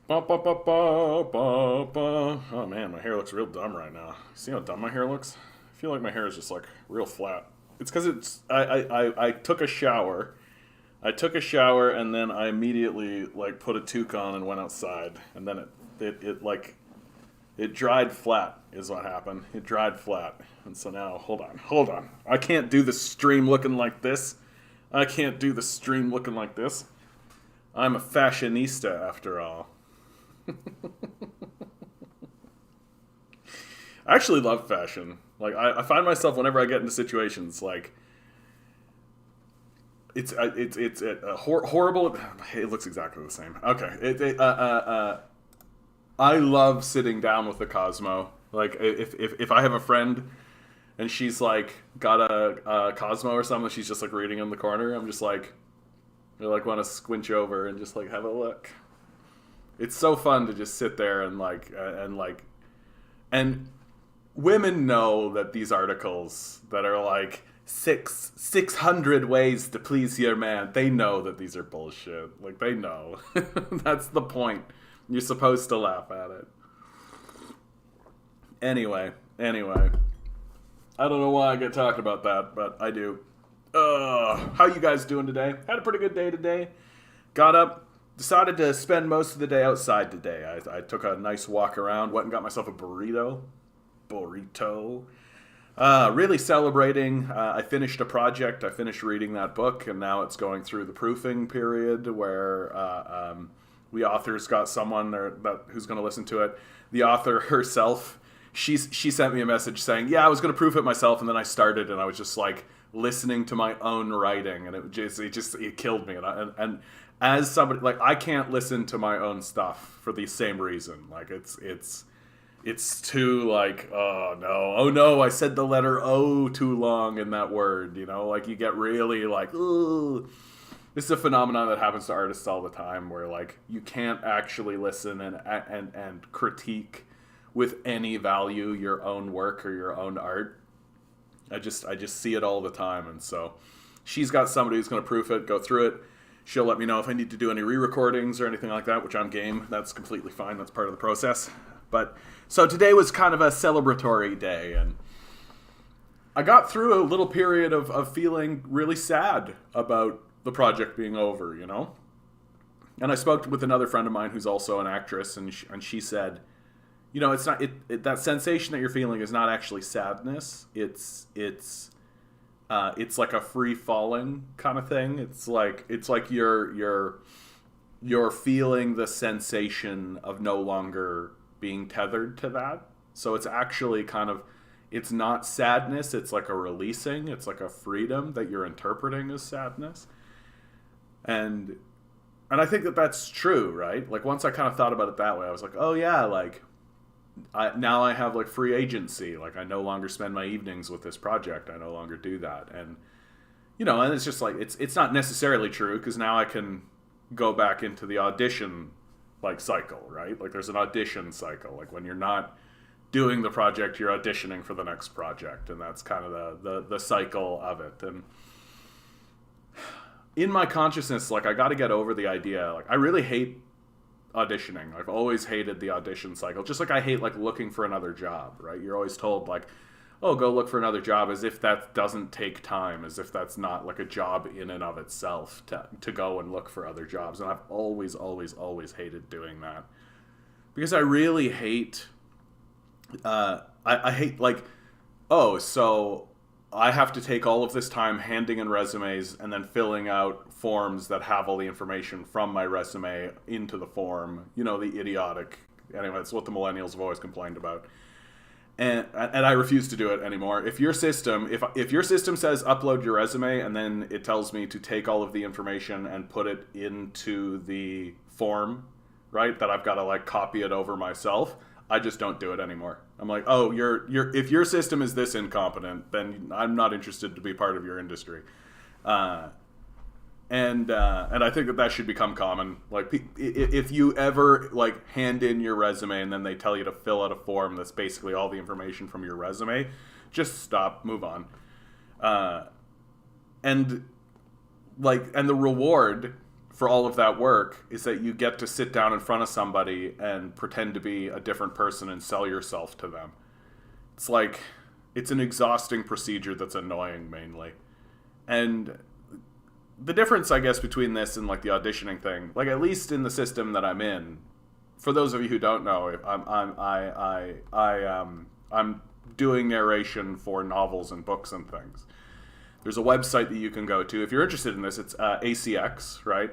Ba, ba, ba, ba, ba, ba. Oh man, my hair looks real dumb right now. See how dumb my hair looks? I feel like my hair is just like real flat. It's because I took a shower. I took a shower and then I immediately like put a toque on and went outside. And then it dried flat is what happened. It dried flat. And so now hold on. I can't do the stream looking like this. I can't do the stream looking like this. I'm a fashionista after all. I actually love fashion. Like I find myself whenever I get into situations like it's a horrible. It looks exactly the same. Okay, I love sitting down with the Cosmo. Like if I have a friend and she's like got a Cosmo or something, she's just like reading in the corner. I'm just like I like want to squinch over and just like have a look. It's so fun to just sit there and women know that these articles that are like 600 ways to please your man, they know that these are bullshit. Like they know. That's the point. You're supposed to laugh at it. Anyway. I don't know why I get talking about that, but I do. How you guys doing today? Had a pretty good day today. Got up, decided to spend most of the day outside today. I took a nice walk around, went and got myself a burrito. Really celebrating. I finished a project. I finished reading that book, and now it's going through the proofing period where the author's got someone there who's going to listen to it. The author herself, she sent me a message saying, "Yeah, I was going to proof it myself, and then I started, and I was just like listening to my own writing, and it killed me." And as somebody like I can't listen to my own stuff for the same reason. Like it's too like, oh no, I said the letter O too long in that word, like you get really like, ooh. This is a phenomenon that happens to artists all the time where like you can't actually listen and critique with any value your own work or your own art. I just see it all the time. And so she's got somebody who's going to proof it, go through it. She'll let me know if I need to do any re-recordings or anything like that, which I'm game. That's completely fine. That's part of the process. But so today was kind of a celebratory day, and I got through a little period of feeling really sad about the project being over, And I spoke with another friend of mine who's also an actress, and she said, it's not that sensation that you're feeling is not actually sadness. It's like a free falling kind of thing. It's like you're feeling the sensation of no longer being tethered to that. So it's actually it's not sadness, it's like a releasing, it's like a freedom that you're interpreting as sadness. And I think that that's true, right? Like once I kind of thought about it that way, I was like, oh yeah, like now I have like free agency. Like I no longer spend my evenings with this project. I no longer do that. And and it's just like it's not necessarily true because now I can go back into the audition like cycle, right? Like there's an audition cycle. Like when you're not doing the project, you're auditioning for the next project, and that's kind of the cycle of it. And in my consciousness, like I got to get over the idea. Like I really hate auditioning. I've always hated the audition cycle. Just like I hate like looking for another job, right? You're always told like, oh, go look for another job, as if that doesn't take time, as if that's not like a job in and of itself to go and look for other jobs. And I've always hated doing that because I really hate. I hate like, oh, so I have to take all of this time handing in resumes and then filling out forms that have all the information from my resume into the form. The idiotic. Anyway, that's what the millennials have always complained about. And I refuse to do it anymore. If your system says upload your resume and then it tells me to take all of the information and put it into the form, right? That I've got to like copy it over myself. I just don't do it anymore. I'm like, oh, if your system is this incompetent, then I'm not interested to be part of your industry. And I think that should become common. Like, if you ever like hand in your resume and then they tell you to fill out a form that's basically all the information from your resume, just stop, move on. And the reward for all of that work is that you get to sit down in front of somebody and pretend to be a different person and sell yourself to them. It's like, it's an exhausting procedure that's annoying mainly. And the difference, I guess, between this and like the auditioning thing, like at least in the system that I'm in, for those of you who don't know, I'm doing narration for novels and books and things. There's a website that you can go to if you're interested in this. It's ACX, right?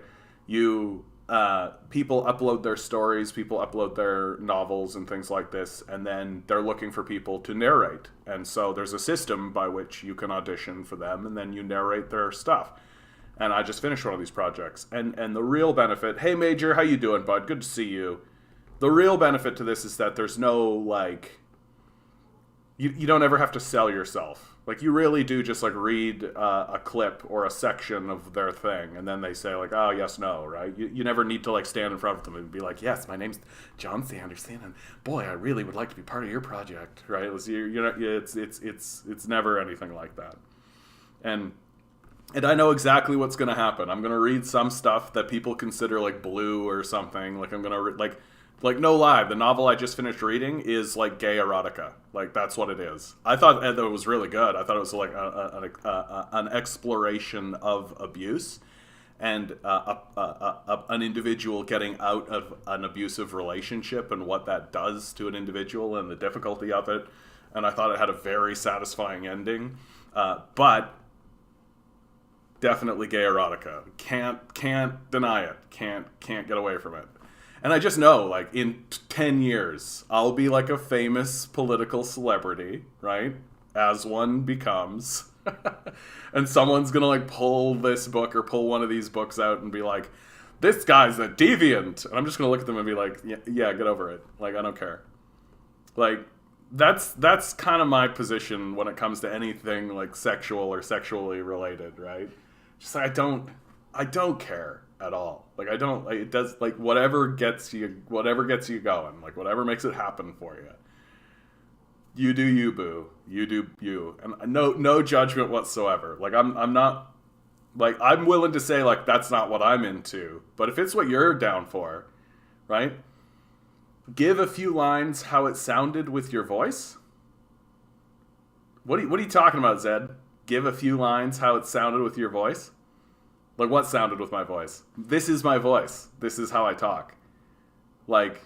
People upload their stories, people upload their novels and things like this, and then they're looking for people to narrate. And so there's a system by which you can audition for them, and then you narrate their stuff. And I just finished one of these projects. And the real benefit, hey Major, how you doing, bud? Good to see you. The real benefit to this is that there's no, like, you don't ever have to sell yourself. Like, you really do just, like, read a clip or a section of their thing, and then they say, like, oh, yes, no, right? You never need to, like, stand in front of them and be like, yes, my name's John Sanderson, and boy, I really would like to be part of your project, right? It's never anything like that. And I know exactly what's going to happen. I'm going to read some stuff that people consider, like, blue or something. Like, I'm going to, like, no lie, the novel I just finished reading is like gay erotica. Like, that's what it is. I thought that it was really good. I thought it was like an exploration of abuse and an individual getting out of an abusive relationship and what that does to an individual and the difficulty of it. And I thought it had a very satisfying ending. But definitely gay erotica. Can't deny it. Can't get away from it. And I just know, like, in 10 years, I'll be like a famous political celebrity, right? As one becomes. And someone's gonna, like, pull this book or pull one of these books out and be like, this guy's a deviant. And I'm just gonna look at them and be like, yeah, get over it. Like, I don't care. Like, that's kind of my position when it comes to anything, like, sexual or sexually related, right? Just like, I don't care at all. Like, I don't, like, it does, like, whatever gets you going, like, whatever makes it happen for you. You do you, boo. You do you. And no judgment whatsoever. Like, I'm not, like, I'm willing to say, like, that's not what I'm into. But if it's what you're down for, right? Give a few lines how it sounded with your voice. What are you talking about, Zed? Give a few lines how it sounded with your voice? Like, what sounded with my voice? This is my voice. This is how I talk. Like,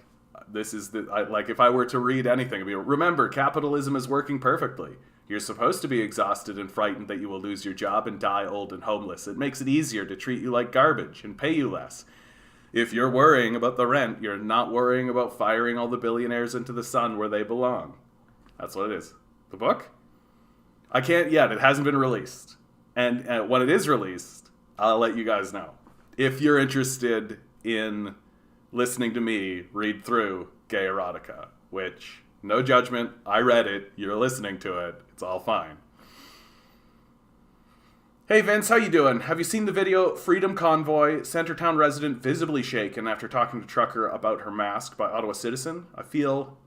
this is like, if I were to read anything, it'd be, remember, capitalism is working perfectly. You're supposed to be exhausted and frightened that you will lose your job and die old and homeless. It makes it easier to treat you like garbage and pay you less. If you're worrying about the rent, you're not worrying about firing all the billionaires into the sun where they belong. That's what it is. The book? I can't yet. It hasn't been released. And when it is released, I'll let you guys know. If you're interested in listening to me read through gay erotica, which, no judgment, I read it, you're listening to it, it's all fine. Hey Vince, how you doing? Have you seen the video Freedom Convoy, Centertown resident visibly shaken after talking to trucker about her mask by Ottawa citizen? I feel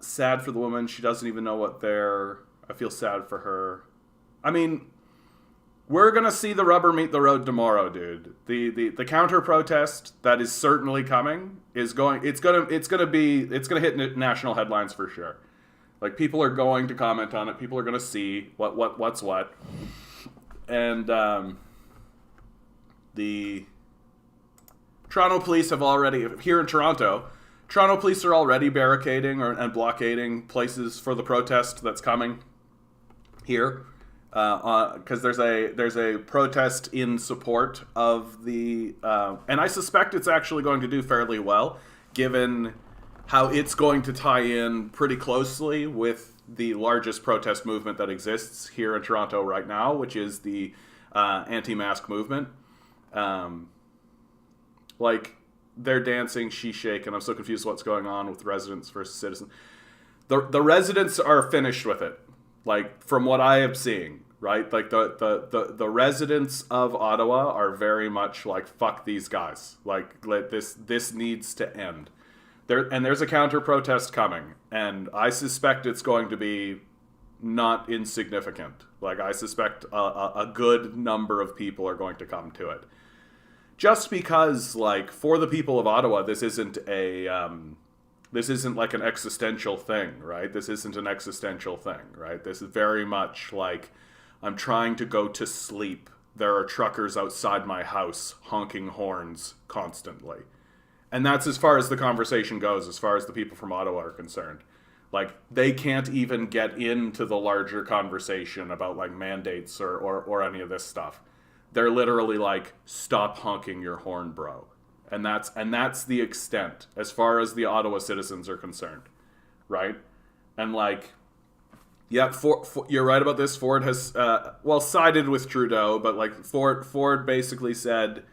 sad for the woman. She doesn't even know what they're... I feel sad for her. I mean... We're gonna see the rubber meet the road tomorrow, dude. The counter protest that is certainly coming is going. It's gonna hit national headlines for sure. Like, people are going to comment on it. People are gonna see what's what. And the Toronto police have already, here in Toronto police are already barricading and blockading places for the protest that's coming here. Because there's a protest in support of the, and I suspect it's actually going to do fairly well, given how it's going to tie in pretty closely with the largest protest movement that exists here in Toronto right now, which is the anti-mask movement. Like, they're dancing, she's shaking. I'm so confused what's going on with residents versus citizens. The residents are finished with it, like, from what I am seeing. Right, like the residents of Ottawa are very much like, fuck these guys. Like, this needs to end. There's a counter protest coming, and I suspect it's going to be not insignificant. Like, I suspect a good number of people are going to come to it. Just because, like, for the people of Ottawa, this isn't like an existential thing, right? This isn't an existential thing, right? This is very much like, I'm trying to go to sleep. There are truckers outside my house honking horns constantly. And that's as far as the conversation goes, as far as the people from Ottawa are concerned. Like, they can't even get into the larger conversation about, like, mandates or any of this stuff. They're literally like, stop honking your horn, bro. And that's the extent as far as the Ottawa citizens are concerned, right? And, like, yeah, you're right about this. Ford has, sided with Trudeau, but, like, Ford basically said,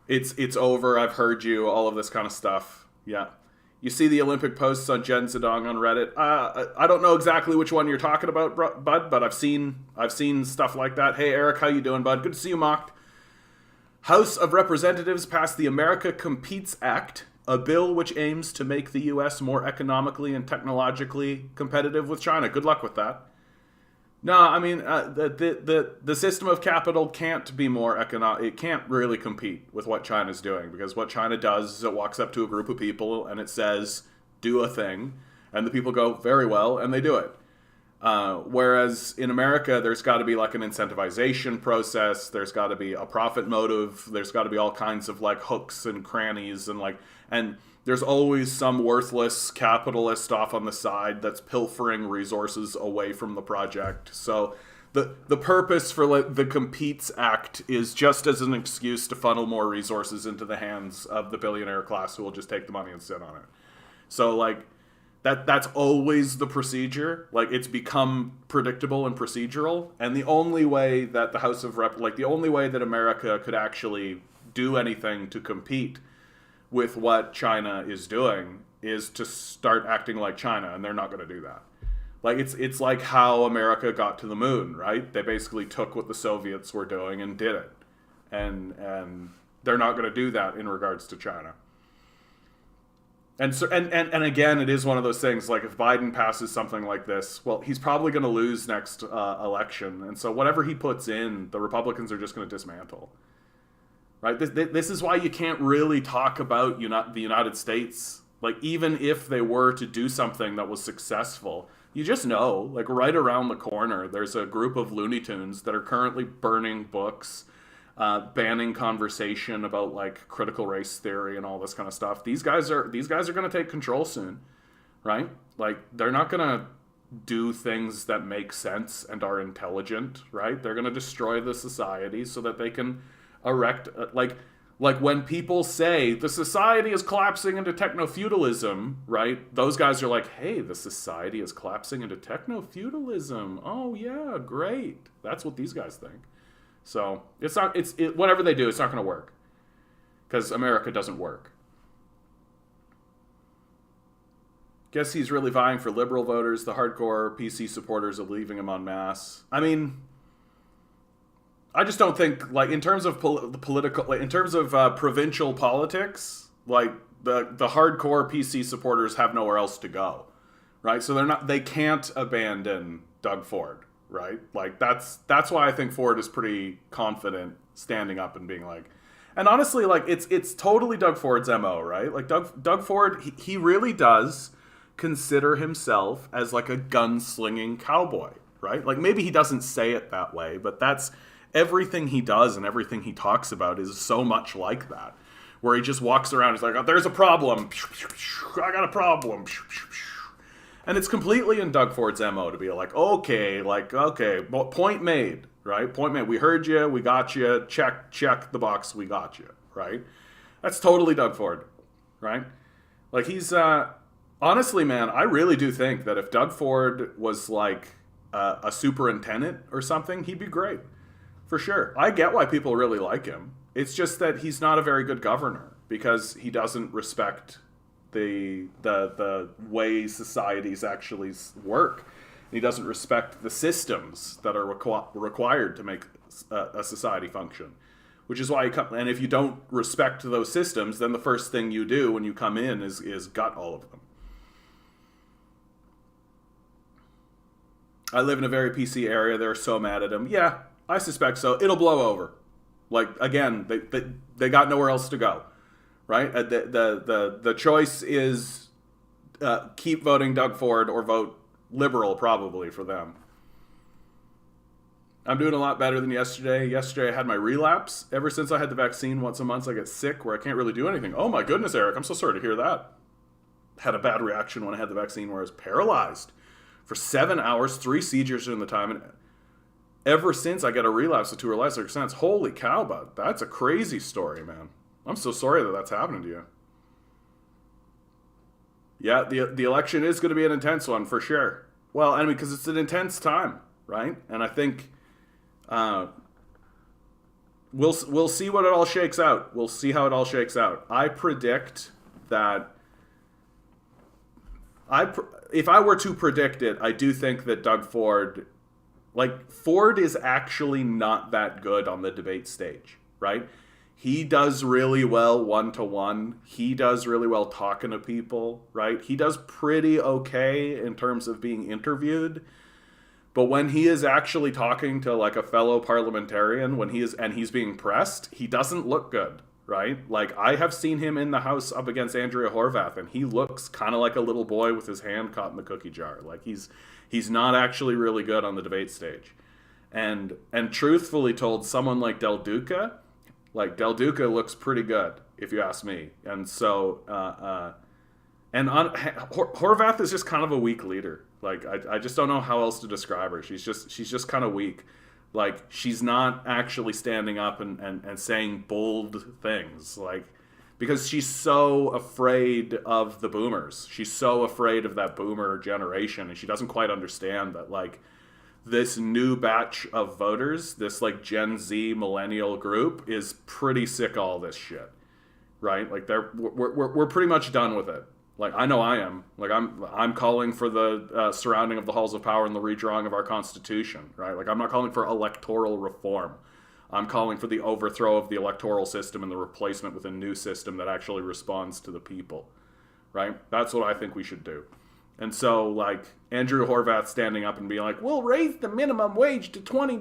it's over, I've heard you, all of this kind of stuff. Yeah. You see the Olympic posts on Jen Zedong on Reddit. I don't know exactly which one you're talking about, bud, but I've seen stuff like that. Hey, Eric, how you doing, bud? Good to see you, Mocked. House of Representatives passed the America Competes Act, a bill which aims to make the U.S. more economically and technologically competitive with China. Good luck with that. No, I mean, the system of capital can't be more economic. It can't really compete with what China's doing, because what China does is it walks up to a group of people and it says, do a thing, and the people go, very well, and they do it. Whereas in America, there's got to be like an incentivization process. There's got to be a profit motive. There's got to be all kinds of like hooks and crannies and there's always some worthless capitalist off on the side that's pilfering resources away from the project. So the purpose for like the Competes Act is just as an excuse to funnel more resources into the hands of the billionaire class who will just take the money and sit on it. So like that's always the procedure. Like, it's become predictable and procedural, and the only way that the House of the only way that America could actually do anything to compete with what China is doing is to start acting like China, and they're not going to do that. Like, it's like how America got to the moon, right? They basically took what the Soviets were doing and did it. And they're not going to do that in regards to China. And so, and again, it is one of those things, like, if Biden passes something like this, well, he's probably going to lose next election. And so whatever he puts in, the Republicans are just going to dismantle. Right? This is why you can't really talk about the United States. Like, even if they were to do something that was successful, you just know, like, right around the corner, there's a group of Looney Tunes that are currently burning books, banning conversation about, like, critical race theory and all this kind of stuff. These guys are going to take control soon, right? Like, they're not going to do things that make sense and are intelligent, right? They're going to destroy the society so that they can erect, like when people say the society is collapsing into techno-feudalism, right? Those guys are like, hey, the society is collapsing into techno-feudalism. Oh yeah, great. That's what these guys think. So whatever they do, it's not going to work, because America doesn't work. Guess he's really vying for liberal voters. The hardcore PC supporters are leaving him en masse. I mean, I just don't think, like, in terms of provincial politics, like, the hardcore PC supporters have nowhere else to go, right? So they can't abandon Doug Ford, right? Like, that's why I think Ford is pretty confident standing up and being like, and honestly, like, it's totally Doug Ford's MO, right? Like, Doug Ford, he really does consider himself as like a gunslinging cowboy, right? Like, maybe he doesn't say it that way, but that's everything he does and everything he talks about is so much like that, where he just walks around, he's like, oh, there's a problem, I got a problem, and it's completely in Doug Ford's MO to be like, okay, point made, right? Point made, we heard you, we got you, check the box, we got you, right? That's totally Doug Ford, right? Like, he's, honestly, man, I really do think that if Doug Ford was like a superintendent or something, he'd be great. For sure. I get why people really like him. It's just that he's not a very good governor, because he doesn't respect the way societies actually work. He doesn't respect the systems that are required to make a society function, which is why and if you don't respect those systems, then the first thing you do when you come in is gut all of them. I live in a very PC area. They're so mad at him. Yeah, I suspect so. It'll blow over. Like, again, they got nowhere else to go, right? The choice is keep voting Doug Ford or vote Liberal, probably, for them. I'm doing a lot better than yesterday. Yesterday I had my relapse. Ever since I had the vaccine once a month, I get sick where I can't really do anything. Oh my goodness, Eric, I'm so sorry to hear that. Had a bad reaction when I had the vaccine where I was paralyzed for 7 hours, 3 seizures in the time. And ever since I got a relapse of 2 or less sense. Holy cow, bud. That's a crazy story, man. I'm so sorry that that's happening to you. Yeah, the election is going to be an intense one for sure. Well, I mean, because it's an intense time, right? And I think we'll see what it all shakes out. We'll see how it all shakes out. I predict that if I were to predict it, I do think that Doug Ford, like, Ford is actually not that good on the debate stage, right? He does really well one-to-one. He does really well talking to people, right? He does pretty okay in terms of being interviewed. But when he is actually talking to, like, a fellow parliamentarian, he's being pressed, he doesn't look good, right? Like, I have seen him in the House up against Andrea Horwath, and he looks kind of like a little boy with his hand caught in the cookie jar. Like, he's not actually really good on the debate stage. And truthfully told, someone like Del Duca looks pretty good, if you ask me. And so, Horwath is just kind of a weak leader. Like, I just don't know how else to describe her. She's just kind of weak. Like, she's not actually standing up and saying bold things. Like, because she's so afraid of the boomers. She's so afraid of that boomer generation. And she doesn't quite understand that, like, this new batch of voters, this, like, Gen Z millennial group, is pretty sick of all this shit, right? Like, we're pretty much done with it. Like, I know I am. Like, I'm calling for the surrounding of the halls of power and the redrawing of our Constitution, right? Like, I'm not calling for electoral reform. I'm calling for the overthrow of the electoral system and the replacement with a new system that actually responds to the people, right? That's what I think we should do. And so, like, Andrew Horwath standing up and being like, we'll raise the minimum wage to $20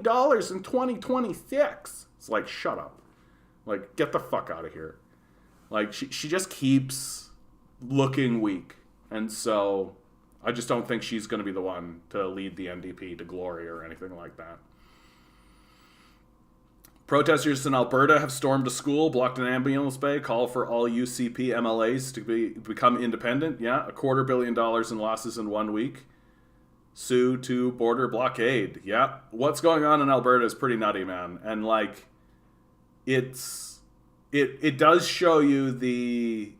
in 2026. It's like, shut up. Like, get the fuck out of here. Like, she just keeps looking weak. And so I just don't think she's going to be the one to lead the NDP to glory or anything like that. Protesters in Alberta have stormed a school, blocked an ambulance bay, call for all UCP MLAs to become independent. Yeah, $250 million in losses in 1 week. Sue to border blockade. Yeah, what's going on in Alberta is pretty nutty, man. And, like, it does show you the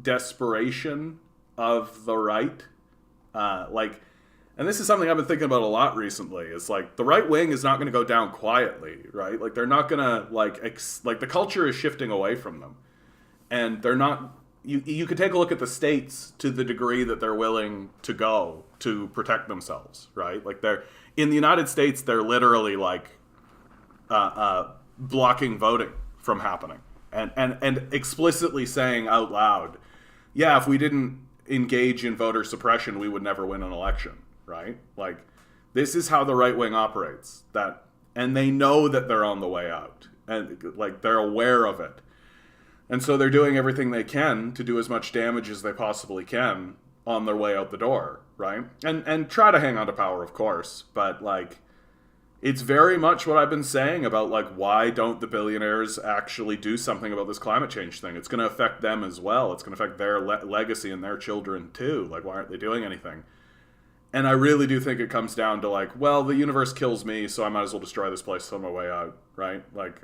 desperation of the right. And this is something I've been thinking about a lot recently. It's like, the right wing is not going to go down quietly, right? Like, they're not going to, like the culture is shifting away from them. And they're not, you could take a look at the states to the degree that they're willing to go to protect themselves, right? Like, in the United States, they're literally, like, blocking voting from happening. And explicitly saying out loud, yeah, if we didn't engage in voter suppression, we would never win an election. Right? Like, this is how the right wing operates. And they know that they're on the way out. And, like, they're aware of it. And so they're doing everything they can to do as much damage as they possibly can on their way out the door, right? And try to hang on to power, of course. But, like, it's very much what I've been saying about, like, why don't the billionaires actually do something about this climate change thing? It's going to affect them as well. It's going to affect their legacy and their children, too. Like, why aren't they doing anything? And I really do think it comes down to, like, well, the universe kills me, so I might as well destroy this place on my way out, right? Like,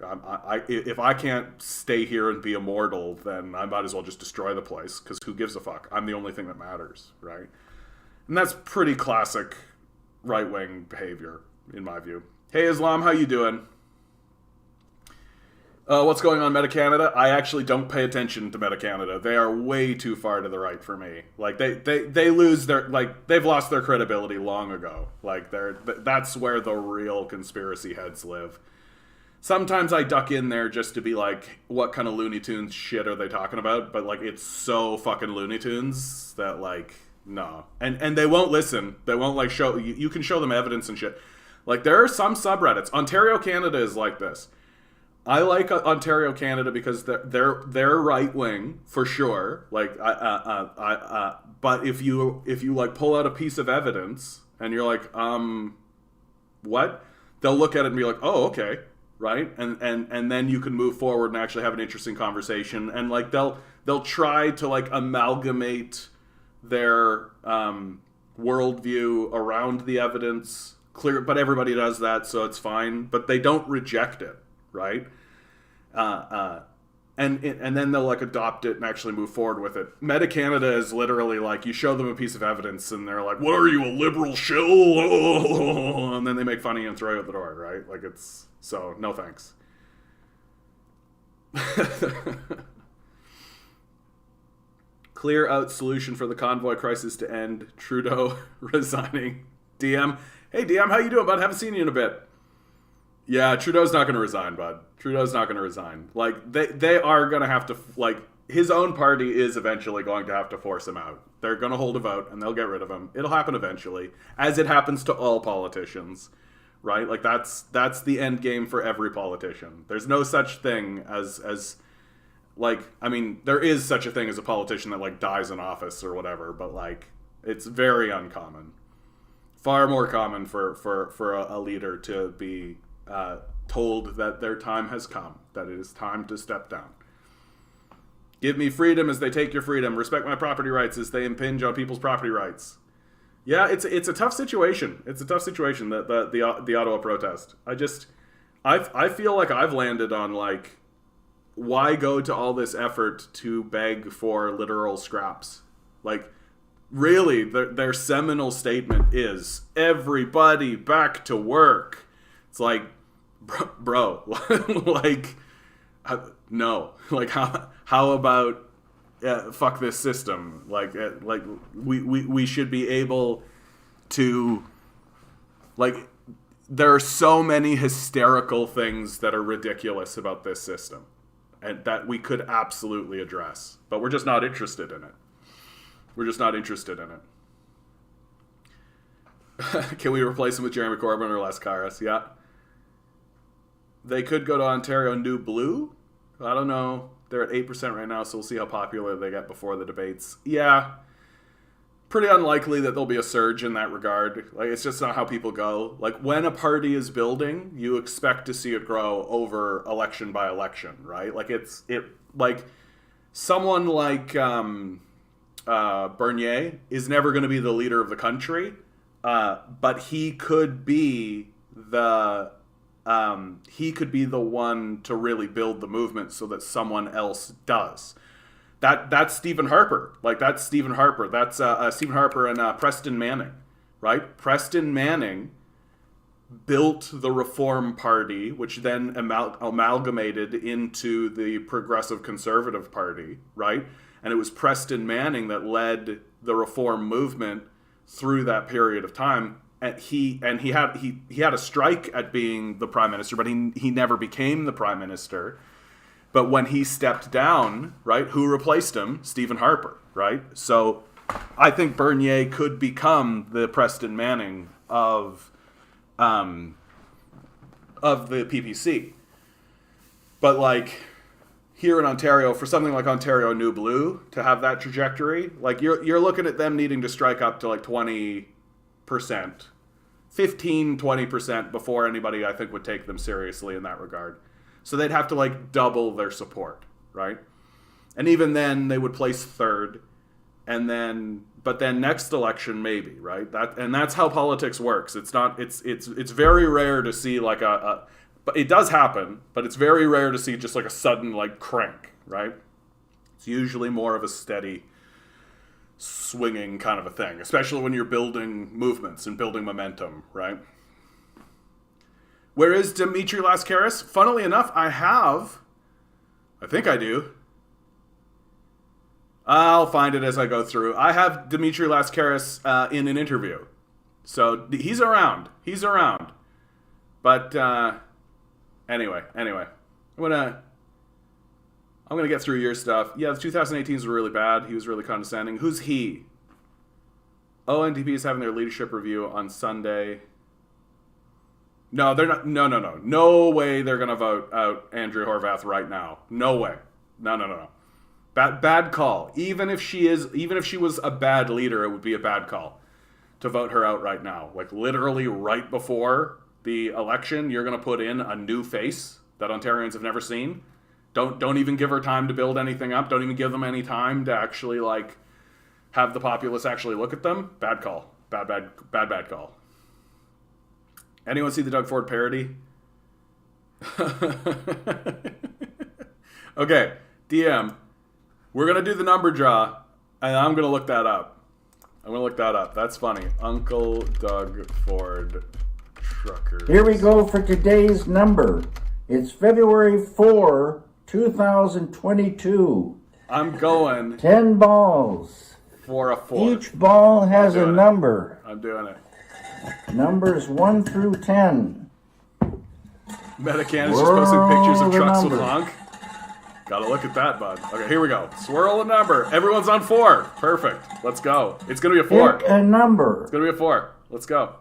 if I can't stay here and be immortal, then I might as well just destroy the place, because who gives a fuck? I'm the only thing that matters, right? And that's pretty classic right-wing behavior, in my view. Hey, Islam, how you doing? What's going on, Meta-Canada? I actually don't pay attention to Meta-Canada. They are way too far to the right for me. Like, they lose their, like, they've lost their credibility long ago. Like, that's where the real conspiracy heads live. Sometimes I duck in there just to be like, what kind of Looney Tunes shit are they talking about? But, like, it's so fucking Looney Tunes that, like, No. And they won't listen. They won't like show you. You can show them evidence and shit. Like there are some subreddits. Ontario, Canada is like this. I like Ontario, Canada because they're right wing for sure. Like but if you like pull out a piece of evidence and you're like what, they'll look at it and be like, oh, okay, right, and then you can move forward and actually have an interesting conversation, and like they'll try to like amalgamate their worldview around the evidence, clear, but everybody does that, so it's fine. But they don't reject it, right? And then they'll like adopt it and actually move forward with it. Meta Canada is literally like you show them a piece of evidence and they're like, "What are you, a liberal shill?" And then they make fun of you and throw you out the door, right? Like it's so no thanks. Clear out solution for the convoy crisis to end. Trudeau resigning. DM, hey DM, how you doing, bud? Haven't seen you in a bit. Yeah, Trudeau's not going to resign, bud. Trudeau's not going to resign. Like they are going to have to, like, his own party is eventually going to have to force him out. They're going to hold a vote and they'll get rid of him. It'll happen eventually, as it happens to all politicians, right? Like that's the end game for every politician. There's no such thing as like, I mean, there is such a thing as a politician that like dies in office or whatever, but like it's very uncommon. Far more common for a leader to be told that their time has come, that it is time to step down. Give me freedom as they take your freedom. Respect my property rights as they impinge on people's property rights. Yeah, it's a tough situation. It's a tough situation, the Ottawa protest. I feel like I've landed on like, why go to all this effort to beg for literal scraps? Like, really, their seminal statement is everybody back to work. It's like, bro, like, no, like how about fuck this system? Like we should be able to, like, there are so many hysterical things that are ridiculous about this system, and that we could absolutely address, but we're just not interested in it. We're just not interested in it. Can we replace him with Jeremy Corbyn or Les Caras? Yeah. They could go to Ontario New Blue. I don't know. They're at 8% right now, so we'll see how popular they get before the debates. Yeah. Pretty unlikely that there'll be a surge in that regard. Like, it's just not how people go. Like, when a party is building, you expect to see it grow over election by election, right? Like, like, someone like Bernier is never going to be the leader of the country, but he could be the one to really build the movement so that someone else does. That's Stephen Harper. Like, that's Stephen Harper. That's Stephen Harper and Preston Manning, right? Preston Manning built the Reform Party, which then amalgamated into the Progressive Conservative Party, right? And it was Preston Manning that led the Reform movement through that period of time. And he had a strike at being the prime minister, but he never became the prime minister. But when he stepped down, right, who replaced him? Stephen Harper, right? So I think Bernier could become the Preston Manning of the PPC. But like, here in Ontario, for something like Ontario New Blue to have that trajectory, like you're looking at them needing to strike up to like 20%, 15-20% before anybody, I think, would take them seriously in that regard. So they'd have to like double their support, right? And even then they would place third, and then next election maybe, right? That's how politics works. It's very rare to see like but it does happen, but it's very rare to see just like a sudden like crank, right? It's usually more of a steady swinging kind of a thing, especially when you're building movements and building momentum, right? Where is Dimitri Lascaris? Funnily enough, I think I do. I'll find it as I go through. I have Dimitri Lascaris in an interview. So he's around. But anyway. I'm gonna get through your stuff. Yeah, the 2018s were really bad. He was really condescending. Who's he? ONDP is having their leadership review on Sunday. No, they're not. No. No way they're going to vote out Andrea Horwath right now. No way. No. Bad call. Even if she was a bad leader, it would be a bad call to vote her out right now. Like literally right before the election, you're going to put in a new face that Ontarians have never seen. Don't even give her time to build anything up. Don't even give them any time to actually like have the populace actually look at them. Bad call. Bad call. Anyone see the Doug Ford parody? Okay, DM. We're going to do the number draw, and I'm going to look that up. That's funny. Uncle Doug Ford Truckers. Here we go for today's number. It's February 4, 2022. I'm going 10 balls. for a 4. Each ball has a number. I'm doing it. Numbers 1 through 10. Metacan's just posting pictures of trucks with honk. Gotta look at that, bud. Okay, here we go. Swirl a number. Everyone's on 4. Perfect. Let's go. It's gonna be a 4. Pick a number. It's gonna be a 4. Let's go.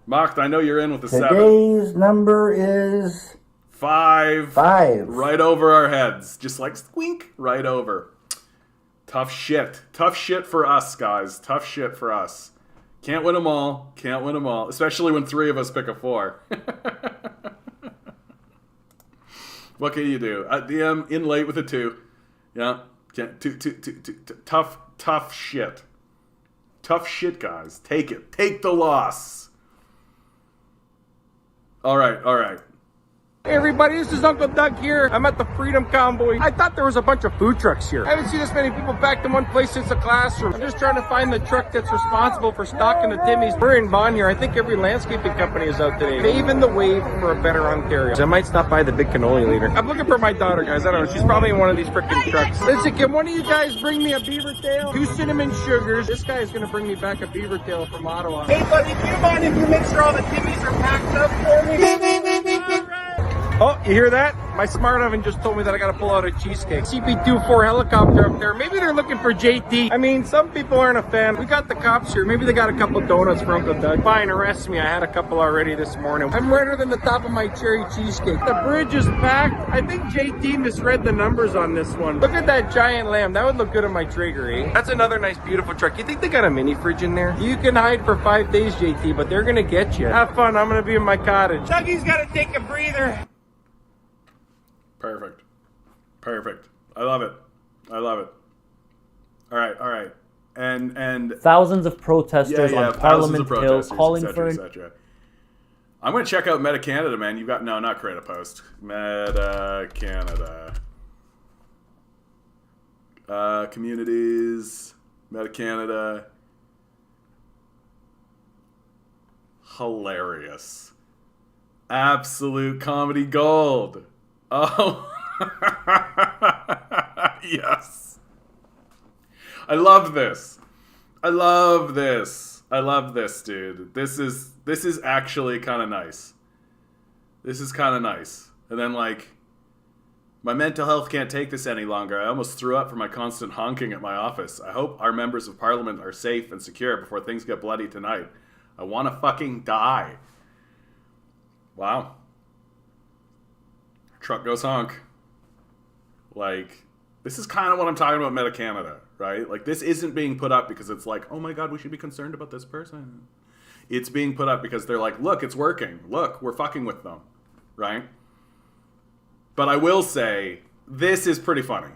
Macht, I know you're in with a 7. Today's number is 5. 5. Right over our heads. Just like squink. Right over. Tough shit. Tough shit for us, guys. Tough shit for us. Can't win them all. Can't win them all. Especially when 3 of us pick a 4. What can you do? DM in late with a 2. Yeah. Two. Tough shit. Tough shit, guys. Take it. Take the loss. All right. Hey everybody, this is Uncle Doug here. I'm at the Freedom Convoy. I thought there was a bunch of food trucks here. I haven't seen this many people packed in one place since the classroom. I'm just trying to find the truck that's responsible for stocking the Timmies. We're in Vaughan here. I think every landscaping company is out today. Paving the way for a better Ontario. I might stop by the Big Cannoli later. I'm looking for my daughter, guys. I don't know. She's probably in one of these freaking trucks. Listen, can one of you guys bring me a beaver tail? 2 cinnamon sugars. This guy is going to bring me back a beaver tail from Ottawa. Hey buddy, do you mind if you make sure all the Timmies are packed up for me? Oh, you hear that? My smart oven just told me that I gotta pull out a cheesecake. CP24 helicopter up there. Maybe they're looking for JT. I mean, some people aren't a fan. We got the cops here. Maybe they got a couple donuts for Uncle Doug. Fine, arrest me. I had a couple already this morning. I'm redder than the top of my cherry cheesecake. The bridge is packed. I think JT misread the numbers on this one. Look at that giant lamb. That would look good on my Traeger, eh? That's another nice, beautiful truck. You think they got a mini fridge in there? You can hide for 5 days, JT, but they're gonna get you. Have fun. I'm gonna be in my cottage. Dougie's gotta take a breather. Perfect. I love it. All right. And thousands of protesters on Parliament Hill calling for I'm going to check out Meta Canada, man. You've got not create a post. Meta Canada. Communities. Meta Canada. Hilarious. Absolute comedy gold. Oh, yes. I love this, dude. This is actually kind of nice. And then, like, my mental health can't take this any longer. I almost threw up from my constant honking at my office. I hope our members of parliament are safe and secure before things get bloody tonight. I want to fucking die. Wow. Truck goes honk. Like, this is kind of what I'm talking about Meta Canada, right? Like, this isn't being put up because it's like, oh my god, we should be concerned about this person. It's being put up because they're like, look, it's working. Look, we're fucking with them, right? But I will say, this is pretty funny.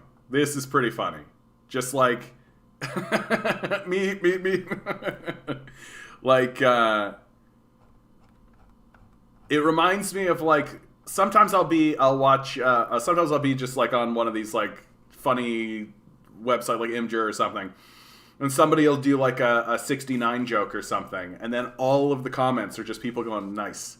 Just like, me. Like, it reminds me of, like, sometimes I'll be just like on one of these like funny website like Imgur or something, and somebody will do like a 69 joke or something, and then all of the comments are just people going nice,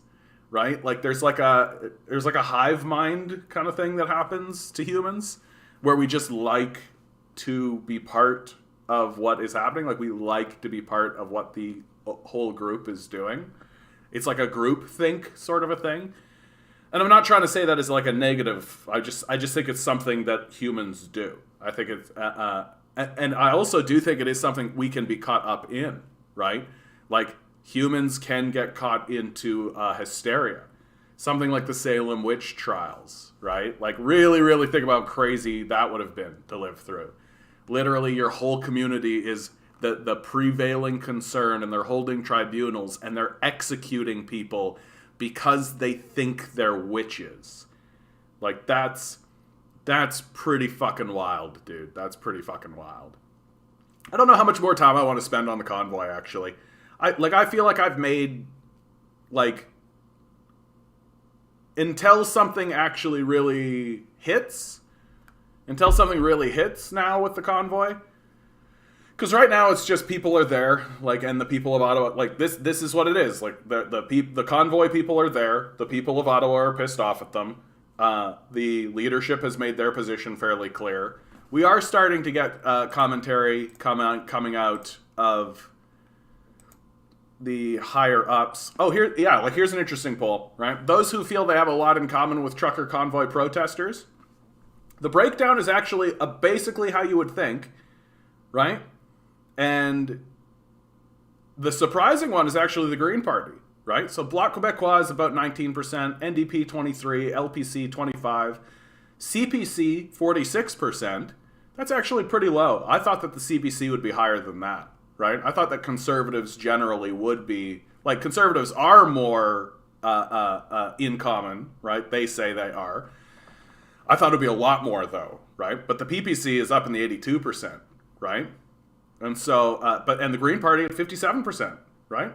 right? Like there's like a hive mind kind of thing that happens to humans where we just like to be part of what is happening. Like we like to be part of what the whole group is doing. It's like a group think sort of a thing. And I'm not trying to say that as like a negative. I just think it's something that humans do. I think it's, and I also do think it is something we can be caught up in, right? Like, humans can get caught into hysteria. Something like the Salem witch trials, right? Like, really, really think about how crazy that would have been to live through. Literally, your whole community is the prevailing concern, and they're holding tribunals, and they're executing people because they think they're witches. Like, that's pretty fucking wild, dude. That's pretty fucking wild. I don't know how much more time I want to spend on the convoy, actually. I feel like I've made, like, until something actually really hits now with the convoy. Because right now it's just people are there, like, and the people of Ottawa, like, this is what it is. Like, the convoy people are there. The people of Ottawa are pissed off at them. The leadership has made their position fairly clear. We are starting to get commentary coming out of the higher ups. Oh, here's an interesting poll, right? Those who feel they have a lot in common with trucker convoy protesters. The breakdown is actually basically how you would think, right? And the surprising one is actually the Green Party, right? So Bloc Québécois is about 19%, NDP 23%, LPC 25%, CPC 46%. That's actually pretty low. I thought that the CPC would be higher than that, right? I thought that conservatives generally would be, like, conservatives are more in common, right? They say they are. I thought it would be a lot more, though, right? But the PPC is up in the 82%, right? And so, and the Green Party at 57%, right?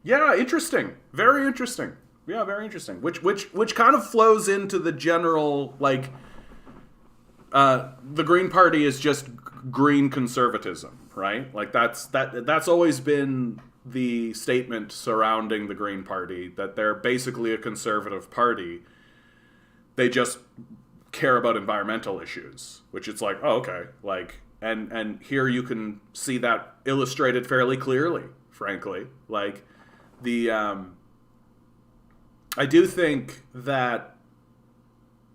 Yeah, interesting. Very interesting. Yeah, very interesting. Which kind of flows into the general, like, the Green Party is just green conservatism, right? Like, that's always been the statement surrounding the Green Party, that they're basically a conservative party. They just care about environmental issues, which it's like, oh, okay, like, and here you can see that illustrated fairly clearly, frankly. Like, I do think that,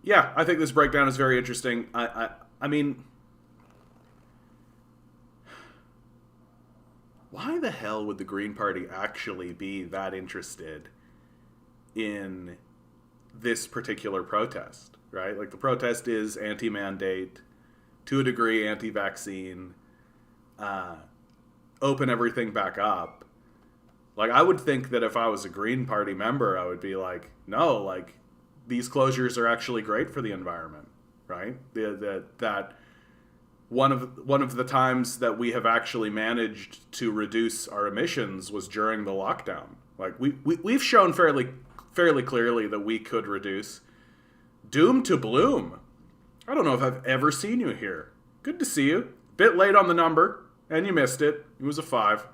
yeah, I think this breakdown is very interesting. I mean, why the hell would the Green Party actually be that interested in this particular protest, right? Like, the protest is anti-mandate, to a degree anti-vaccine, open everything back up. Like, I would think that if I was a Green Party member, I would be like, no, like, these closures are actually great for the environment, right? That one of the times that we have actually managed to reduce our emissions was during the lockdown. Like, we've shown fairly clearly that we could reduce. Doom to bloom. I don't know if I've ever seen you here. Good to see you. Bit late on the number, and you missed it. It was a 5.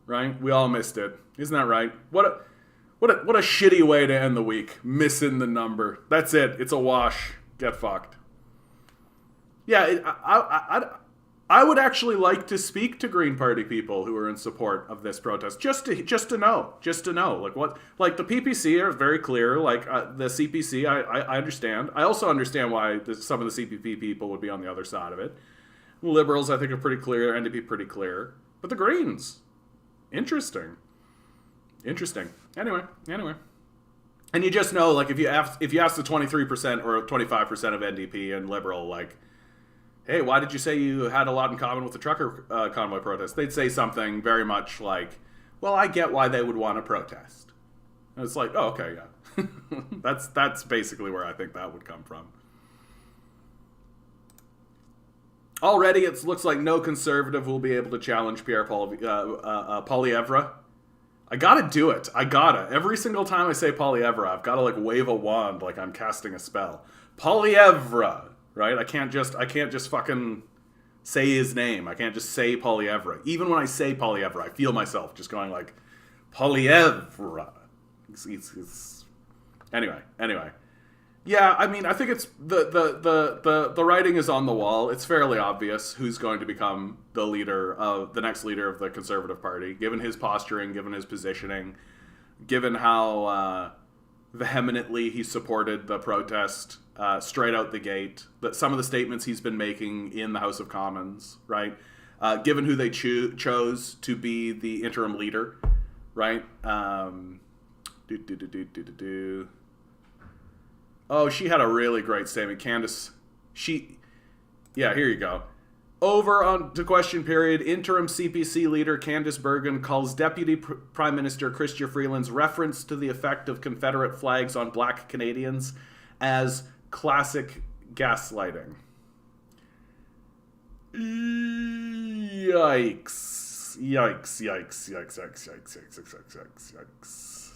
Right? We all missed it. Isn't that right? What a shitty way to end the week. Missing the number. That's it. It's a wash. Get fucked. Yeah, I would actually like to speak to Green Party people who are in support of this protest, just to know, like, what, like, the PPC are very clear, like, the CPC, I understand. I also understand why some of the CPP people would be on the other side of it. Liberals, I think, are pretty clear, NDP pretty clear, but the Greens, interesting. Anyway, and you just know, like, if you ask the 23% or 25% of NDP and Liberal, like, hey, why did you say you had a lot in common with the trucker convoy protest? They'd say something very much like, well, I get why they would want to protest. And it's like, oh, okay, yeah. That's basically where I think that would come from. Already, it looks like no conservative will be able to challenge Pierre Poilievre. I gotta do it. Every single time I say Poilievre, I've gotta, like, wave a wand like I'm casting a spell. Poilievre! Right? I can't just fucking say his name. I can't just say Poilievre. Even when I say Poilievre, I feel myself just going like, Poilievre. Anyway. Yeah, I mean, I think it's the writing is on the wall. It's fairly obvious who's going to become the next leader of the Conservative Party, given his posturing, given his positioning, given how vehemently he supported the protest straight out the gate. That some of the statements he's been making in the House of Commons, right? given who they chose to be the interim leader, right? Oh, she had a really great statement. Candace, here you go. Over on to question period, interim CPC leader Candace Bergen calls Deputy Prime Minister Chrystia Freeland's reference to the effect of Confederate flags on black Canadians as classic gaslighting. Yikes.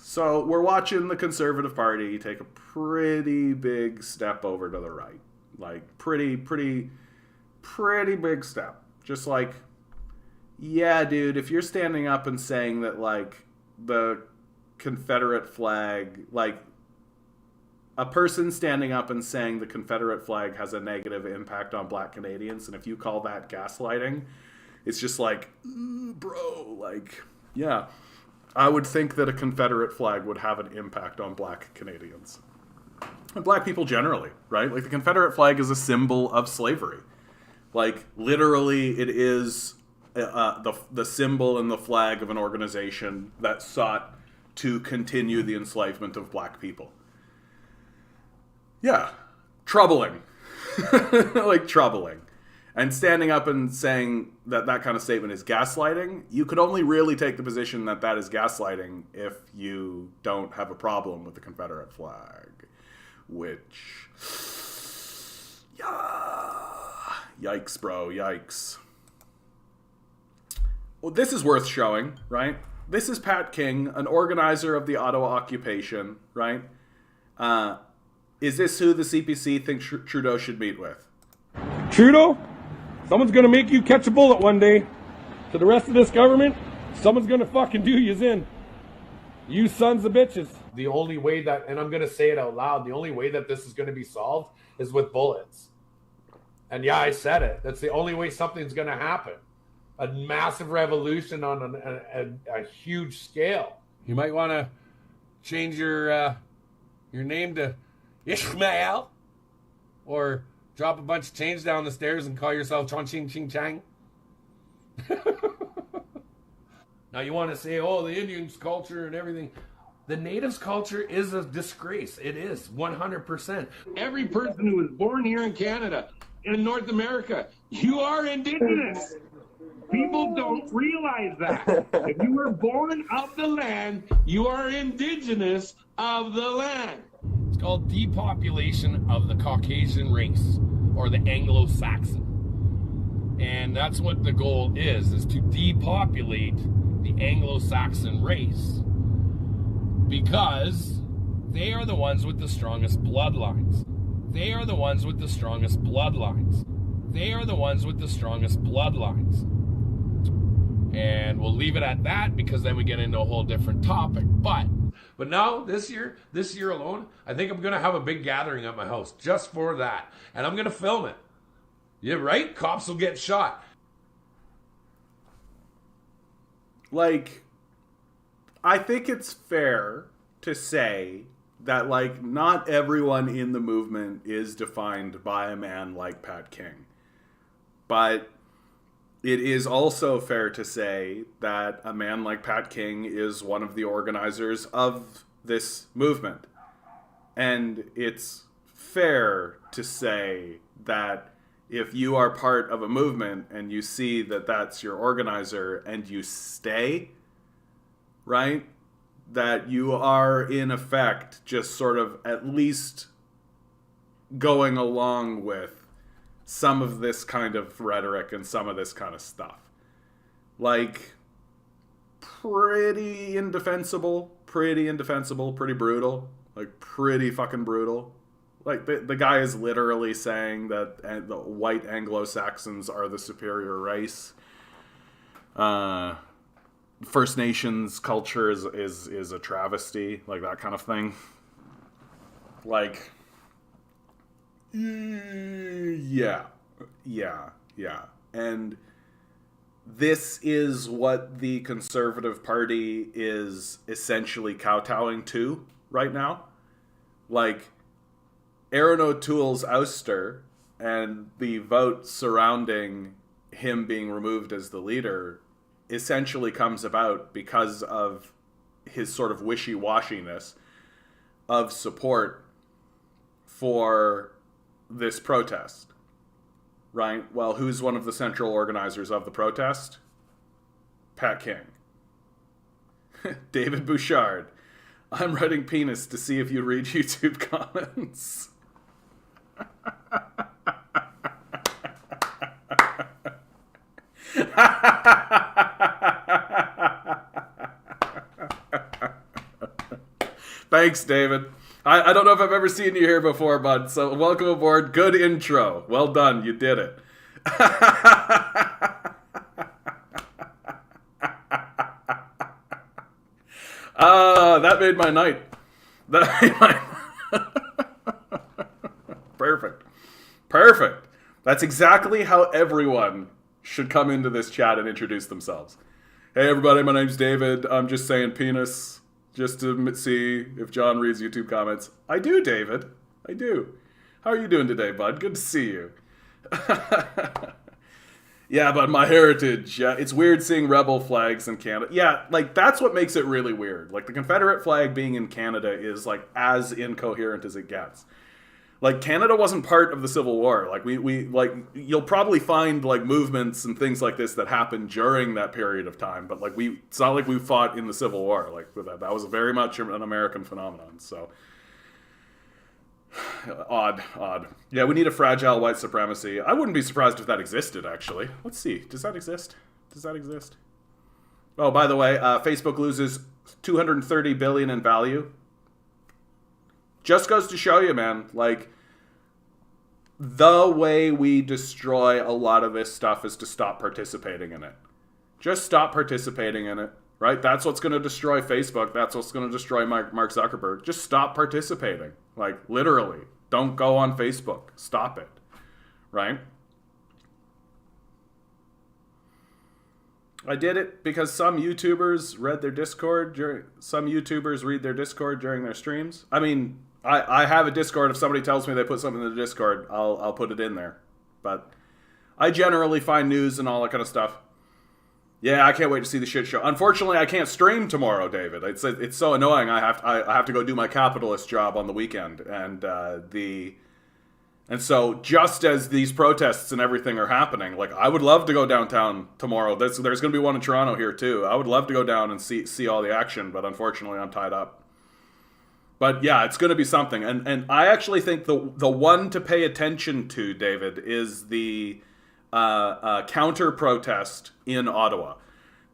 So we're watching the Conservative Party take a pretty big step over to the right. Like, pretty big step. Just like, yeah, dude, if you're standing up and saying that, like, the Confederate flag, like, a person standing up and saying the Confederate flag has a negative impact on black Canadians, and if you call that gaslighting, it's just like, bro, like, yeah. I would think that a Confederate flag would have an impact on black Canadians. And black people generally, right? Like, the Confederate flag is a symbol of slavery. Like, literally, it is the symbol and the flag of an organization that sought to continue the enslavement of black people. Yeah. Troubling. Like, troubling. And standing up and saying that that kind of statement is gaslighting, you could only really take the position that that is gaslighting if you don't have a problem with the Confederate flag. Which... yeah. Yikes, bro. Yikes. Well, this is worth showing, right? This is Pat King, an organizer of the Ottawa occupation, right? Is this who the CPC thinks Trudeau should meet with? Trudeau, someone's going to make you catch a bullet one day. To the rest of this government, someone's going to fucking do yous in. You sons of bitches. The only way that, and I'm going to say it out loud, the only way that this is going to be solved is with bullets. And yeah, I said it. That's the only way something's going to happen. A massive revolution on a huge scale. You might want to change your name to Ishmael, or drop a bunch of change down the stairs and call yourself Chong Ching Ching Chang. Now you want to say, oh, the Indians' culture and everything. The natives' culture is a disgrace. It is, 100%. Every person who was born here in Canada, in North America, you are Indigenous. People don't realize that. If you were born of the land, you are Indigenous of the land. It's called depopulation of the Caucasian race, or the Anglo-Saxon. And that's what the goal is to depopulate the Anglo-Saxon race. Because they are the ones with the strongest bloodlines. They are the ones with the strongest bloodlines. They are the ones with the strongest bloodlines. And we'll leave it at that, because then we get into a whole different topic. But now, this year alone, I think I'm going to have a big gathering at my house just for that. And I'm going to film it. Yeah, right? Cops will get shot. Like, I think it's fair to say that, like, not everyone in the movement is defined by a man like Pat King. But it is also fair to say that a man like Pat King is one of the organizers of this movement. And it's fair to say that if you are part of a movement and you see that that's your organizer and you stay, right, that you are in effect just sort of at least going along with some of this kind of rhetoric and some of this kind of stuff. Like, pretty indefensible, pretty brutal, like pretty fucking brutal. Like, the guy is literally saying that the white Anglo-Saxons are the superior race. First Nations culture is a travesty, like that kind of thing. Like, yeah. And this is what the Conservative Party is essentially kowtowing to right now. Like, Aaron O'Toole's ouster and the vote surrounding him being removed as the leader essentially comes about because of his sort of wishy-washiness of support for this protest, right? Well, who's one of the central organizers of the protest? Pat King. David Bouchard. I'm writing penis to see if you read YouTube comments. Thanks, David. I don't know if I've ever seen you here before, bud, so welcome aboard. Good intro. Well done. You did it. That made my night. That made my... Perfect. Perfect. That's exactly how everyone should come into this chat and introduce themselves. Hey, everybody, my name's David. I'm just saying penis just to see if John reads YouTube comments. I do, David. I do. How are you doing today, bud? Good to see you. Yeah, but my heritage. It's weird seeing rebel flags in Canada. Yeah, like, that's what makes it really weird. Like, the Confederate flag being in Canada is, like, as incoherent as it gets. Like, Canada wasn't part of the Civil War. Like, we like, you'll probably find, like, movements and things like this that happened during that period of time. But, like, it's not like we fought in the Civil War. Like, that was very much an American phenomenon. So, odd. Yeah, we need a fragile white supremacy. I wouldn't be surprised if that existed, actually. Let's see. Does that exist? Oh, by the way, Facebook loses $230 billion in value. Just goes to show you, man, like, the way we destroy a lot of this stuff is to stop participating in it. Just stop participating in it, right? That's what's going to destroy Facebook. That's what's going to destroy Mark Zuckerberg. Just stop participating. Like, literally. Don't go on Facebook. Stop it, right? I did it because some YouTubers read their Discord read their Discord during their streams. I mean, I have a Discord. If somebody tells me they put something in the Discord, I'll put it in there. But I generally find news and all that kind of stuff. Yeah, I can't wait to see the shit show. Unfortunately, I can't stream tomorrow, David. It's so annoying. I have to go do my capitalist job on the weekend, and so just as these protests and everything are happening, like, I would love to go downtown tomorrow. There's going to be one in Toronto here too. I would love to go down and see all the action, but unfortunately, I'm tied up. But yeah, it's going to be something, and I actually think the one to pay attention to, David, is the counter protest in Ottawa.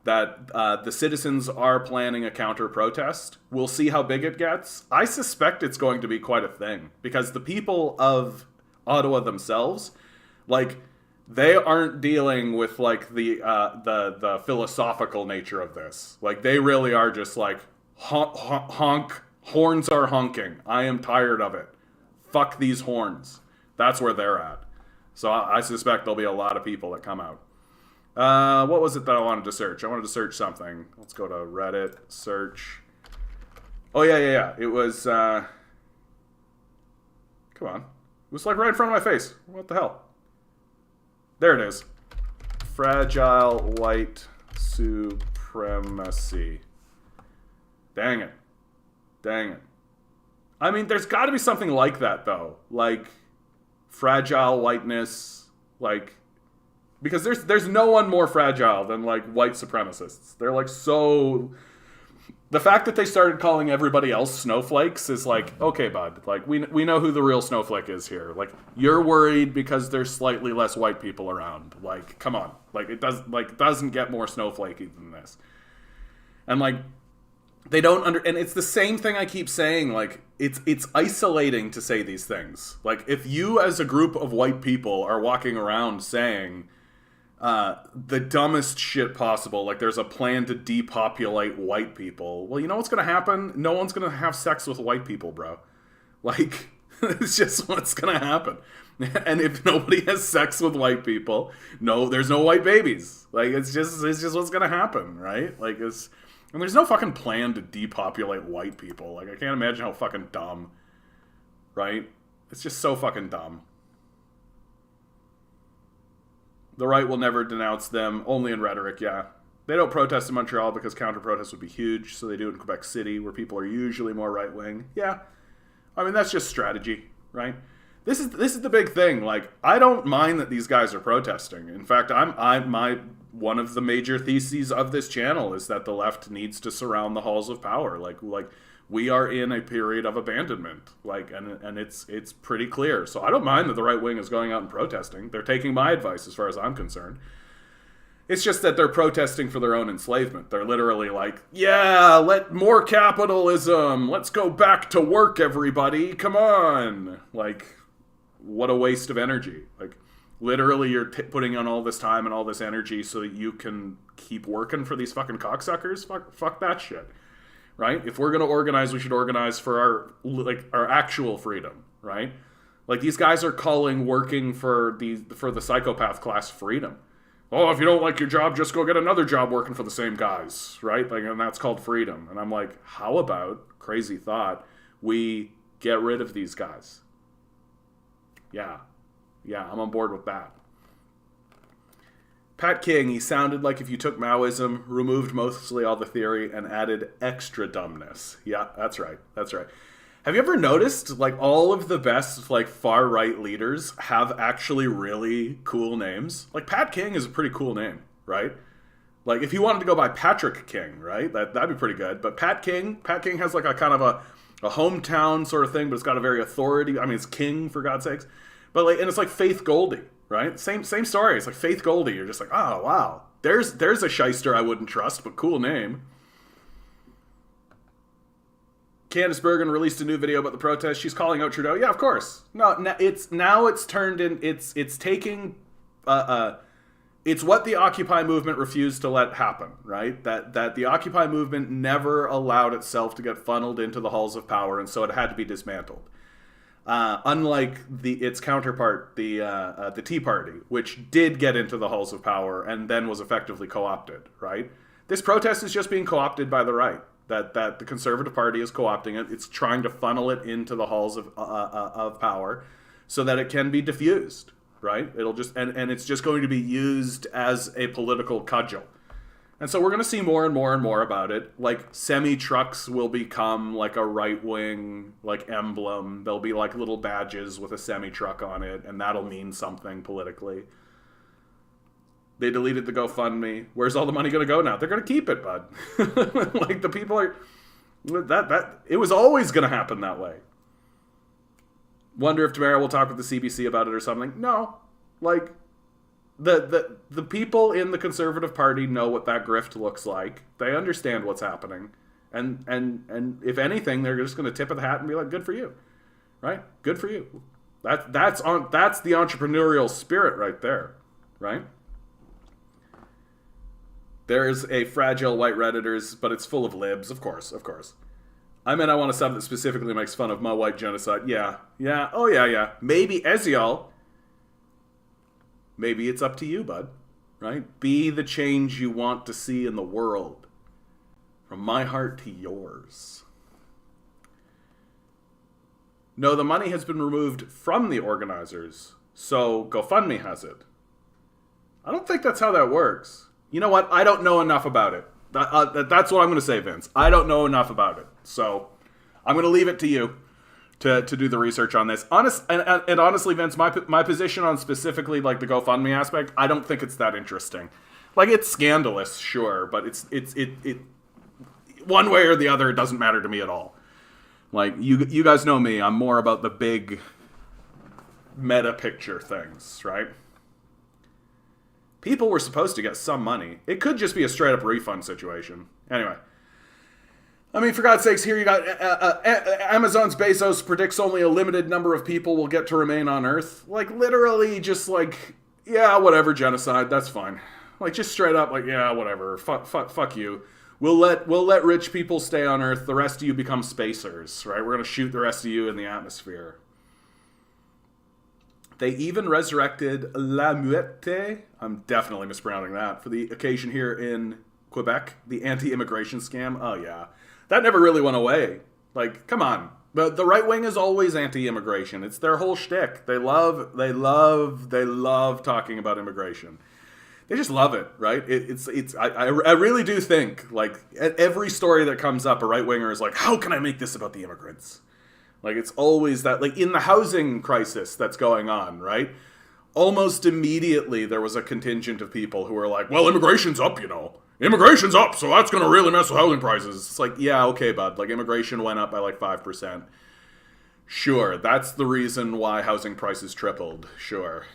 That the citizens are planning a counter protest. We'll see how big it gets. I suspect it's going to be quite a thing because the people of Ottawa themselves, like, they aren't dealing with, like, the philosophical nature of this. Like, they really are just like honk. Horns are honking. I am tired of it. Fuck these horns. That's where they're at. So I suspect there'll be a lot of people that come out. What was it that I wanted to search? I wanted to search something. Let's go to Reddit. Search. Oh, yeah. It was... Come on. It was, like, right in front of my face. What the hell? There it is. Fragile white supremacy. Dang it. I mean, there's got to be something like that, though. Like, fragile whiteness, like, because there's no one more fragile than, like, white supremacists. They're, like, so... The fact that they started calling everybody else snowflakes is like, okay, bud, like, we know who the real snowflake is here. Like, you're worried because there's slightly less white people around. Like, come on. Like, it doesn't get more snowflakey than this. And, like, they don't and it's the same thing I keep saying. Like, it's isolating to say these things. Like, if you as a group of white people are walking around saying the dumbest shit possible, like there's a plan to depopulate white people, well, you know what's gonna happen? No one's gonna have sex with white people, bro. Like, it's just what's gonna happen. And if nobody has sex with white people, there's no white babies. Like, it's just what's gonna happen, right? Like, and there's no fucking plan to depopulate white people. Like, I can't imagine how fucking dumb, right? It's just so fucking dumb. The right will never denounce them, only in rhetoric, yeah. They don't protest in Montreal because counter-protests would be huge, so they do it in Quebec City, where people are usually more right-wing. Yeah. I mean, that's just strategy, right? This is the big thing. Like, I don't mind that these guys are protesting. In fact, one of the major theses of this channel is that the left needs to surround the halls of power. Like we are in a period of abandonment. And it's pretty clear. So I don't mind that the right wing is going out and protesting. They're taking my advice as far as I'm concerned. It's just that they're protesting for their own enslavement. They're literally like, yeah, more capitalism. Let's go back to work, everybody. Come on. Like, what a waste of energy. Like, literally you're putting on all this time and all this energy so that you can keep working for these fucking cocksuckers. Fuck that shit. Right? If we're going to organize, we should organize for our actual freedom, right? Like, these guys are calling working for the psychopath class freedom. Oh, if you don't like your job, just go get another job working for the same guys, right? Like, and that's called freedom. And I'm like, how about, crazy thought, we get rid of these guys? Yeah, I'm on board with that. Pat King, he sounded like if you took Maoism, removed mostly all the theory, and added extra dumbness. Yeah, that's right. Have you ever noticed, like, all of the best, like, far-right leaders have actually really cool names? Like, Pat King is a pretty cool name, right? Like, if you wanted to go by Patrick King, right? That'd be pretty good. But Pat King has, like, a kind of a hometown sort of thing, but it's got a very authority. I mean, it's King, for God's sakes. But, like, and it's like Faith Goldie, right? Same story. It's like Faith Goldie. You're just like, oh, wow. There's a shyster I wouldn't trust, but cool name. Candice Bergen released a new video about the protest. She's calling out Trudeau. Yeah, of course. No, it's turned in. It's taking. It's what the Occupy movement refused to let happen, right? That the Occupy movement never allowed itself to get funneled into the halls of power, and so it had to be dismantled. Unlike its counterpart, the Tea Party, which did get into the halls of power and then was effectively co-opted, right? This protest is just being co-opted by the right. That the Conservative Party is co-opting it. It's trying to funnel it into the halls of power so that it can be diffused, right? It'll just and it's just going to be used as a political cudgel. And so we're going to see more and more and more about it. Like, semi-trucks will become like a right-wing like emblem. There'll be like little badges with a semi-truck on it, and that'll mean something politically. They deleted the GoFundMe. Where's all the money going to go now? They're going to keep it, bud. Like, the people are... That it was always going to happen that way. Wonder if tomorrow we'll talk with the CBC about it or something. No. Like, the people in the Conservative Party know what that grift looks like. They understand what's happening. And if anything, they're just going to tip of the hat and be like, good for you. Right? Good for you. That's the entrepreneurial spirit right there. Right? There's a fragile white Redditors, but it's full of libs, of course. I mean, I want a sub that specifically makes fun of my white genocide. Yeah. Oh, yeah. Maybe Ezial. Maybe it's up to you, bud. Right? Be the change you want to see in the world. From my heart to yours. No, the money has been removed from the organizers, so GoFundMe has it. I don't think that's how that works. You know what? I don't know enough about it. That's what I'm going to say, Vince. I don't know enough about it. So I'm going to leave it to you to do the research on this. Honestly, Vince, my position on specifically like the GoFundMe aspect, I don't think it's that interesting. Like, it's scandalous, sure, but it one way or the other, it doesn't matter to me at all. Like, you guys know me. I'm more about the big meta picture things, right? People were supposed to get some money. It could just be a straight-up refund situation. Anyway. I mean, for God's sakes, here you got Amazon's Bezos predicts only a limited number of people will get to remain on Earth. Like, literally just like, yeah, whatever, genocide, that's fine. Like, just straight up, like, yeah, whatever, fuck you. We'll let rich people stay on Earth. The rest of you become spacers, right? We're going to shoot the rest of you in the atmosphere. They even resurrected La Muette, I'm definitely mispronouncing that, for the occasion here in Quebec, the anti-immigration scam. Oh, yeah. That never really went away. Like, come on. But the right wing is always anti-immigration. It's their whole shtick. They love talking about immigration. They just love it, right? I really do think, like, at every story that comes up, a right-winger is like, how can I make this about the immigrants? Like, it's always that, like, in the housing crisis that's going on, right? Almost immediately there was a contingent of people who were like, well, immigration's up, Immigration's up, so that's going to really mess with housing prices. It's like, yeah, okay, bud. Like, immigration went up by like 5%. Sure, that's the reason why housing prices tripled. Sure.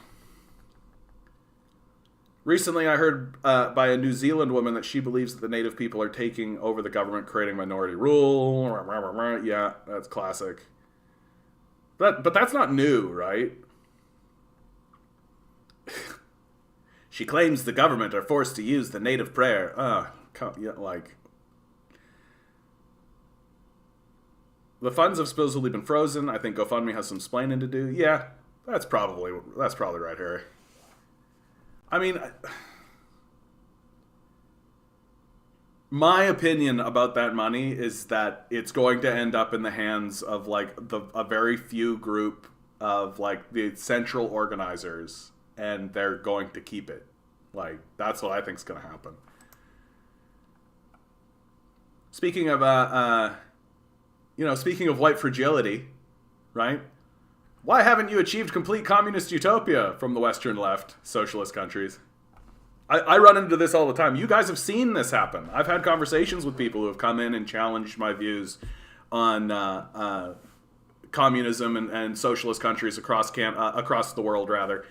Recently, I heard by a New Zealand woman that she believes that the native people are taking over the government, creating minority rule. Yeah, that's classic. But that's not new, right? She claims the government are forced to use the native prayer. The funds have supposedly been frozen. I think GoFundMe has some splaining to do. Yeah, that's probably right, Harry. I mean, my opinion about that money is that it's going to end up in the hands of like a very few group of like the central organizers, and they're going to keep it. Like, that's what I think is going to happen. Speaking of speaking of white fragility, right? Why haven't you achieved complete communist utopia from the Western left, socialist countries? I run into this all the time. You guys have seen this happen. I've had conversations with people who have come in and challenged my views on communism and socialist countries across the world, rather.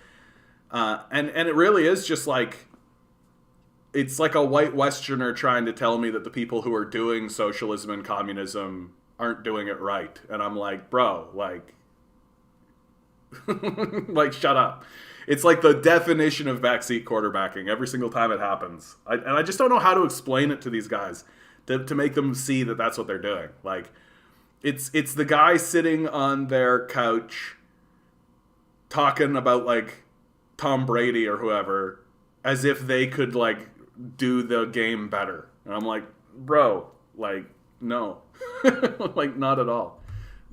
And it really is just like, it's like a white Westerner trying to tell me that the people who are doing socialism and communism aren't doing it right. And I'm like, bro, like, like, shut up. It's like the definition of backseat quarterbacking every single time it happens. And I just don't know how to explain it to these guys to make them see that that's what they're doing. Like, it's the guy sitting on their couch talking about, like, Tom Brady or whoever as if they could, like, do the game better. And I'm like, bro, like, no. Like, not at all.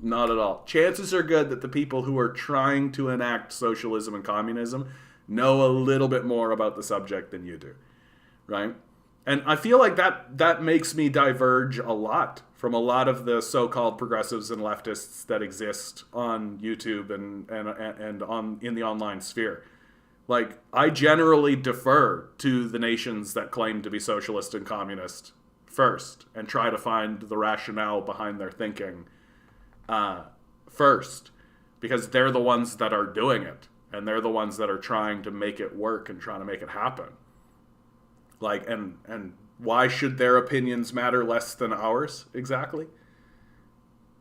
Not at all. Chances are good that the people who are trying to enact socialism and communism know a little bit more about the subject than you do, right? And I feel like that makes me diverge a lot from a lot of the so-called progressives and leftists that exist on YouTube and on in the online sphere. Like, I generally defer to the nations that claim to be socialist and communist first and try to find the rationale behind their thinking first, because they're the ones that are doing it, and they're the ones that are trying to make it work and trying to make it happen. Like, and why should their opinions matter less than ours exactly?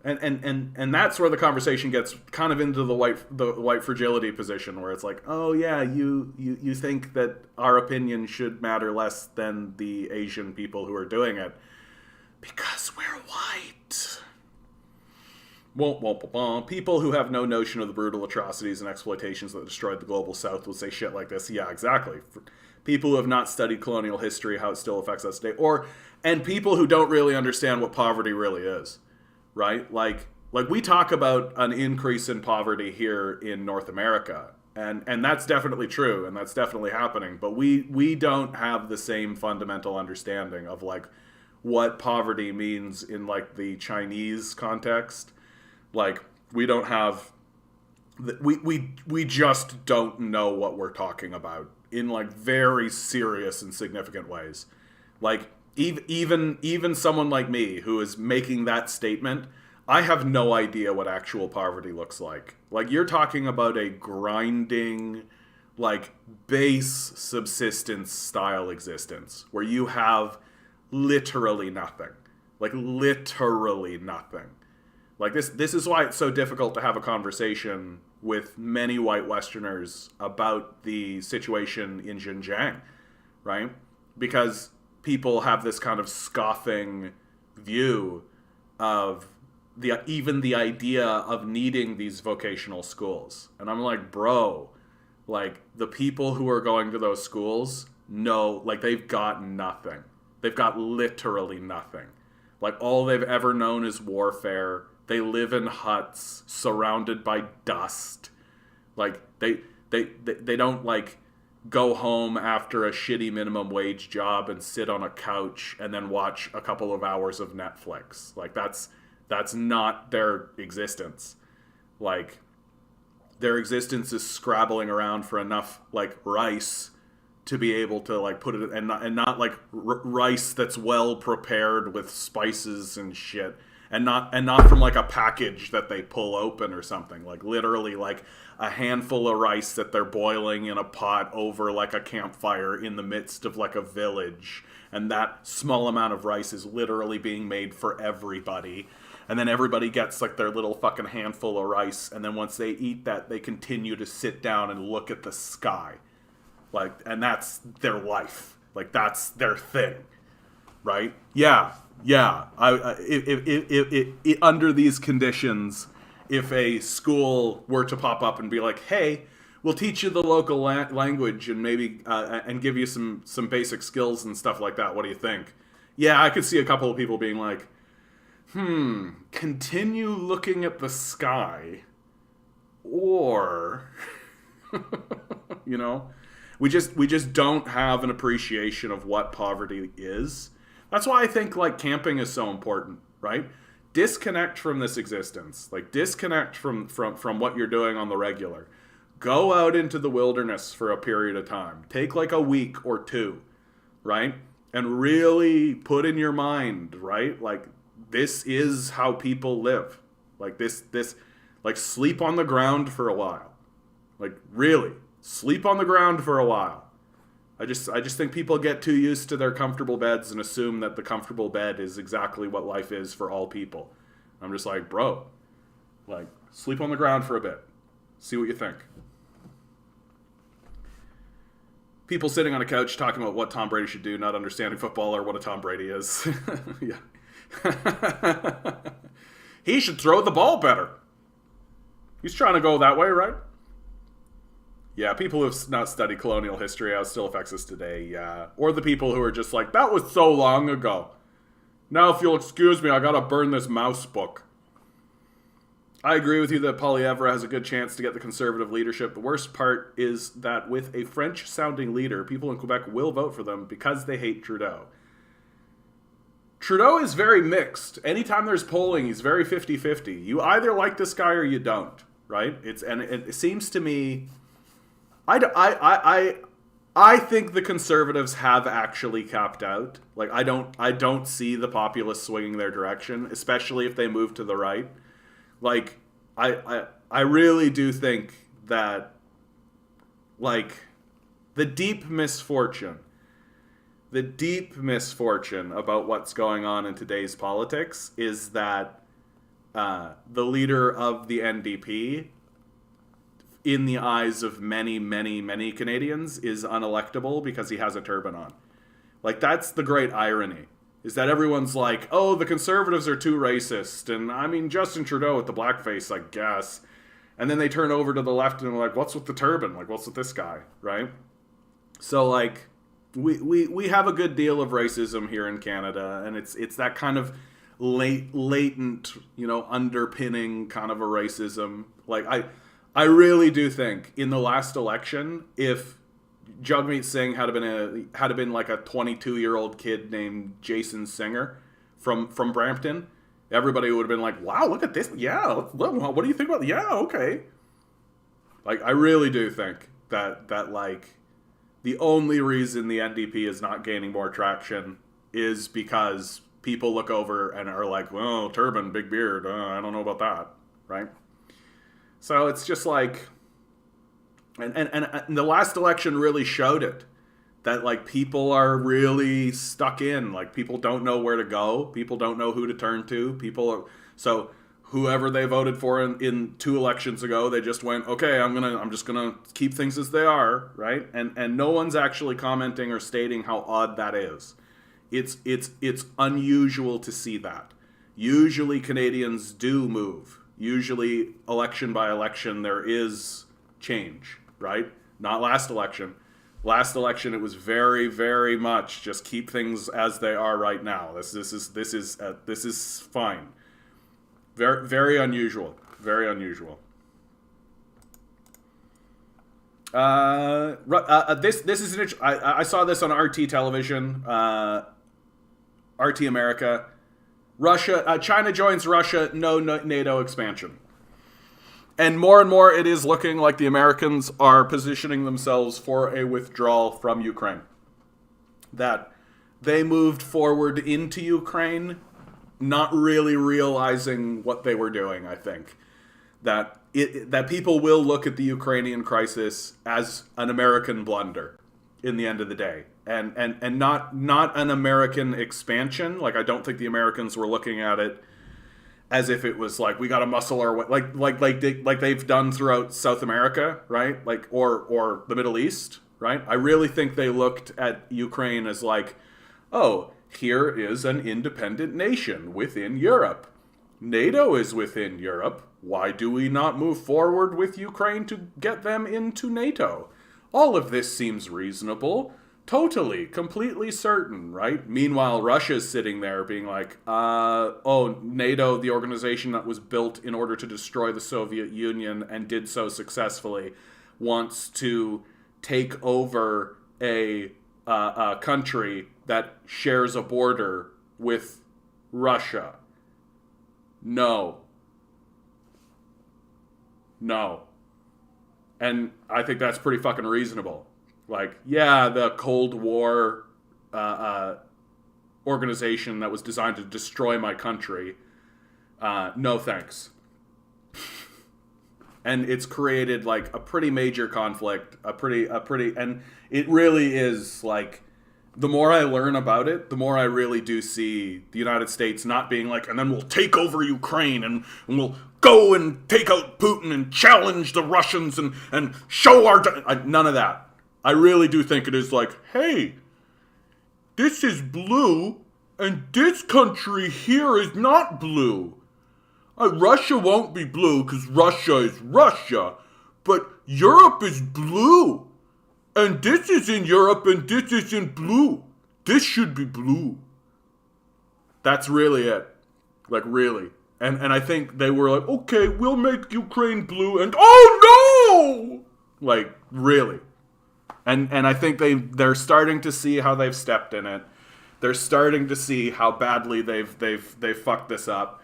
And that's where the conversation gets kind of into the white fragility position, where it's like, oh yeah, you think that our opinion should matter less than the Asian people who are doing it because we're white. People who have no notion of the brutal atrocities and exploitations that destroyed the global South will say shit like this. Yeah, exactly. For people who have not studied colonial history, how it still affects us today, and people who don't really understand what poverty really is, right? Like we talk about an increase in poverty here in North America, and that's definitely true, and that's definitely happening. But we don't have the same fundamental understanding of like what poverty means in like the Chinese context. Like, we don't have, we just don't know what we're talking about in like very serious and significant ways. Like, even someone like me who is making that statement, I have no idea what actual poverty looks like. Like, you're talking about a grinding, like, base subsistence style existence where you have literally nothing. Like, literally nothing. Like, this is why it's so difficult to have a conversation with many white Westerners about the situation in Xinjiang, right? Because people have this kind of scoffing view of even the idea of needing these vocational schools. And I'm like, bro, like, the people who are going to those schools know, like, they've got nothing. They've got literally nothing. Like, all they've ever known is warfare. They live in huts surrounded by dust. Like they don't like go home after a shitty minimum wage job and sit on a couch and then watch a couple of hours of Netflix. Like that's not their existence. Like their existence is scrabbling around for enough like rice to be able to like put it, and not like rice that's well prepared with spices and shit, and not from like a package that they pull open or something. Like literally like a handful of rice that they're boiling in a pot over like a campfire in the midst of like a village, and that small amount of rice is literally being made for everybody. And then everybody gets like their little fucking handful of rice, and then once they eat that, they continue to sit down and look at the sky. Like, and that's their life. Like, that's their thing, right? Yeah. If under these conditions, if a school were to pop up and be like, "Hey, we'll teach you the local language and maybe and give you some basic skills and stuff like that. What do you think?" Yeah, I could see a couple of people being like, continue looking at the sky, or you know. We just don't have an appreciation of what poverty is. That's why I think like camping is so important, right? Disconnect from this existence. Like disconnect from what you're doing on the regular. Go out into the wilderness for a period of time. Take like a week or two, right? And really put in your mind, right? Like this is how people live. Like this like sleep on the ground for a while. Like really. Sleep on the ground for a while. I just think people get too used to their comfortable beds and assume that the comfortable bed is exactly what life is for all people. I'm just like, bro, like, sleep on the ground for a bit. See what you think. People sitting on a couch talking about what Tom Brady should do, not understanding football or what a Tom Brady is. Yeah. He should throw the ball better. He's trying to go that way, right? Yeah, people who have not studied colonial history, how it still affects us today, yeah. Or the people who are just like, that was so long ago. Now, if you'll excuse me, I gotta burn this mouse book. I agree with you that Poilievre has a good chance to get the Conservative leadership. The worst part is that with a French-sounding leader, people in Quebec will vote for them because they hate Trudeau. Trudeau is very mixed. Anytime there's polling, he's very 50-50. You either like this guy or you don't, right? It seems to me... I think the Conservatives have actually capped out. Like I don't see the populists swinging their direction, especially if they move to the right. Like I really do think that like the deep misfortune about what's going on in today's politics is that the leader of the NDP, in the eyes of many, many, many Canadians, is unelectable because he has a turban on. Like, that's the great irony, is that everyone's like, oh, the Conservatives are too racist, and I mean, Justin Trudeau with the blackface, I guess. And then they turn over to the left and they're like, what's with the turban? Like, what's with this guy, right? So, like, we have a good deal of racism here in Canada, and it's that kind of latent, you know, underpinning kind of a racism. Like, I really do think in the last election, if Jagmeet Singh had been like a 22-year-old kid named Jason Singer from Brampton, everybody would have been like, wow, look at this. Yeah, what do you think about that? Yeah, okay. Like, I really do think that like the only reason the NDP is not gaining more traction is because people look over and are like, well, turban, big beard, I don't know about that, right? So it's just like, and the last election really showed it, that like people are really stuck in, like people don't know where to go, people don't know who to turn to, so whoever they voted for in 2 elections ago, they just went, okay, I'm just gonna keep things as they are, right? And no one's actually commenting or stating how odd that is. It's unusual to see that. Usually Canadians do move. Usually, election by election, there is change, right? Not last election. Last election, it was very, very much just keep things as they are right now. This is fine. Very, very unusual. Very unusual. This is an I saw this on RT television, RT America. China joins Russia, no NATO expansion. And more it is looking like the Americans are positioning themselves for a withdrawal from Ukraine. That they moved forward into Ukraine, not really realizing what they were doing, I think. That people will look at the Ukrainian crisis as an American blunder in the end of the day. And not an American expansion. Like, I don't think the Americans were looking at it as if it was like, we got to muscle our way, like they've done throughout South America, right? Like, or the Middle East, right? I really think they looked at Ukraine as like, oh, here is an independent nation within Europe. NATO is within Europe. Why do we not move forward with Ukraine to get them into NATO? All of this seems reasonable. Totally, completely certain, right? Meanwhile, Russia's sitting there being like, oh, NATO, the organization that was built in order to destroy the Soviet Union and did so successfully, wants to take over a country that shares a border with Russia. No. And I think that's pretty fucking reasonable. Like, yeah, the Cold War organization that was designed to destroy my country, no thanks. And it's created like a pretty major conflict, and it really is like, the more I learn about it, the more I really do see the United States not being like, and then we'll take over Ukraine and we'll go and take out Putin and challenge the Russians and show our... none of that. I really do think it is like, hey, this is blue and this country here is not blue. Russia won't be blue because Russia is Russia, but Europe is blue. And this is in Europe and this is in blue. This should be blue. That's really it. Like, really. And I think they were like, okay, we'll make Ukraine blue, and oh no! Like, really. And I think they're starting to see how they've stepped in it. They're starting to see how badly they've fucked this up.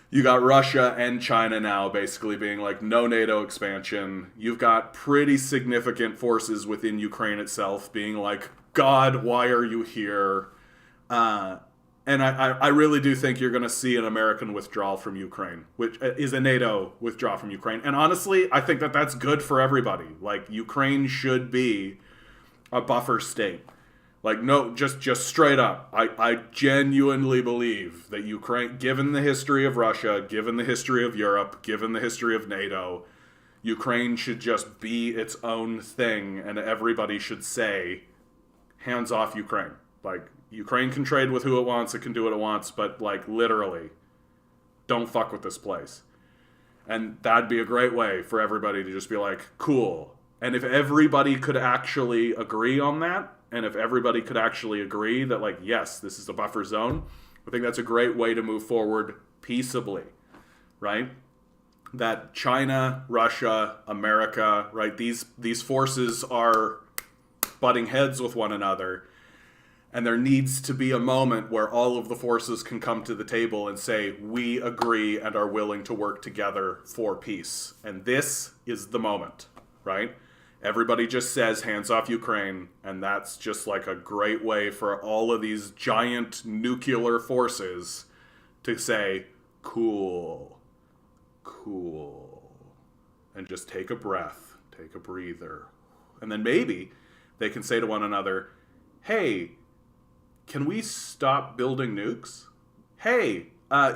You got Russia and China now basically being like, no NATO expansion. You've got pretty significant forces within Ukraine itself being like, God, why are you here? And I really do think you're going to see an American withdrawal from Ukraine, which is a NATO withdrawal from Ukraine. And honestly, I think that that's good for everybody. Like, Ukraine should be a buffer state. Like, no, just straight up. I genuinely believe that Ukraine, given the history of Russia, given the history of Europe, given the history of NATO, Ukraine should just be its own thing, and everybody should say, hands off Ukraine. Like, Ukraine can trade with who it wants, it can do what it wants, but, like, literally, don't fuck with this place. And that'd be a great way for everybody to just be like, cool. And if everybody could actually agree on that, and if everybody could actually agree that, like, yes, this is a buffer zone, I think that's a great way to move forward peaceably, right? That China, Russia, America, right, these forces are butting heads with one another. And there needs to be a moment where all of the forces can come to the table and say, we agree and are willing to work together for peace. And this is the moment, right? Everybody just says, hands off Ukraine. And that's just like a great way for all of these giant nuclear forces to say, cool. And just take a breath, take a breather. And then maybe they can say to one another, hey, can we stop building nukes? Hey,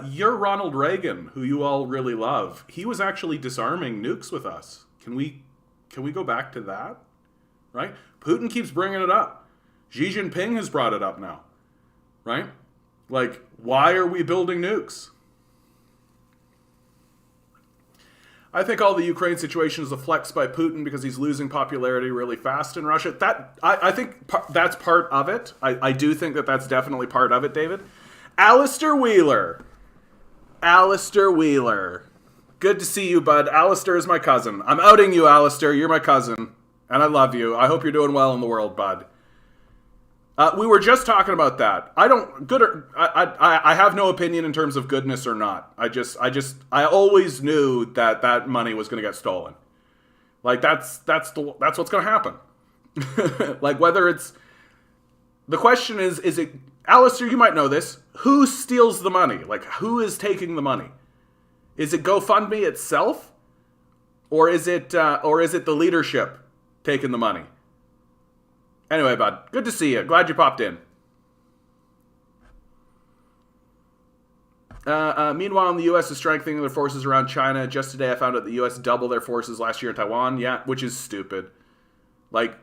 you're Ronald Reagan, who you all really love. He was actually disarming nukes with us. Can we go back to that? Right? Putin keeps bringing it up. Xi Jinping has brought it up now. Right? Like, why are we building nukes? I think all the Ukraine situation is a flex by Putin because he's losing popularity really fast in Russia. I think that's part of it. I do think that that's definitely part of it, David. Alistair Wheeler. Alistair Wheeler. Good to see you, bud. Alistair is my cousin. I'm outing you, Alistair. You're my cousin. And I love you. I hope you're doing well in the world, bud. We were just talking about that. I have no opinion in terms of goodness or not. I always knew that money was going to get stolen. Like that's what's going to happen. Like whether it's, the question is it, Alistair, you might know this, who steals the money? Like who is taking the money? Is it GoFundMe itself? Or is it the leadership taking the money? Anyway, bud, good to see you. Glad you popped in. Meanwhile, the U.S. is strengthening their forces around China. Just today, I found out the U.S. doubled their forces last year in Taiwan. Yeah, which is stupid. Like,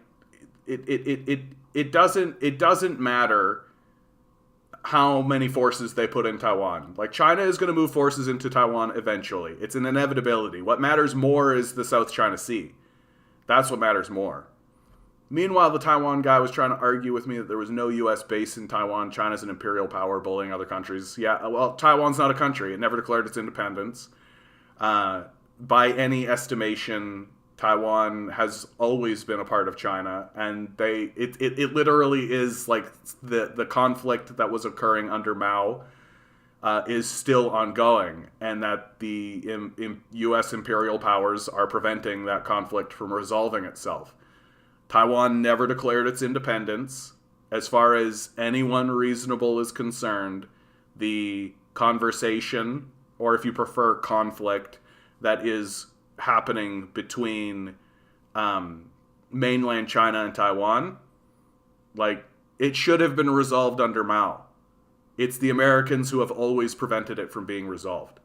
it doesn't matter how many forces they put in Taiwan. Like, China is going to move forces into Taiwan eventually. It's an inevitability. What matters more is the South China Sea. That's what matters more. Meanwhile, the Taiwan guy was trying to argue with me that there was no U.S. base in Taiwan. China's an imperial power bullying other countries. Yeah, well, Taiwan's not a country. It never declared its independence. By any estimation, Taiwan has always been a part of China, and it literally is like the conflict that was occurring under Mao is still ongoing, and that the U.S. imperial powers are preventing that conflict from resolving itself. Taiwan never declared its independence. As far as anyone reasonable is concerned, the conversation, or if you prefer conflict, that is happening between mainland China and Taiwan, like, it should have been resolved under Mao. It's the Americans who have always prevented it from being resolved.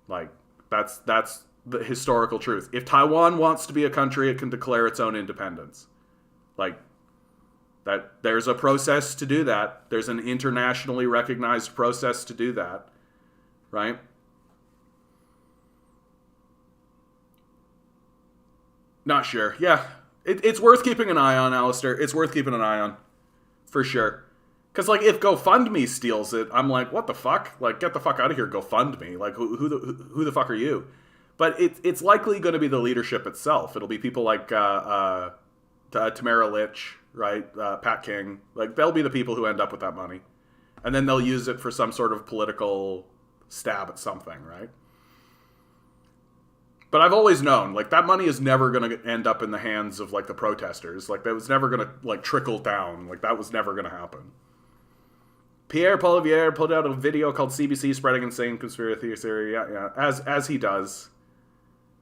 Like, that's the historical truth. If Taiwan wants to be a country, it can declare its own independence. Like, that, there's a process to do that. There's an internationally recognized process to do that, right? Not sure. Yeah, it's worth keeping an eye on, Alistair. It's worth keeping an eye on, for sure. Because, like, if GoFundMe steals it, I'm like, what the fuck? Like, get the fuck out of here, GoFundMe. Like, who the fuck are you? But it's likely going to be the leadership itself. It'll be people like Tamara Lich, right? Pat King. Like, they'll be the people who end up with that money. And then they'll use it for some sort of political stab at something, right? But I've always known, like, that money is never going to end up in the hands of, like, the protesters. Like, that was never going to, like, trickle down. Like, that was never going to happen. Pierre Poilievre put out a video called CBC Spreading Insane Conspiracy Theory. Yeah, as he does.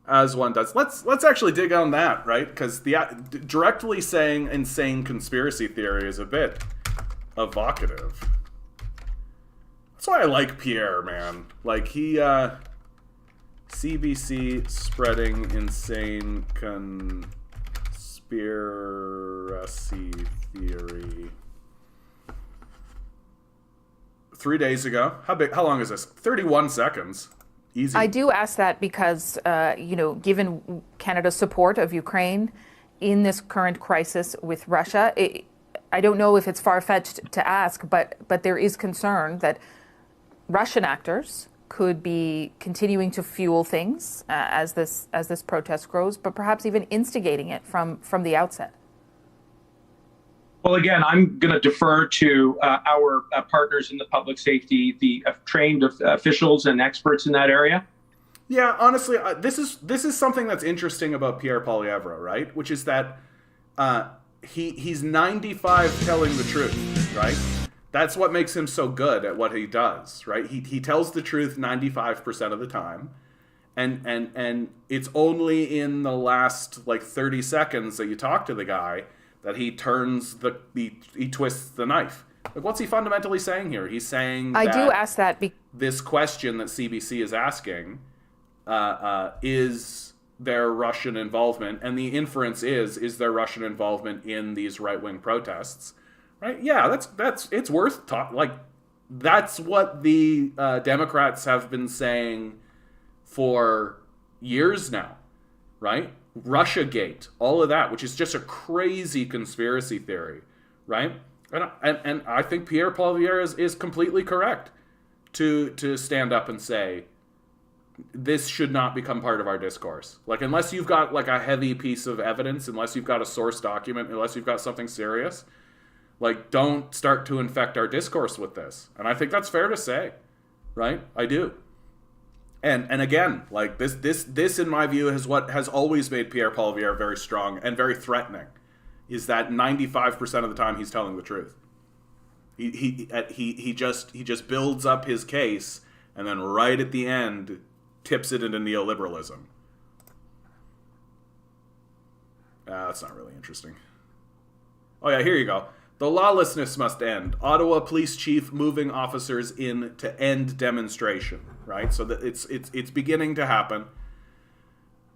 As one does. Let's actually dig on that, right? Because directly saying insane conspiracy theory is a bit evocative. That's why I like Pierre, man. Like, he, CBC Spreading Insane Conspiracy Theory. 3 days ago. How long is this? 31 seconds. Easy. I do ask that because, given Canada's support of Ukraine in this current crisis with Russia, I don't know if it's far-fetched to ask, but there is concern that Russian actors could be continuing to fuel things as this protest grows, but perhaps even instigating it from the outset. Well, again, I'm going to defer to our partners in the public safety, the trained officials and experts in that area. Yeah, honestly, this is something that's interesting about Pierre Poilievre, right? Which is that he's 95 telling the truth, right? That's what makes him so good at what he does, right? He tells the truth 95% of the time, and it's only in the last like 30 seconds that you talk to the guy that he turns he twists the knife. Like, what's he fundamentally saying here? He's saying I do ask that this question that CBC is asking is there Russian involvement, and the inference is there Russian involvement in these right-wing protests, right? Yeah, it's worth talk. Like, that's what the Democrats have been saying for years now, right? Russiagate, all of that, which is just a crazy conspiracy theory, right? And I think Pierre Poilievre is completely correct. to stand up and say, this should not become part of our discourse. Like, unless you've got like a heavy piece of evidence, unless you've got a source document, unless you've got something serious, like, don't start to infect our discourse with this. And I think that's fair to say, right? I do. And again, like, this in my view is what has always made Pierre Poilievre very strong and very threatening, is that 95% of the time he's telling the truth. He just builds up his case, and then right at the end tips it into neoliberalism. That's not really interesting. Oh yeah, here you go. The lawlessness must end. Ottawa police chief moving officers in to end demonstration. Right, so that it's beginning to happen.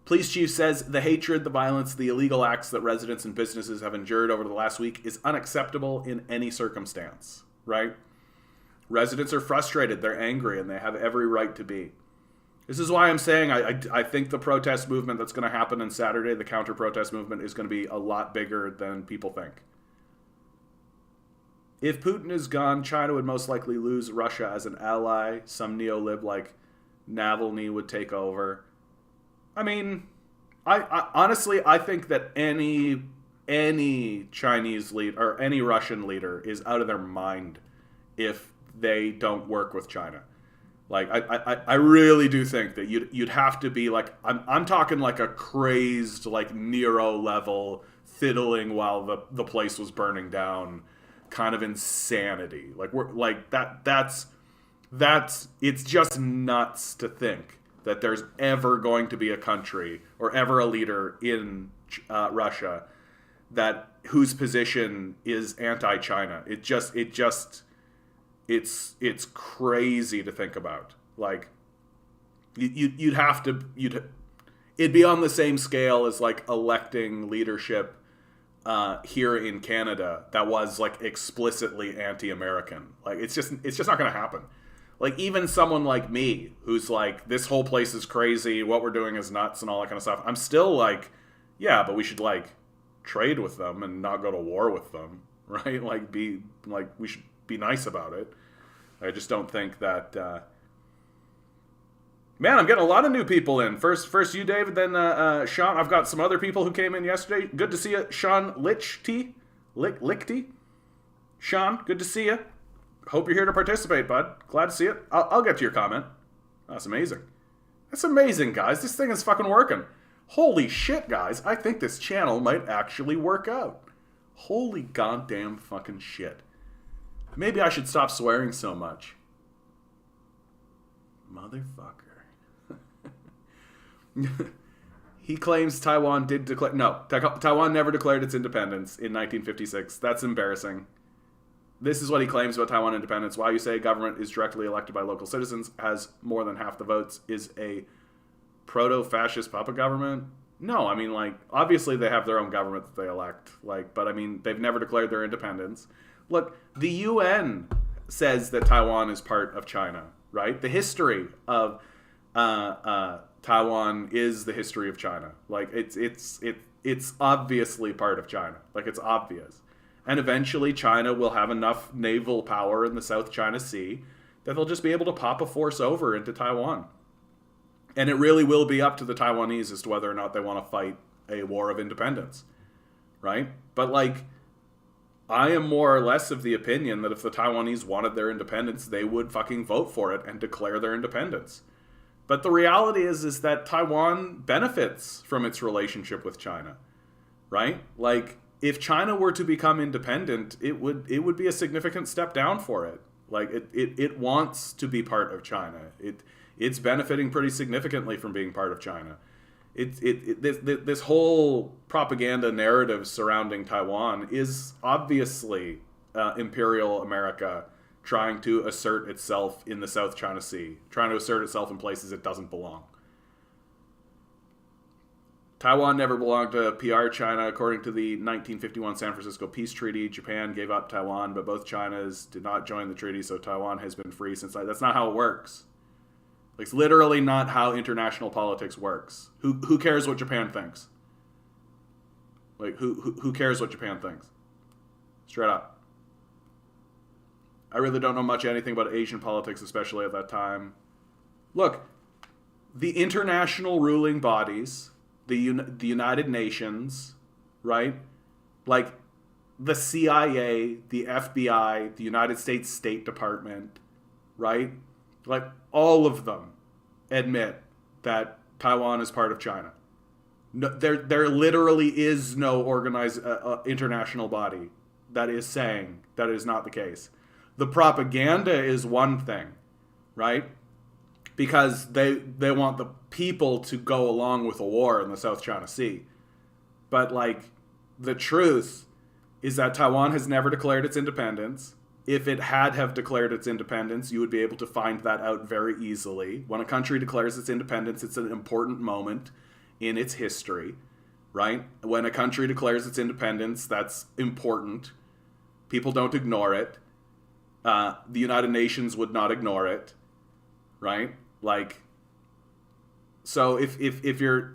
Police chief says the hatred, the violence, the illegal acts that residents and businesses have endured over the last week is unacceptable in any circumstance. Right, residents are frustrated, they're angry, and they have every right to be. This is why I'm saying I think the protest movement that's going to happen on Saturday, the counter-protest movement, is going to be a lot bigger than people think. If Putin is gone, China would most likely lose Russia as an ally. Some neolib like Navalny would take over. I mean, I honestly, I think that any Chinese lead or any Russian leader is out of their mind if they don't work with China. Like, I really do think that you'd have to be like, I'm talking like a crazed, like Nero level fiddling while the place was burning down kind of insanity. Like, we're like that's it's just nuts to think that there's ever going to be a country or ever a leader in Russia that whose position is anti-China. It's crazy to think about. Like, it'd be on the same scale as like electing leadership here in Canada that was like explicitly anti-American. Like, it's just not going to happen. Like, even someone like me who's like, this whole place is crazy, what we're doing is nuts and all that kind of stuff, I'm still like, yeah, but we should like trade with them and not go to war with them, right? Like, we should be nice about it. I just don't think that man, I'm getting a lot of new people in. First you, David, then Sean. I've got some other people who came in yesterday. Good to see you, Sean Lichty. Sean, good to see you. Hope you're here to participate, bud. Glad to see it. I'll get to your comment. That's amazing. That's amazing, guys. This thing is fucking working. Holy shit, guys. I think this channel might actually work out. Holy goddamn fucking shit. Maybe I should stop swearing so much. Motherfucker. He claims Taiwan did declare... No, Taiwan never declared its independence in 1956. That's embarrassing. This is what he claims about Taiwan independence. Why you say government is directly elected by local citizens, has more than half the votes, is a proto-fascist puppet government? No, I mean, like, obviously they have their own government that they elect. Like, but I mean, they've never declared their independence. Look, the UN says that Taiwan is part of China, right? The history of Taiwan is the history of China. Like, it's obviously part of China. Like, it's obvious. And eventually China will have enough naval power in the South China Sea that they'll just be able to pop a force over into Taiwan. And it really will be up to the Taiwanese as to whether or not they want to fight a war of independence, right? But, like, I am more or less of the opinion that if the Taiwanese wanted their independence, they would fucking vote for it and declare their independence. But the reality is that Taiwan benefits from its relationship with China, right? Like, if China were to become independent, it would be a significant step down for it. Like, it wants to be part of China. It's benefiting pretty significantly from being part of China. This whole propaganda narrative surrounding Taiwan is obviously Imperial America trying to assert itself in the South China Sea, trying to assert itself in places it doesn't belong. Taiwan never belonged to PR China. According to the 1951 San Francisco Peace Treaty, Japan gave up Taiwan, but both Chinas did not join the treaty, so Taiwan has been free since... That's not how it works. It's literally not how international politics works. Who cares what Japan thinks? Like, who cares what Japan thinks? Straight up. I really don't know much anything about Asian politics, especially at that time. Look, the international ruling bodies, the United Nations, right? Like the CIA, the FBI, the United States State Department, right? Like all of them admit that Taiwan is part of China. No, there literally is no organized international body that is saying that is not the case. The propaganda is one thing, right? Because they want the people to go along with a war in the South China Sea. But like the truth is that Taiwan has never declared its independence. If it had have declared its independence, you would be able to find that out very easily. When a country declares its independence, it's an important moment in its history, right? When a country declares its independence, that's important. People don't ignore it. The United Nations would not ignore it, right? Like, so if you're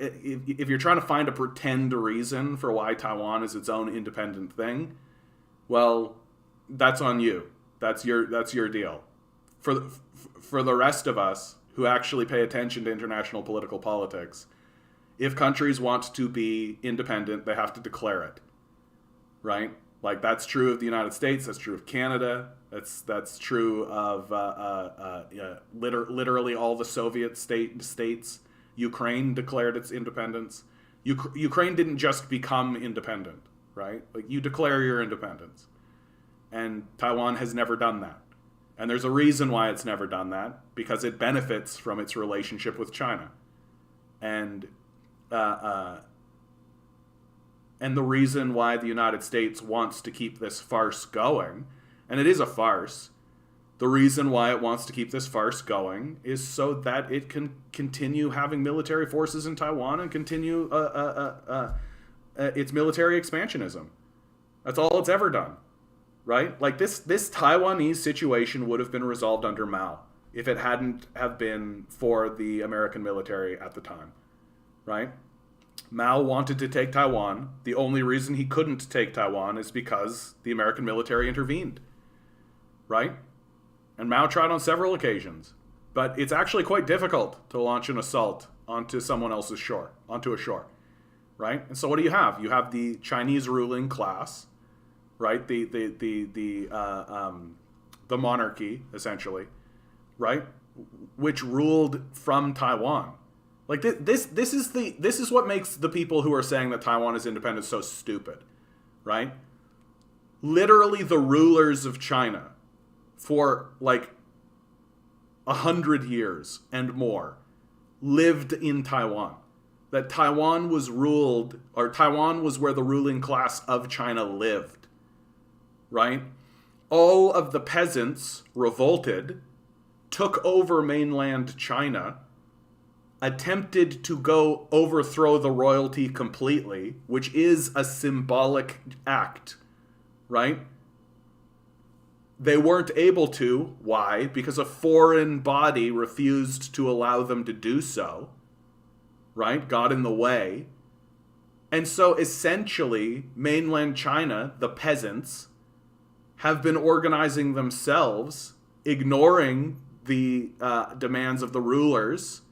trying to find a pretend reason for why Taiwan is its own independent thing, well, that's on you. That's your deal. For the rest of us who actually pay attention to international political politics, if countries want to be independent, they have to declare it, right? Like that's true of the United States. That's true of Canada. That's true of literally all the Soviet states. Ukraine declared its independence. Ukraine didn't just become independent, right? Like you declare your independence. And Taiwan has never done that. And there's a reason why it's never done that, because it benefits from its relationship with China. And the reason why the United States wants to keep this farce going, and it is a farce, the reason why it wants to keep this farce going is so that it can continue having military forces in Taiwan and continue its military expansionism. That's all it's ever done, right? Like this Taiwanese situation would have been resolved under Mao if it hadn't have been for the American military at the time, right? Mao wanted to take Taiwan. The only reason he couldn't take Taiwan is because the American military intervened, right? And Mao tried on several occasions. But it's actually quite difficult to launch an assault onto someone else's shore, onto a shore, right? And so what do you have? You have the Chinese ruling class, right? The monarchy, essentially, right? Which ruled from Taiwan. Like this is what makes the people who are saying that Taiwan is independent so stupid, right? Literally the rulers of China for like 100 years and more lived in Taiwan. That Taiwan was ruled, or Taiwan was where the ruling class of China lived, right? All of the peasants revolted, took over mainland China, attempted to go overthrow the royalty completely, which is a symbolic act, right? They weren't able to. Why? Because a foreign body refused to allow them to do so, right? Got in the way. And so essentially, mainland China, the peasants, have been organizing themselves, ignoring the demands of the rulers,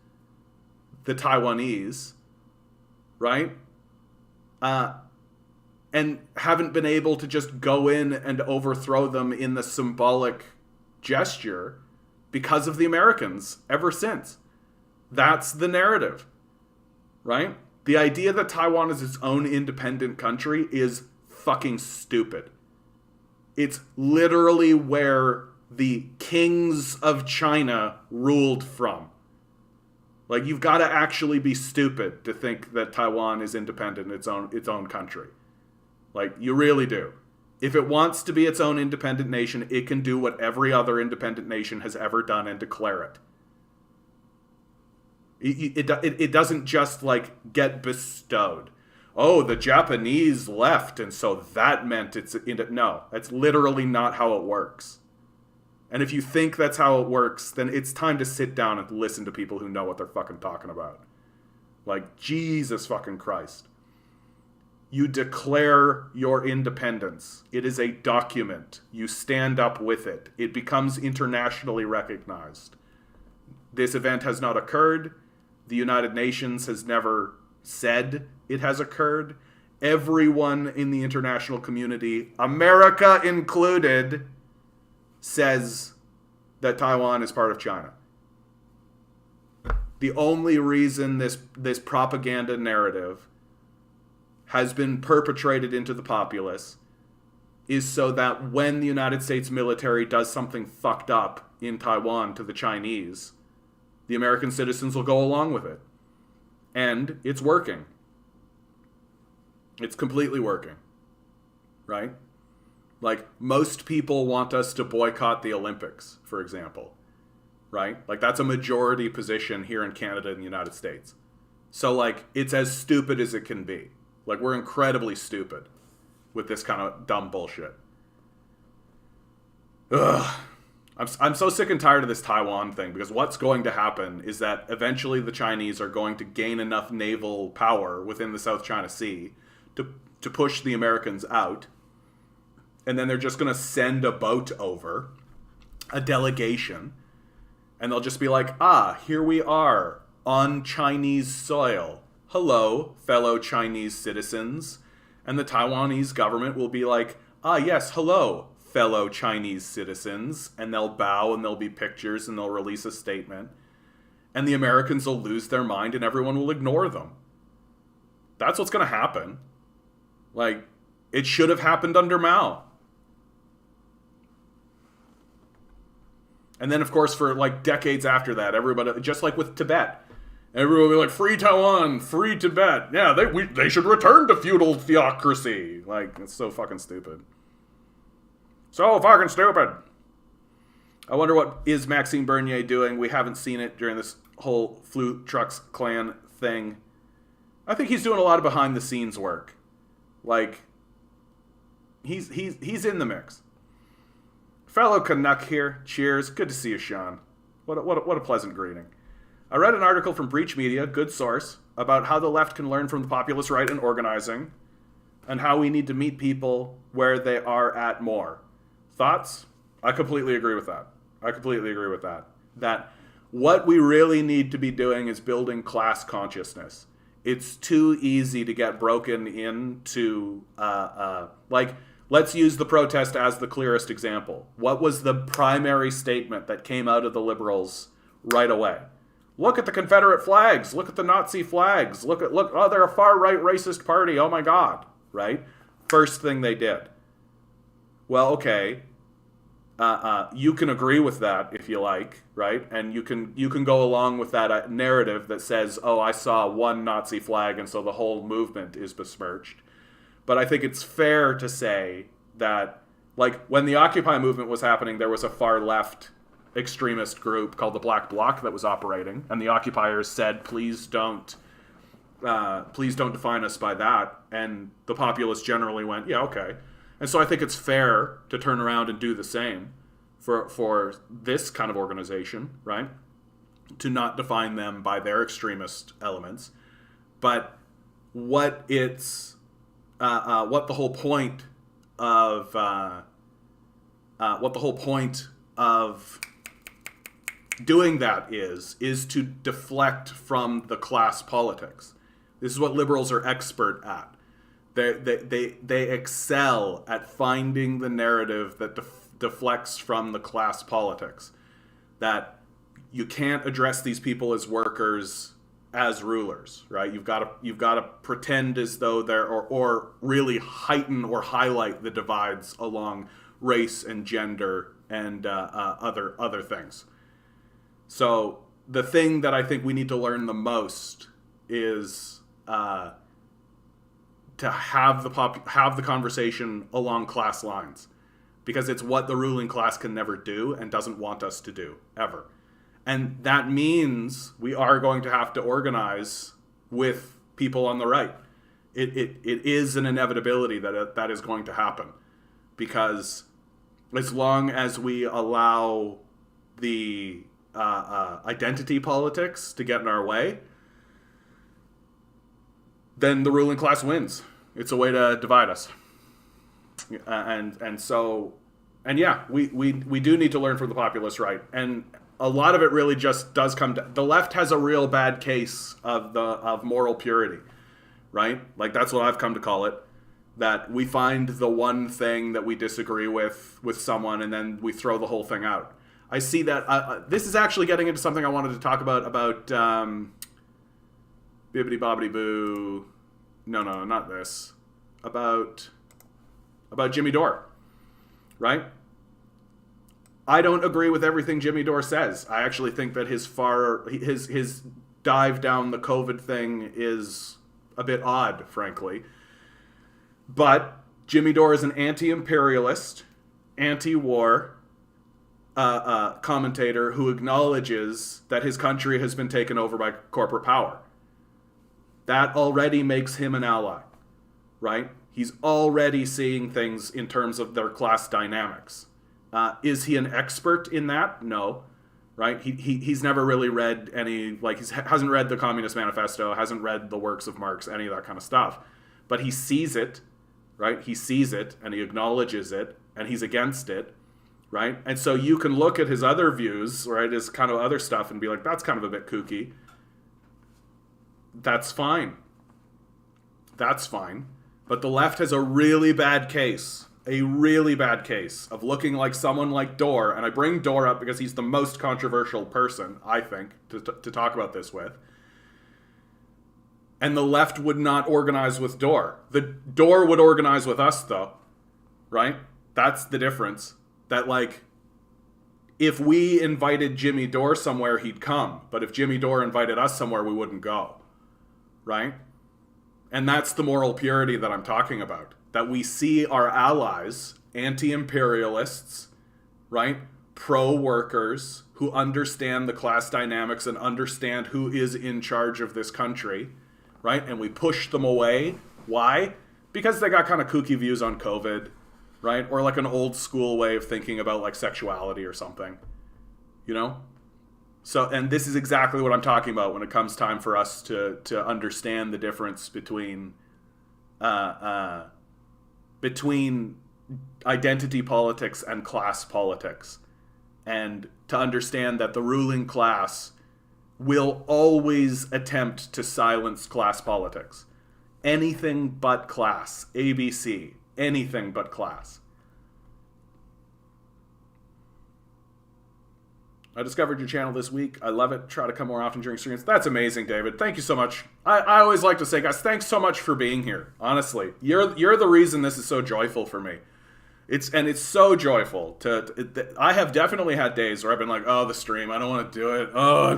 the Taiwanese, right? And haven't been able to just go in and overthrow them in the symbolic gesture because of the Americans ever since. That's the narrative, right? The idea that Taiwan is its own independent country is fucking stupid. It's literally where the kings of China ruled from. Like, you've got to actually be stupid to think that Taiwan is independent in its own country. Like, you really do. If it wants to be its own independent nation, it can do what every other independent nation has ever done and declare it. It doesn't just, like, get bestowed. Oh, the Japanese left, and so that meant it's... No, that's literally not how it works. And if you think that's how it works, then it's time to sit down and listen to people who know what they're fucking talking about. Like, Jesus fucking Christ. You declare your independence. It is a document. You stand up with it. It becomes internationally recognized. This event has not occurred. The United Nations has never said it has occurred. Everyone in the international community, America included, says that Taiwan is part of China. The only reason this propaganda narrative has been perpetrated into the populace is so that when the United States military does something fucked up in Taiwan to the Chinese, the American citizens will go along with it. And it's working. It's completely working. Right? Like, most people want us to boycott the Olympics, for example. Right? Like, that's a majority position here in Canada and the United States. So, like, it's as stupid as it can be. Like, we're incredibly stupid with this kind of dumb bullshit. Ugh. I'm so sick and tired of this Taiwan thing, because what's going to happen is that eventually the Chinese are going to gain enough naval power within the South China Sea to push the Americans out. And then they're just going to send a boat over, a delegation, and they'll just be like, here we are on Chinese soil. Hello, fellow Chinese citizens. And the Taiwanese government will be like, yes, hello, fellow Chinese citizens. And they'll bow, and there'll be pictures, and they'll release a statement. And the Americans will lose their mind, and everyone will ignore them. That's what's going to happen. Like, it should have happened under Mao. And then, of course, for like decades after that, everybody, just like with Tibet, everyone will be like, free Taiwan, free Tibet. Yeah, they should return to feudal theocracy. Like, it's so fucking stupid. So fucking stupid. I wonder what is Maxime Bernier doing. We haven't seen it during this whole Flu Trucks clan thing. I think he's doing a lot of behind the scenes work. Like, he's in the mix. Fellow Canuck here. Cheers. Good to see you, Sean. What a pleasant greeting. I read an article from Breach Media, good source, about how the left can learn from the populist right in organizing, and how we need to meet people where they are at more. Thoughts? I completely agree with that. That what we really need to be doing is building class consciousness. It's too easy to get broken into, let's use the protest as the clearest example. What was the primary statement that came out of the liberals right away? Look at the Confederate flags. Look at the Nazi flags. Look, they're a far-right racist party. Oh my God, right? First thing they did. Well, okay, you can agree with that if you like, right? And you can go along with that narrative that says, oh, I saw one Nazi flag and so the whole movement is besmirched. But I think it's fair to say that, like, when the Occupy movement was happening, there was a far left extremist group called the Black Bloc that was operating, and the occupiers said, please don't define us by that. And the populace generally went, yeah, okay. And so I think it's fair to turn around and do the same for this kind of organization, right? To not define them by their extremist elements, but what the whole point of doing that is to deflect from the class politics. This is what liberals are expert at. They excel at finding the narrative that deflects from the class politics. That you can't address these people as workers, as rulers, right? You've got to pretend as though they're or really heighten or highlight the divides along race and gender and other things. So the thing that I think we need to learn the most is to have the conversation along class lines, because it's what the ruling class can never do and doesn't want us to do ever. And that means we are going to have to organize with people on the right. It is an inevitability that is going to happen, because as long as we allow the identity politics to get in our way, then the ruling class wins. It's a way to divide us. And yeah, we do need to learn from the populist right. And a lot of it really just does come to, the left has a real bad case of moral purity, right? Like, that's what I've come to call it. That we find the one thing that we disagree with someone, and then we throw the whole thing out. I see that. This is actually getting into something I wanted to talk about bibbidi bobbidi boo. No, not this. About Jimmy Dore, right? I don't agree with everything Jimmy Dore says. I actually think that his dive down the COVID thing is a bit odd, frankly. But Jimmy Dore is an anti-imperialist, anti-war commentator who acknowledges that his country has been taken over by corporate power. That already makes him an ally, right? He's already seeing things in terms of their class dynamics. Is he an expert in that? No, right? He's never really read any, like, he hasn't read the Communist Manifesto, hasn't read the works of Marx, any of that kind of stuff. But he sees it, right? He sees it, and he acknowledges it, and he's against it, right? And so you can look at his other views, right, his kind of other stuff, and be like, that's kind of a bit kooky. That's fine. That's fine. But the left has a really bad case of looking like someone like Dore, and I bring Dore up because he's the most controversial person, I think, to talk about this with. And the left would not organize with Dore. The Dore would organize with us, though, right? That's the difference. That, like, if we invited Jimmy Dore somewhere, he'd come. But if Jimmy Dore invited us somewhere, we wouldn't go, right? And that's the moral purity that I'm talking about. That we see our allies, anti-imperialists, right? Pro-workers who understand the class dynamics and understand who is in charge of this country, right? And we push them away. Why? Because they got kind of kooky views on COVID, right? Or like an old school way of thinking about like sexuality or something, you know? So, and this is exactly what I'm talking about when it comes time for us to understand the difference between identity politics and class politics, and to understand that the ruling class will always attempt to silence class politics. Anything but class. ABC. Anything but class. I discovered your channel this week. I love it. Try to come more often during streams. That's amazing, David. Thank you so much. I always like to say, guys, thanks so much for being here. Honestly, you're the reason this is so joyful for me. It's so joyful. I have definitely had days where I've been like, oh, the stream, I don't want to do it. Oh,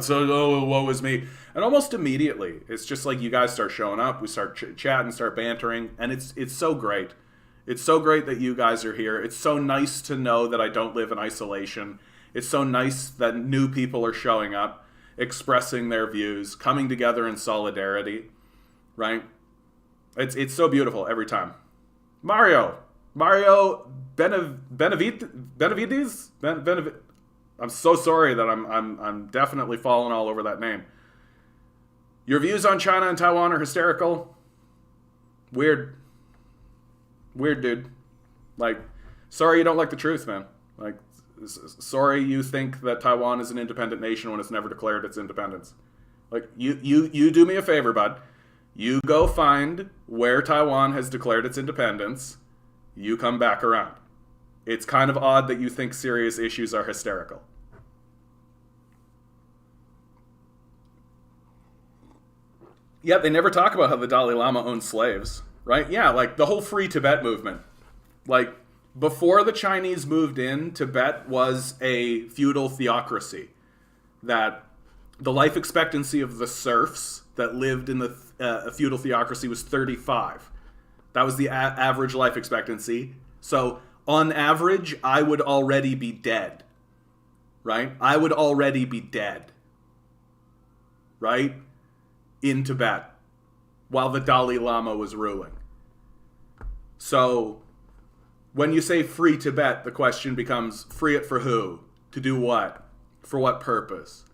woe is me. And almost immediately, it's just like you guys start showing up. We start chatting, start bantering, and it's so great. It's so great that you guys are here. It's so nice to know that I don't live in isolation. It's so nice that new people are showing up, expressing their views, coming together in solidarity, right? It's so beautiful every time. Mario Benavides? I'm so sorry that I'm definitely falling all over that name. Your views on China and Taiwan are hysterical. Weird, dude. Like, sorry you don't like the truth, man. Like, sorry you think that Taiwan is an independent nation when it's never declared its independence. Like, you do me a favor, bud. You go find where Taiwan has declared its independence. You come back around. It's kind of odd that you think serious issues are hysterical. Yeah, they never talk about how the Dalai Lama owned slaves, right? Yeah, like the whole Free Tibet movement. Like, before the Chinese moved in, Tibet was a feudal theocracy. That the life expectancy of the serfs that lived in the feudal theocracy was 35. That was the average life expectancy. So, on average, I would already be dead. Right? I would already be dead. Right? In Tibet. While the Dalai Lama was ruling. So, when you say free Tibet, the question becomes, free it for who? To do what? For what purpose?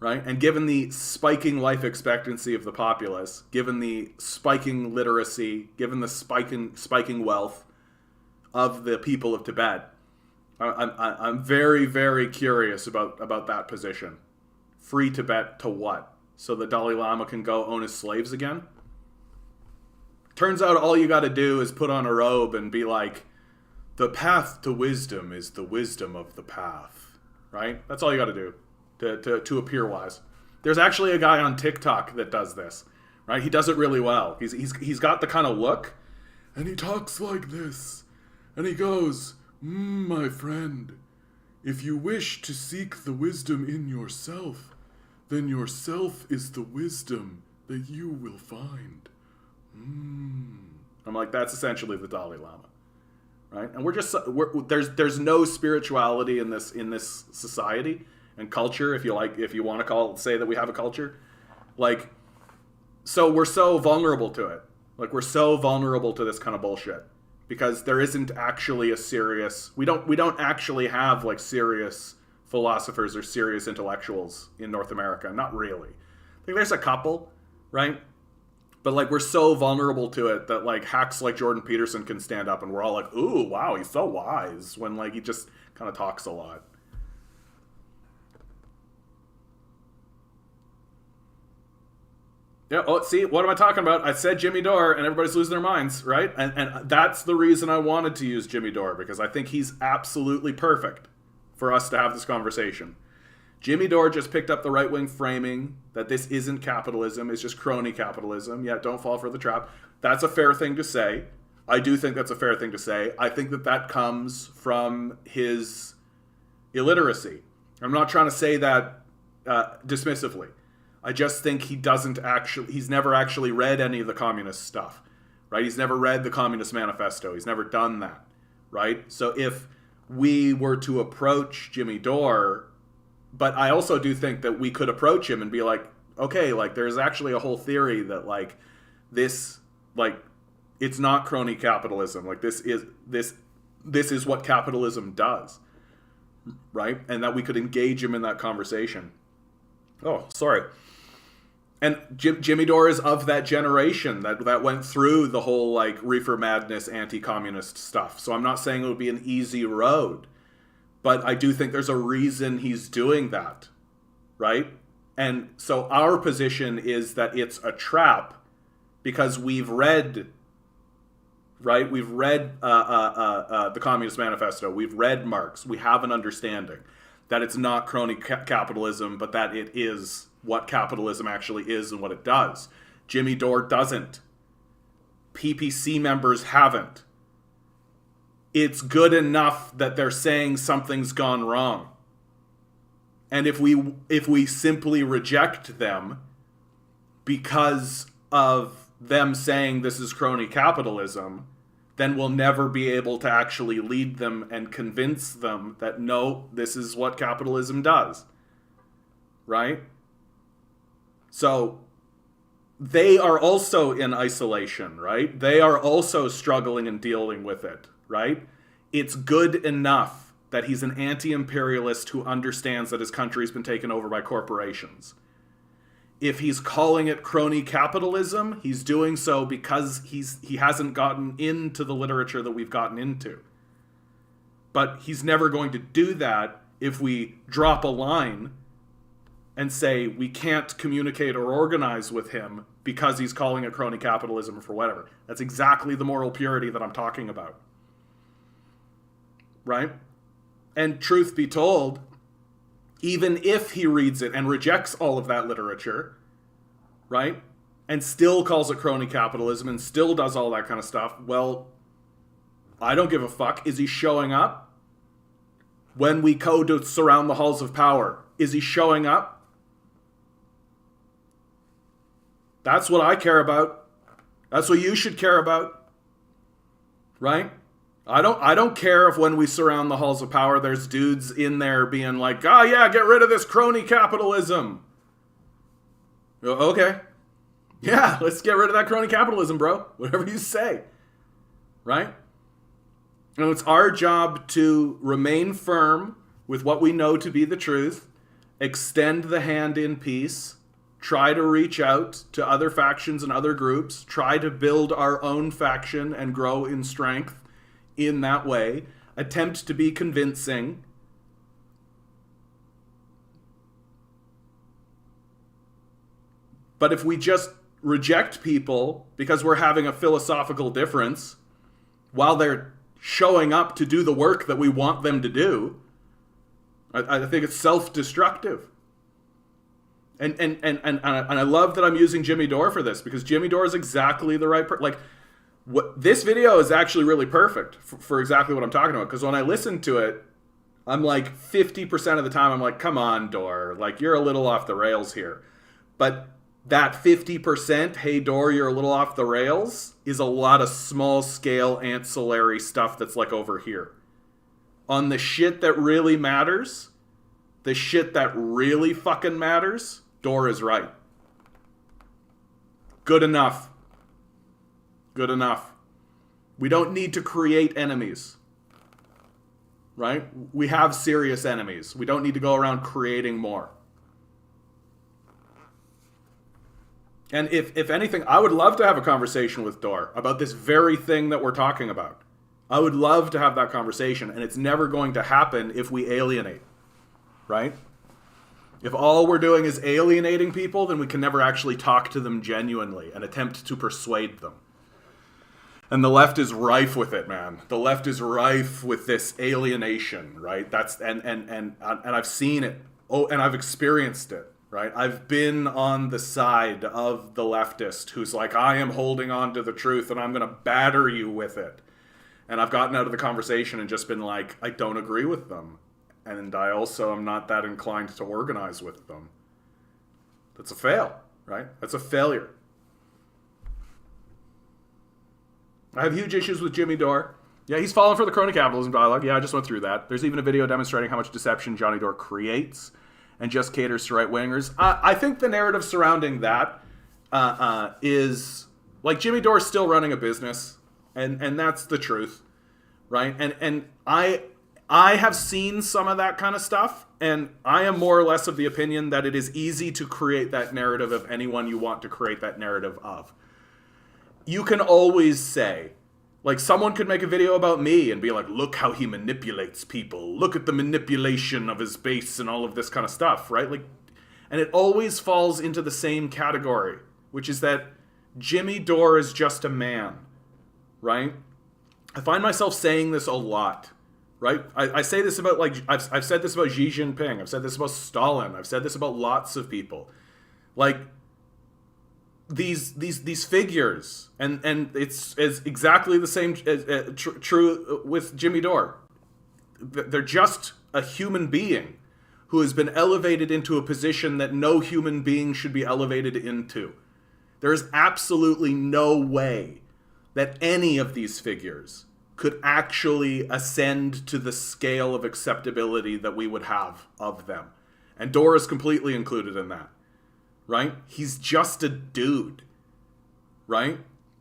right? And given the spiking life expectancy of the populace, given the spiking literacy, given the spiking wealth of the people of Tibet, I'm very, very curious about that position. Free Tibet to what? So the Dalai Lama can go own his slaves again? Turns out all you got to do is put on a robe and be like, the path to wisdom is the wisdom of the path, right? That's all you got to do to appear wise. There's actually a guy on TikTok that does this, right? He does it really well. He's got the kind of look, and he talks like this, and he goes, my friend, if you wish to seek the wisdom in yourself, then yourself is the wisdom that you will find. I'm like, that's essentially the Dalai Lama, right? And there's no spirituality in this society and culture, if you want to say that we have a culture, like, so we're so vulnerable to it. Like, we're so vulnerable to this kind of bullshit because there isn't actually a serious. We don't actually have like serious philosophers or serious intellectuals in North America. Not really. I think there's a couple, right? But like, we're so vulnerable to it that like hacks like Jordan Peterson can stand up and we're all like, ooh, wow, he's so wise, when like he just kind of talks a lot. Yeah. Oh, see, what am I talking about? I said Jimmy Dore and everybody's losing their minds, right? And that's the reason I wanted to use Jimmy Dore, because I think he's absolutely perfect for us to have this conversation. Jimmy Dore just picked up the right-wing framing that this isn't capitalism, it's just crony capitalism. Yeah, don't fall for the trap. That's a fair thing to say. I do think that's a fair thing to say. I think that comes from his illiteracy. I'm not trying to say that dismissively. I just think he's never actually read any of the communist stuff, right? He's never read the Communist Manifesto. He's never done that, right? So if we were to approach Jimmy Dore, but I also do think that we could approach him and be like, okay, like there's actually a whole theory that like this, like it's not crony capitalism. Like this is what capitalism does, right? And that we could engage him in that conversation. Oh, sorry. And Jimmy Dore is of that generation that went through the whole like reefer madness, anti-communist stuff. So I'm not saying it would be an easy road, but I do think there's a reason he's doing that, right? And so our position is that it's a trap because we've read, right? We've read the Communist Manifesto. We've read Marx. We have an understanding that it's not crony capitalism, but that it is what capitalism actually is and what it does. Jimmy Dore doesn't. PPC members haven't. It's good enough that they're saying something's gone wrong. And if we simply reject them because of them saying this is crony capitalism, then we'll never be able to actually lead them and convince them that no, this is what capitalism does. Right? So they are also in isolation, right? They are also struggling and dealing with it, right? It's good enough that he's an anti-imperialist who understands that his country's been taken over by corporations. If he's calling it crony capitalism, he's doing so because he hasn't gotten into the literature that we've gotten into. But he's never going to do that if we drop a line and say we can't communicate or organize with him because he's calling it crony capitalism or for whatever. That's exactly the moral purity that I'm talking about. Right? And truth be told, even if he reads it and rejects all of that literature, right, and still calls it crony capitalism and still does all that kind of stuff, well, I don't give a fuck. Is he showing up? When we go to surround the halls of power, is he showing up? That's what I care about. That's what you should care about. Right? I don't care if when we surround the halls of power, there's dudes in there being like, oh yeah, get rid of this crony capitalism. Okay. Yeah, let's get rid of that crony capitalism, bro. Whatever you say. Right? And it's our job to remain firm with what we know to be the truth extend the hand in peace, try to reach out to other factions and other groups, try to build our own faction and grow in strength in that way, attempt to be convincing. But if we just reject people because we're having a philosophical difference while they're showing up to do the work that we want them to do, I think it's self-destructive. And I love that I'm using Jimmy Dore for this, because Jimmy Dore is exactly the right this video is actually really perfect for exactly what I'm talking about, because when I listen to it, I'm like 50% of the time I'm like, come on, Dore, like you're a little off the rails here. But that 50%, hey Dore, you're a little off the rails, is a lot of small scale ancillary stuff that's like over here. On the shit that really matters, the shit that really fucking matters, Dore is right. Good enough. Good enough. We don't need to create enemies. Right? We have serious enemies. We don't need to go around creating more. And if anything, I would love to have a conversation with Dore about this very thing that we're talking about. I would love to have that conversation, and it's never going to happen if we alienate. Right? If all we're doing is alienating people, then we can never actually talk to them genuinely and attempt to persuade them. And the left is rife with it, man. The left is rife with this alienation, right? And I've seen it. Oh, and I've experienced it, right? I've been on the side of the leftist who's like, I am holding on to the truth and I'm going to batter you with it. And I've gotten out of the conversation and just been like, I don't agree with them. And I also am not that inclined to organize with them. That's a fail, right? That's a failure. I have huge issues with Jimmy Dore. Yeah, he's fallen for the crony capitalism dialogue. Yeah, I just went through that. There's even a video demonstrating how much deception Johnny Dore creates and just caters to right-wingers. I think the narrative surrounding that is, like, Jimmy Dore is still running a business, and that's the truth, right? And I have seen some of that kind of stuff, and I am more or less of the opinion that it is easy to create that narrative of anyone you want to create that narrative of. You can always say, like, someone could make a video about me and be like, look how he manipulates people. Look at the manipulation of his base and all of this kind of stuff, right? Like, and it always falls into the same category, which is that Jimmy Dore is just a man, right? I find myself saying this a lot, right? I say this about, like, I've said this about Xi Jinping. I've said this about Stalin. I've said this about lots of people. Like, these figures, and it's exactly the same true with Jimmy Dore. They're just a human being who has been elevated into a position that no human being should be elevated into. There is absolutely no way that any of these figures could actually ascend to the scale of acceptability that we would have of them. And Dore is completely included in that. Right? He's just a dude, right?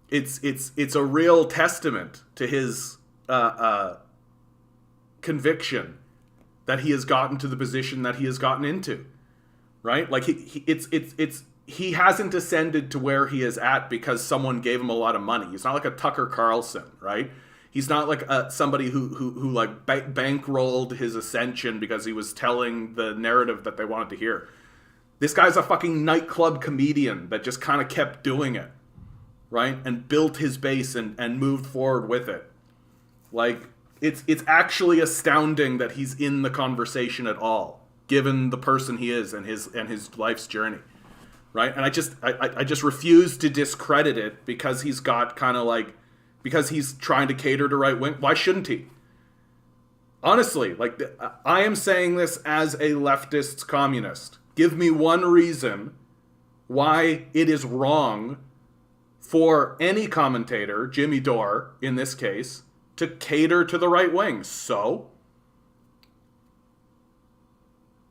It's a real testament to his conviction that he has gotten to the position that he has gotten into, right? Like he hasn't ascended to where he is at because someone gave him a lot of money. He's not like a Tucker Carlson, right? He's not like somebody who like bankrolled his ascension because he was telling the narrative that they wanted to hear. This guy's a fucking nightclub comedian that just kind of kept doing it, right? And built his base and moved forward with it. Like, it's actually astounding that he's in the conversation at all, given the person he is and his life's journey, right? And I just refuse to discredit it because he's got kind of like, because he's trying to cater to right wing. Why shouldn't he? Honestly, like, I am saying this as a leftist communist. Give me one reason why it is wrong for any commentator, Jimmy Dore in this case, to cater to the right wing. So,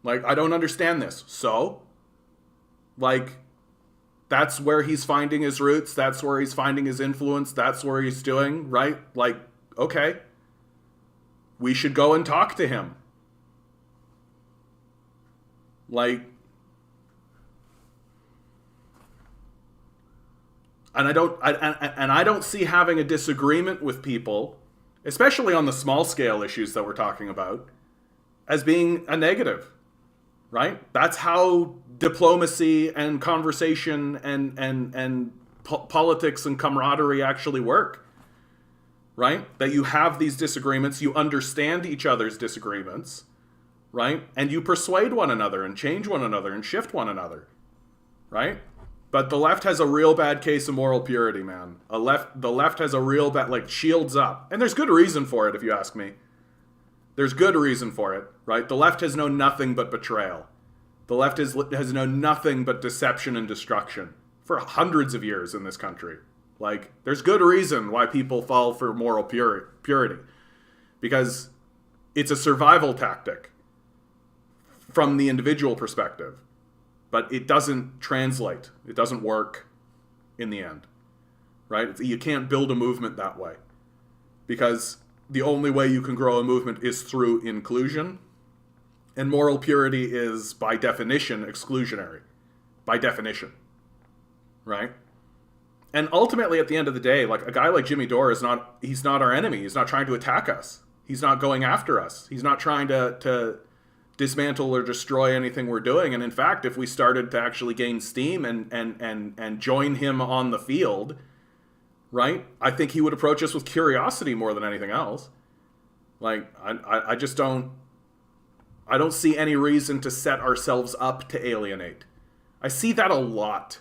like, I don't understand this. So, like, that's where he's finding his roots. That's where he's finding his influence. That's where he's doing, right? Like, okay, we should go and talk to him. Like, and I don't see having a disagreement with people, especially on the small scale issues that we're talking about, as being a negative, right? That's how diplomacy and conversation and politics and camaraderie actually work, right? That you have these disagreements, you understand each other's disagreements, right? And you persuade one another and change one another and shift one another, right? But the left has a real bad case of moral purity, man. The left has a real bad, like, shields up. And there's good reason for it, if you ask me. There's good reason for it, right? The left has known nothing but betrayal. The left has known nothing but deception and destruction for hundreds of years in this country. Like, there's good reason why people fall for moral purity. Because it's a survival tactic from the individual perspective. But it doesn't translate. It doesn't work in the end, right? You can't build a movement that way, because the only way you can grow a movement is through inclusion, and moral purity is, by definition, exclusionary, by definition, right? And ultimately, at the end of the day, like, a guy like Jimmy Dore he's not our enemy. He's not trying to attack us. He's not going after us. He's not trying to dismantle or destroy anything we're doing. And in fact, if we started to actually gain steam and join him on the field, right, I think he would approach us with curiosity more than anything else. Like, I just don't see any reason to set ourselves up to alienate. I see that a lot.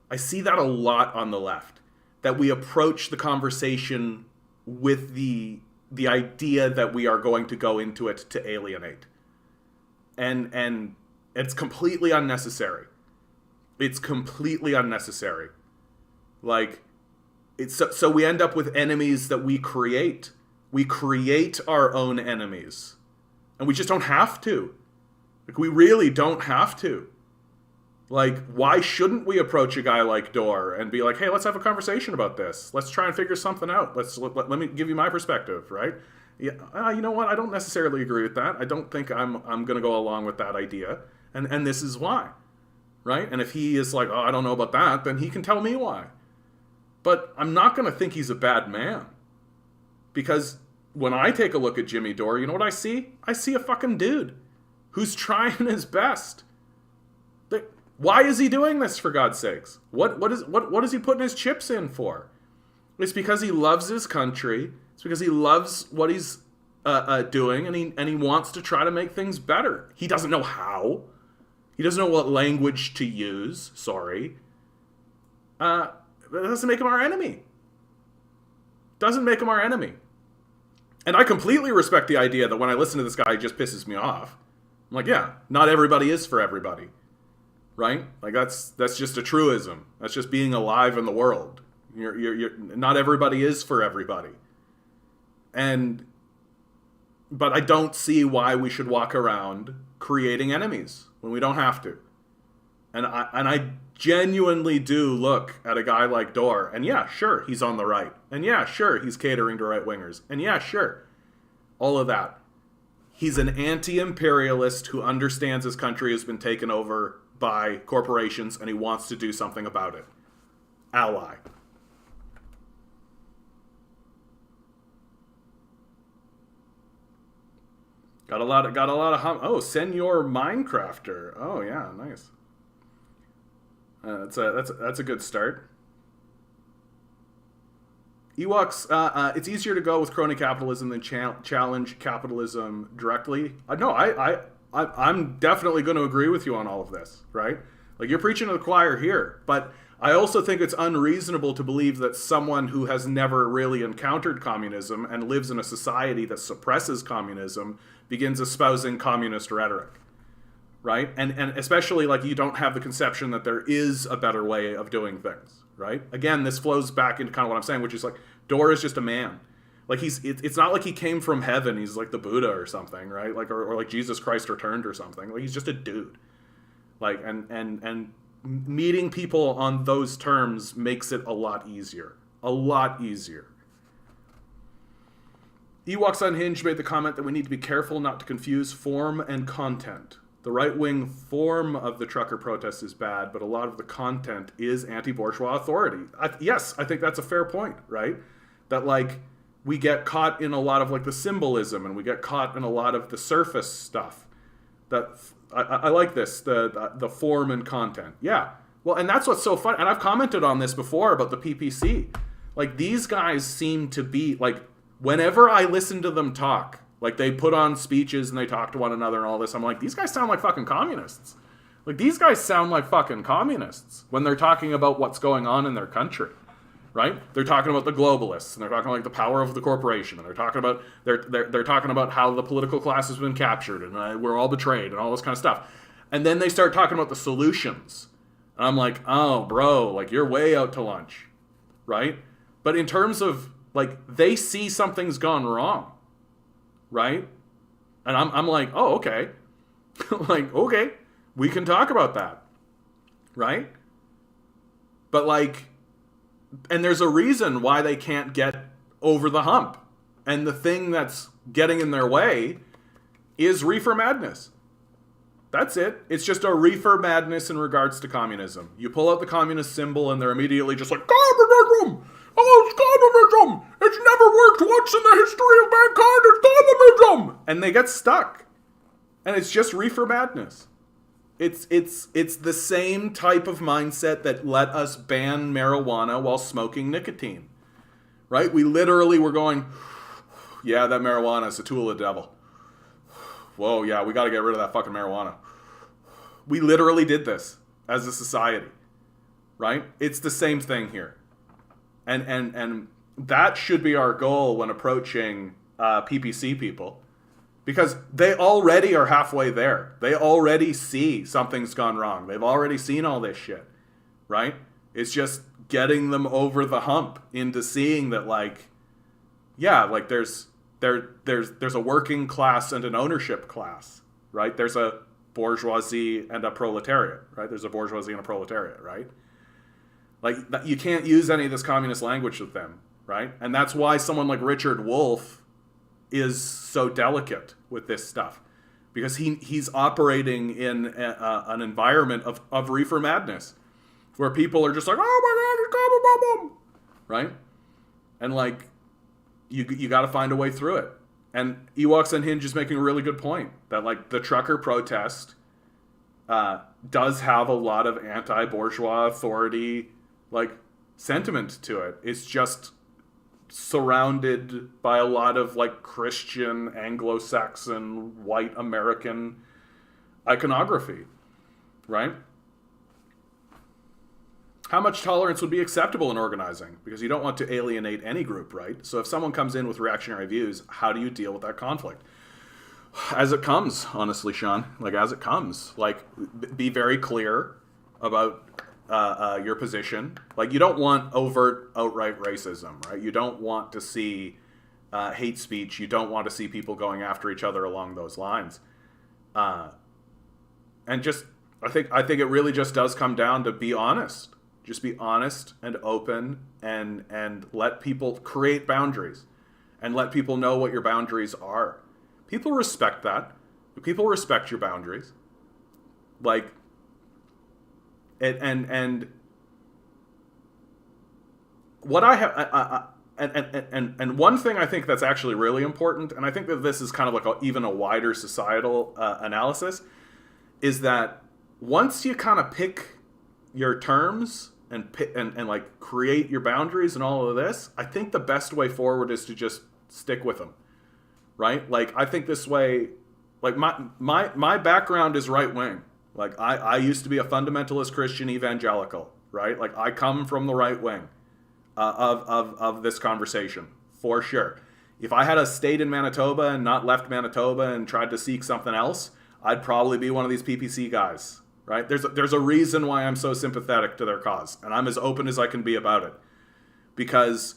I see that a lot on the left, that we approach the conversation with the idea that we are going to go into it to alienate. And it's completely unnecessary. It's completely unnecessary. Like, so we end up with enemies that we create. We create our own enemies. And we just don't have to. Like, we really don't have to. Like, why shouldn't we approach a guy like Dore and be like, hey, let's have a conversation about this. Let's try and figure something out. Let me give you my perspective, right? Yeah, you know what? I don't necessarily agree with that. I don't think I'm going to go along with that idea. And this is why, right? And if he is like, oh, I don't know about that, then he can tell me why. But I'm not going to think he's a bad man. Because when I take a look at Jimmy Dore, you know what I see? I see a fucking dude who's trying his best. Why is he doing this, for God's sakes? What is he putting his chips in for? It's because he loves his country. It's because he loves what he's doing, and he wants to try to make things better. He doesn't know how. He doesn't know what language to use. Sorry. But it doesn't make him our enemy. Doesn't make him our enemy. And I completely respect the idea that when I listen to this guy, he just pisses me off. I'm like, yeah, not everybody is for everybody. Right? Like, that's just a truism. That's just being alive in the world. You're not everybody is for everybody. But I don't see why we should walk around creating enemies when we don't have to. And I genuinely do look at a guy like Dore, and yeah, sure, he's on the right. And yeah, sure, he's catering to right-wingers. And yeah, sure, all of that. He's an anti-imperialist who understands his country has been taken over by corporations, and he wants to do something about it. Ally. Got a lot of oh, Senor Minecrafter. Oh yeah, nice. That's a good start. Ewoks, it's easier to go with crony capitalism than challenge capitalism directly. No, I'm definitely going to agree with you on all of this, right? Like, you're preaching to the choir here, but I also think it's unreasonable to believe that someone who has never really encountered communism and lives in a society that suppresses communism begins espousing communist rhetoric, right? And especially, like, you don't have the conception that there is a better way of doing things, right? Again, this flows back into kind of what I'm saying, which is like, Dore is just a man. Like, it's not like he came from heaven. He's like the Buddha or something, right? Like, or like Jesus Christ returned or something. Like, he's just a dude. Like, and meeting people on those terms makes it a lot easier. A lot easier. Ewoks Unhinged made the comment that we need to be careful not to confuse form and content. The right-wing form of the trucker protest is bad, but a lot of the content is anti-bourgeois authority. Yes, I think that's a fair point, right? That, like, we get caught in a lot of, like, the symbolism, and we get caught in a lot of the surface stuff. That I like this, the form and content. Yeah. Well, and that's what's so fun. And I've commented on this before about the PPC. Like, these guys seem to be, like, whenever I listen to them talk, like, they put on speeches and they talk to one another and all this, I'm like, these guys sound like fucking communists. Like, these guys sound like fucking communists when they're talking about what's going on in their country, right? They're talking about the globalists, and they're talking like the power of the corporation, and they're talking about how the political class has been captured, and we're all betrayed, and all this kind of stuff. And then they start talking about the solutions. And I'm like, oh, bro, like, you're way out to lunch, right? But in terms of, like, they see something's gone wrong, right? And I'm like, oh, okay. Like, okay, we can talk about that, right? But, like, and there's a reason why they can't get over the hump. And the thing that's getting in their way is reefer madness. That's it. It's just a reefer madness in regards to communism. You pull out the communist symbol and they're immediately just like, communism! Oh, it's communism! It's never worked once in the history of mankind! It's communism! And they get stuck. And it's just reefer madness. It's the same type of mindset that let us ban marijuana while smoking nicotine. Right? We literally were going, yeah, that marijuana is a tool of the devil. Whoa, yeah, we got to get rid of that fucking marijuana. We literally did this as a society. Right? It's the same thing here. And that should be our goal when approaching PPC people. Because they already are halfway there. They already see something's gone wrong. They've already seen all this shit, right? It's just getting them over the hump into seeing that, like, yeah, like there's a working class and an ownership class, right? There's a bourgeoisie and a proletariat, right? There's a bourgeoisie and a proletariat, right? Like, you can't use any of this communist language with them, right? And that's why someone like Richard Wolff is so delicate with this stuff, because he's operating in an environment of reefer madness where people are just like, oh my God, it's coming, right? And, like, you got to find a way through it. And Ewoks Unhinged is making a really good point that, like, the trucker protest does have a lot of anti-bourgeois authority, like, sentiment to it. It's just surrounded by a lot of, like, Christian, Anglo-Saxon, white American iconography, right? How much tolerance would be acceptable in organizing? Because you don't want to alienate any group, right? So if someone comes in with reactionary views, how do you deal with that conflict? As it comes, honestly, Sean. Like, as it comes. Like, be very clear about your position. Like, you don't want outright racism, right? You don't want to see hate speech. You don't want to see people going after each other along those lines. And just, I think it really just does come down to be honest. Just be honest and open and let people create boundaries and let people know what your boundaries are. People respect that. People respect your boundaries. Like, and what I have, and one thing I think that's actually really important, and I think that this is kind of like even a wider societal analysis, is that once you kind of pick your terms and like create your boundaries and all of this, I think the best way forward is to just stick with them, right? Like, I think this way, like my background is right wing. Like, I used to be a fundamentalist Christian evangelical, right? Like, I come from the right wing of this conversation, for sure. If I had stayed in Manitoba and not left Manitoba and tried to seek something else, I'd probably be one of these PPC guys, right? There's a reason why I'm so sympathetic to their cause, and I'm as open as I can be about it. Because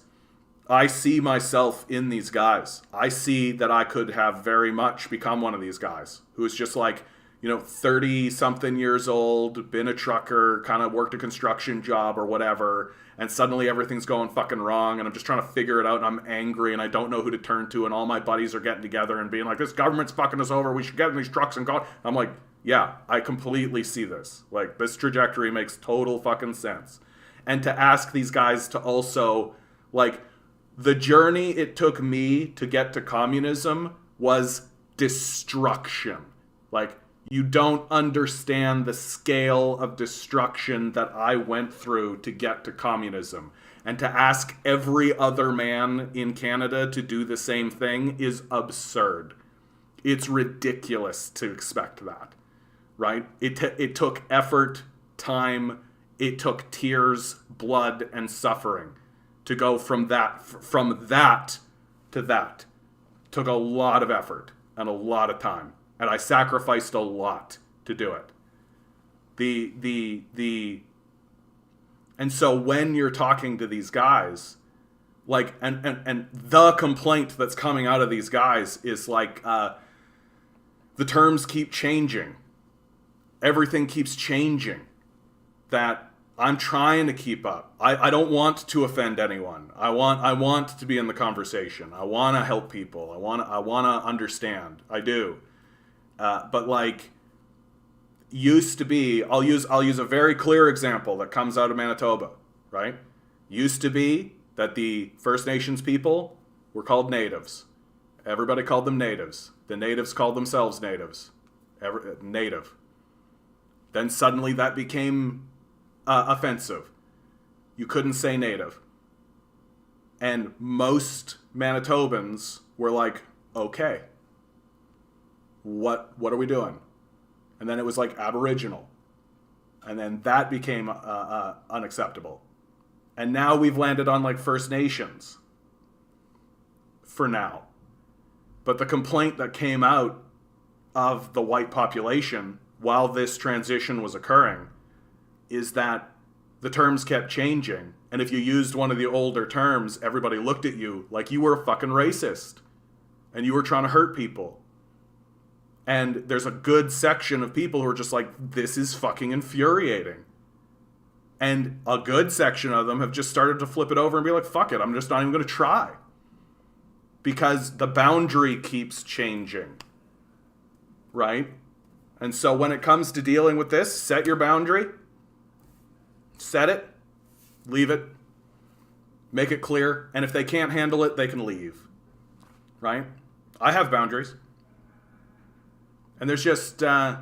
I see myself in these guys. I see that I could have very much become one of these guys who's just like, 30-something years old, been a trucker, kind of worked a construction job or whatever, and suddenly everything's going fucking wrong, and I'm just trying to figure it out, and I'm angry, and I don't know who to turn to, and all my buddies are getting together and being like, this government's fucking us over, we should get in these trucks and go. I'm like, yeah, I completely see this. Like, this trajectory makes total fucking sense. And to ask these guys to also, like, the journey it took me to get to communism was destruction. Like, you don't understand the scale of destruction that I went through to get to communism. And to ask every other man in Canada to do the same thing is absurd. It's ridiculous to expect that, right? It took effort, time, it took tears, blood, and suffering to go from that to that. It took a lot of effort and a lot of time. And I sacrificed a lot to do it. And so when you're talking to these guys, like, and the complaint that's coming out of these guys is like, the terms keep changing. Everything keeps changing. That I'm trying to keep up. I don't want to offend anyone. I want to be in the conversation. I want to help people. I want to understand. I do. But like, used to be, I'll use a very clear example that comes out of Manitoba, right? Used to be that the First Nations people were called natives. Everybody called them natives. The natives called themselves natives. Native. Then suddenly that became offensive. You couldn't say native. And most Manitobans were like, okay, what are we doing? And then it was like Aboriginal. And then that became unacceptable. And now we've landed on like First Nations. For now. But the complaint that came out of the white population while this transition was occurring is that the terms kept changing. And if you used one of the older terms, everybody looked at you like you were a fucking racist. And you were trying to hurt people. And there's a good section of people who are just like, this is fucking infuriating. And a good section of them have just started to flip it over and be like, fuck it, I'm just not even going to try. Because the boundary keeps changing. Right? And so when it comes to dealing with this, set your boundary. Set it. Leave it. Make it clear. And if they can't handle it, they can leave. Right? I have boundaries. And there's just, and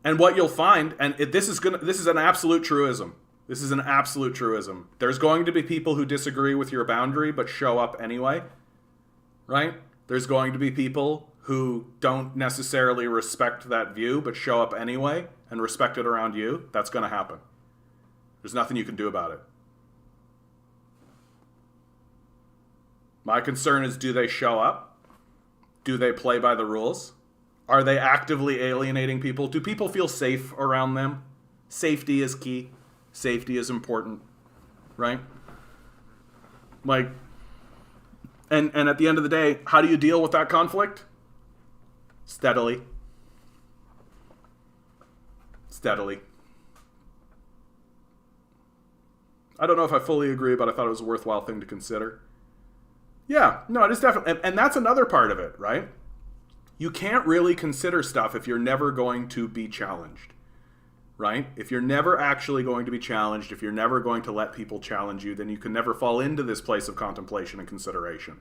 what you'll find, and this is an absolute truism. This is an absolute truism. There's going to be people who disagree with your boundary, but show up anyway, right? There's going to be people who don't necessarily respect that view, but show up anyway and respect it around you. That's going to happen. There's nothing you can do about it. My concern is, do they show up? Do they play by the rules? Are they actively alienating people? Do people feel safe around them? Safety is key. Safety is important, right? Like, and at the end of the day, how do you deal with that conflict? Steadily. Steadily. I don't know if I fully agree, but I thought it was a worthwhile thing to consider. Yeah, no, it is definitely, and that's another part of it, right? You can't really consider stuff if you're never going to be challenged, right? If you're never actually going to be challenged, if you're never going to let people challenge you, then you can never fall into this place of contemplation and consideration,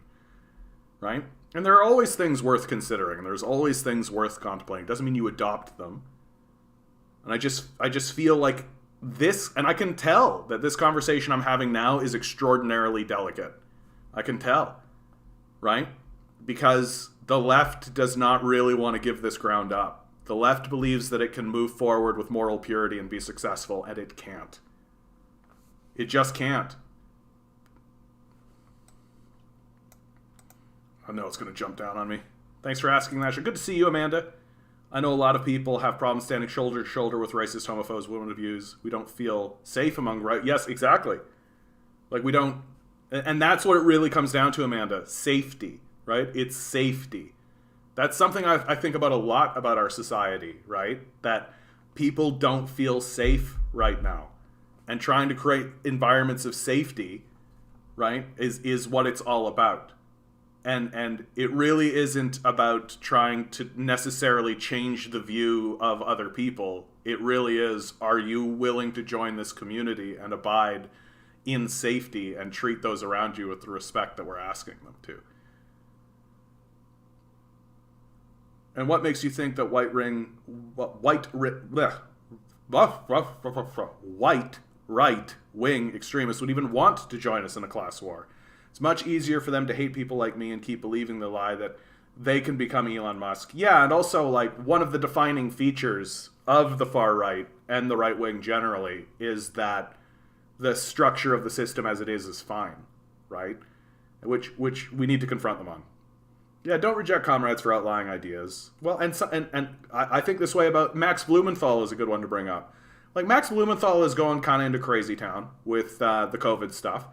right? And there are always things worth considering. There's always things worth contemplating. It doesn't mean you adopt them. And I just feel like this, and I can tell that this conversation I'm having now is extraordinarily delicate. I can tell, right? Because the left does not really want to give this ground up. The left believes that it can move forward with moral purity and be successful, and it can't. It just can't. I know it's going to jump down on me. Thanks for asking that. Good to see you, Amanda. I know a lot of people have problems standing shoulder to shoulder with racist, homophobes, women abuse. We don't feel safe among Yes, exactly. Like, we don't... And that's what it really comes down to, Amanda. Safety, right? It's safety. That's something I think about a lot about our society, right? That people don't feel safe right now. and trying to create environments of safety, right, is what it's all about. And it really isn't about trying to necessarily change the view of other people. It really is, are you willing to join this community and abide in safety and treat those around you with the respect that we're asking them to? And what makes you think that white right-wing extremists would even want to join us in a class war? It's much easier for them to hate people like me and keep believing the lie that they can become Elon Musk. Yeah, and also, like, one of the defining features of the far right and the right wing generally is that the structure of the system as it is fine, right? Which we need to confront them on. Yeah, don't reject comrades for outlying ideas. Well, and I think this way about Max Blumenthal is a good one to bring up. Like, Max Blumenthal is going kind of into crazy town with the COVID stuff,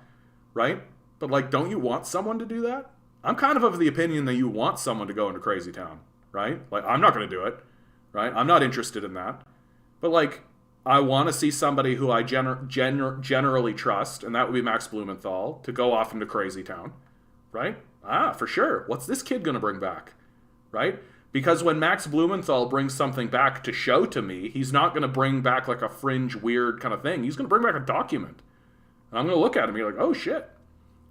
right? But, like, don't you want someone to do that? I'm kind of the opinion that you want someone to go into crazy town, right? Like, I'm not going to do it, right? I'm not interested in that. But, like, I want to see somebody who I generally trust, and that would be Max Blumenthal, to go off into crazy town, right? For sure. What's this kid going to bring back, right? Because when Max Blumenthal brings something back to show to me, he's not going to bring back, like, a fringe, weird kind of thing. He's going to bring back a document. And I'm going to look at him and be like, oh, shit.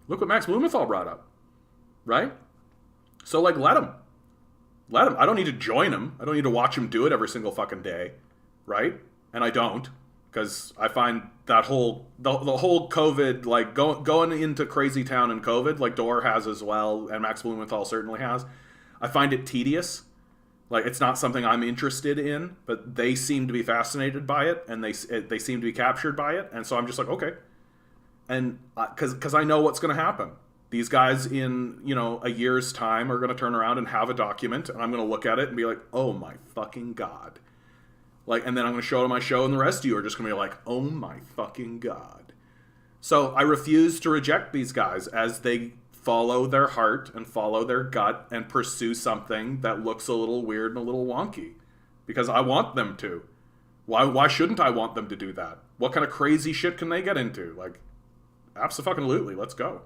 Look what Max Blumenthal brought up, right? So, like, let him. I don't need to join him. I don't need to watch him do it every single fucking day, right? And I don't, because I find that whole the whole COVID, like, going into crazy town in COVID, like Dore has as well, and Max Blumenthal certainly has. I find it tedious. Like, it's not something I'm interested in, but they seem to be fascinated by it, and they seem to be captured by it, and so I'm just like, okay. And because I know what's going to happen. These guys in, a year's time are going to turn around and have a document, and I'm going to look at it and be like, oh my fucking God. Like, and then I'm going to show it on my show, and the rest of you are just going to be like, oh my fucking God. So I refuse to reject these guys as they follow their heart and follow their gut and pursue something that looks a little weird and a little wonky. Because I want them to. Why shouldn't I want them to do that? What kind of crazy shit can they get into? Like, abso-fucking-lutely, let's go.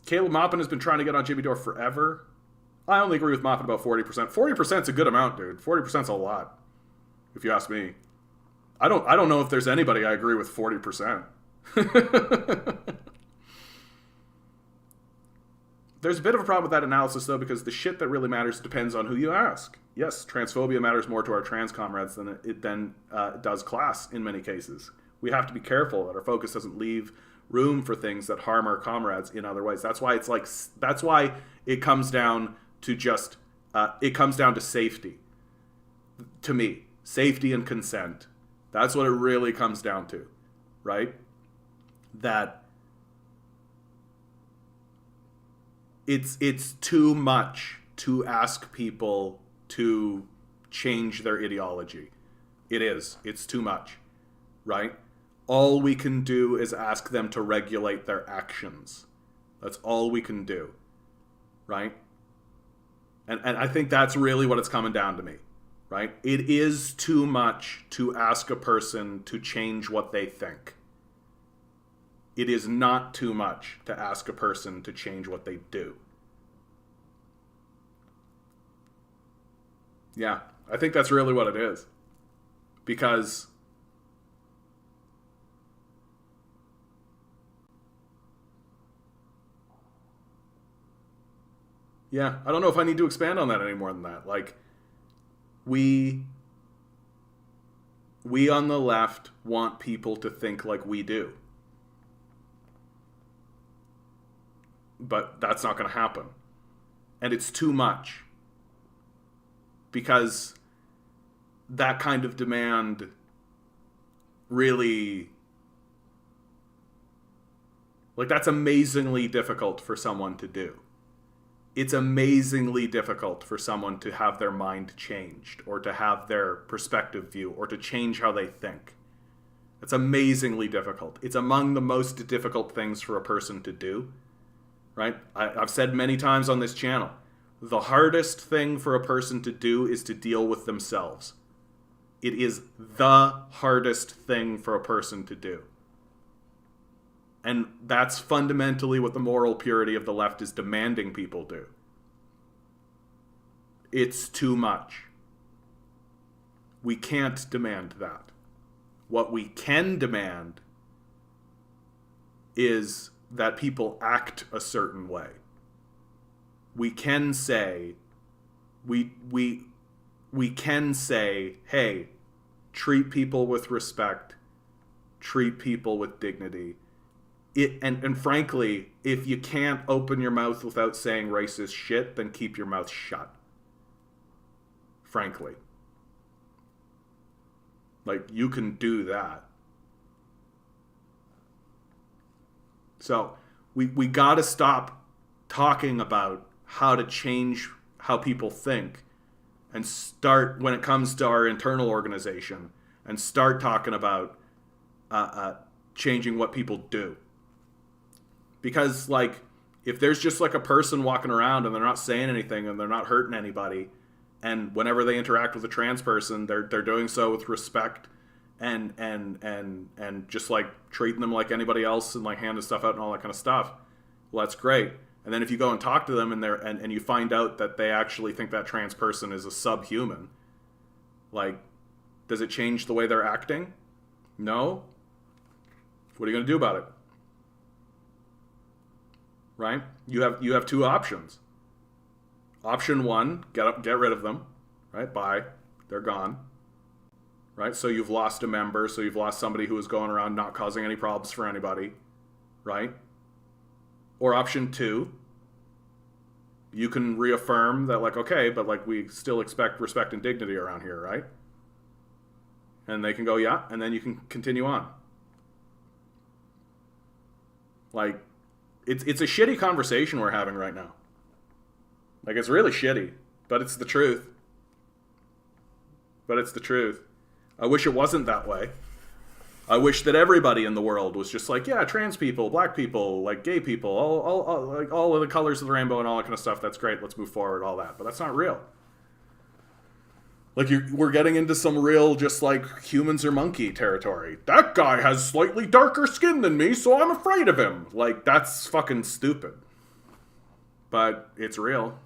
Caleb Maupin has been trying to get on Jimmy Dore forever. I only agree with Maupin about 40%. 40%'s a good amount, dude. 40%'s a lot, if you ask me. I don't know if there's anybody I agree with 40%. There's a bit of a problem with that analysis, though, because the shit that really matters depends on who you ask. Yes, transphobia matters more to our trans comrades than it does class in many cases. We have to be careful that our focus doesn't leave room for things that harm our comrades in other ways. That's why it comes down to safety. To me, safety and consent. That's what it really comes down to, right? That it's too much to ask people to change their ideology. It's too much, right? All we can do is ask them to regulate their actions. That's all we can do, right? And I think that's really what it's coming down to me, right? It is too much to ask a person to change what they think. It is not too much to ask a person to change what they do. Yeah, I think that's really what it is. Because yeah, I don't know if I need to expand on that any more than that. Like, we on the left want people to think like we do. But that's not going to happen. And it's too much. Because that kind of demand really, like, that's amazingly difficult for someone to do. It's amazingly difficult for someone to have their mind changed or to have their perspective view or to change how they think. It's amazingly difficult. It's among the most difficult things for a person to do, right? I've said many times on this channel, the hardest thing for a person to do is to deal with themselves. It is the hardest thing for a person to do. And that's fundamentally what the moral purity of the left is demanding people do. It's too much. We can't demand that. What we can demand is that people act a certain way. We can say, we can say, hey, treat people with respect, treat people with dignity. And frankly, if you can't open your mouth without saying racist shit, then keep your mouth shut. Frankly. Like, you can do that. So, we got to stop talking about how to change how people think and start, when it comes to our internal organization, and start talking about changing what people do. Because, like, if there's just like a person walking around and they're not saying anything and they're not hurting anybody, and whenever they interact with a trans person, they're doing so with respect and just like treating them like anybody else and like handing stuff out and all that kind of stuff, well, that's great. And then if you go and talk to them and you find out that they actually think that trans person is a subhuman, like, does it change the way they're acting? No. What are you going to do about it? Right? You have two options. Option one, get rid of them. Right? Bye. They're gone. Right? So you've lost a member, so you've lost somebody who is going around not causing any problems for anybody. Right? Or option two, you can reaffirm that, like, okay, but like we still expect respect and dignity around here, right? And they can go, yeah, and then you can continue on. Like, it's a shitty conversation we're having right now. Like, it's really shitty, but it's the truth. But it's the truth. I wish it wasn't that way. I wish that everybody in the world was just like, yeah, trans people, black people, like gay people, all of the colors of the rainbow and all that kind of stuff. That's great. Let's move forward, all that. But that's not real. Like, we're getting into some real, just like, humans are monkey territory. That guy has slightly darker skin than me, so I'm afraid of him. Like, that's fucking stupid. But it's real.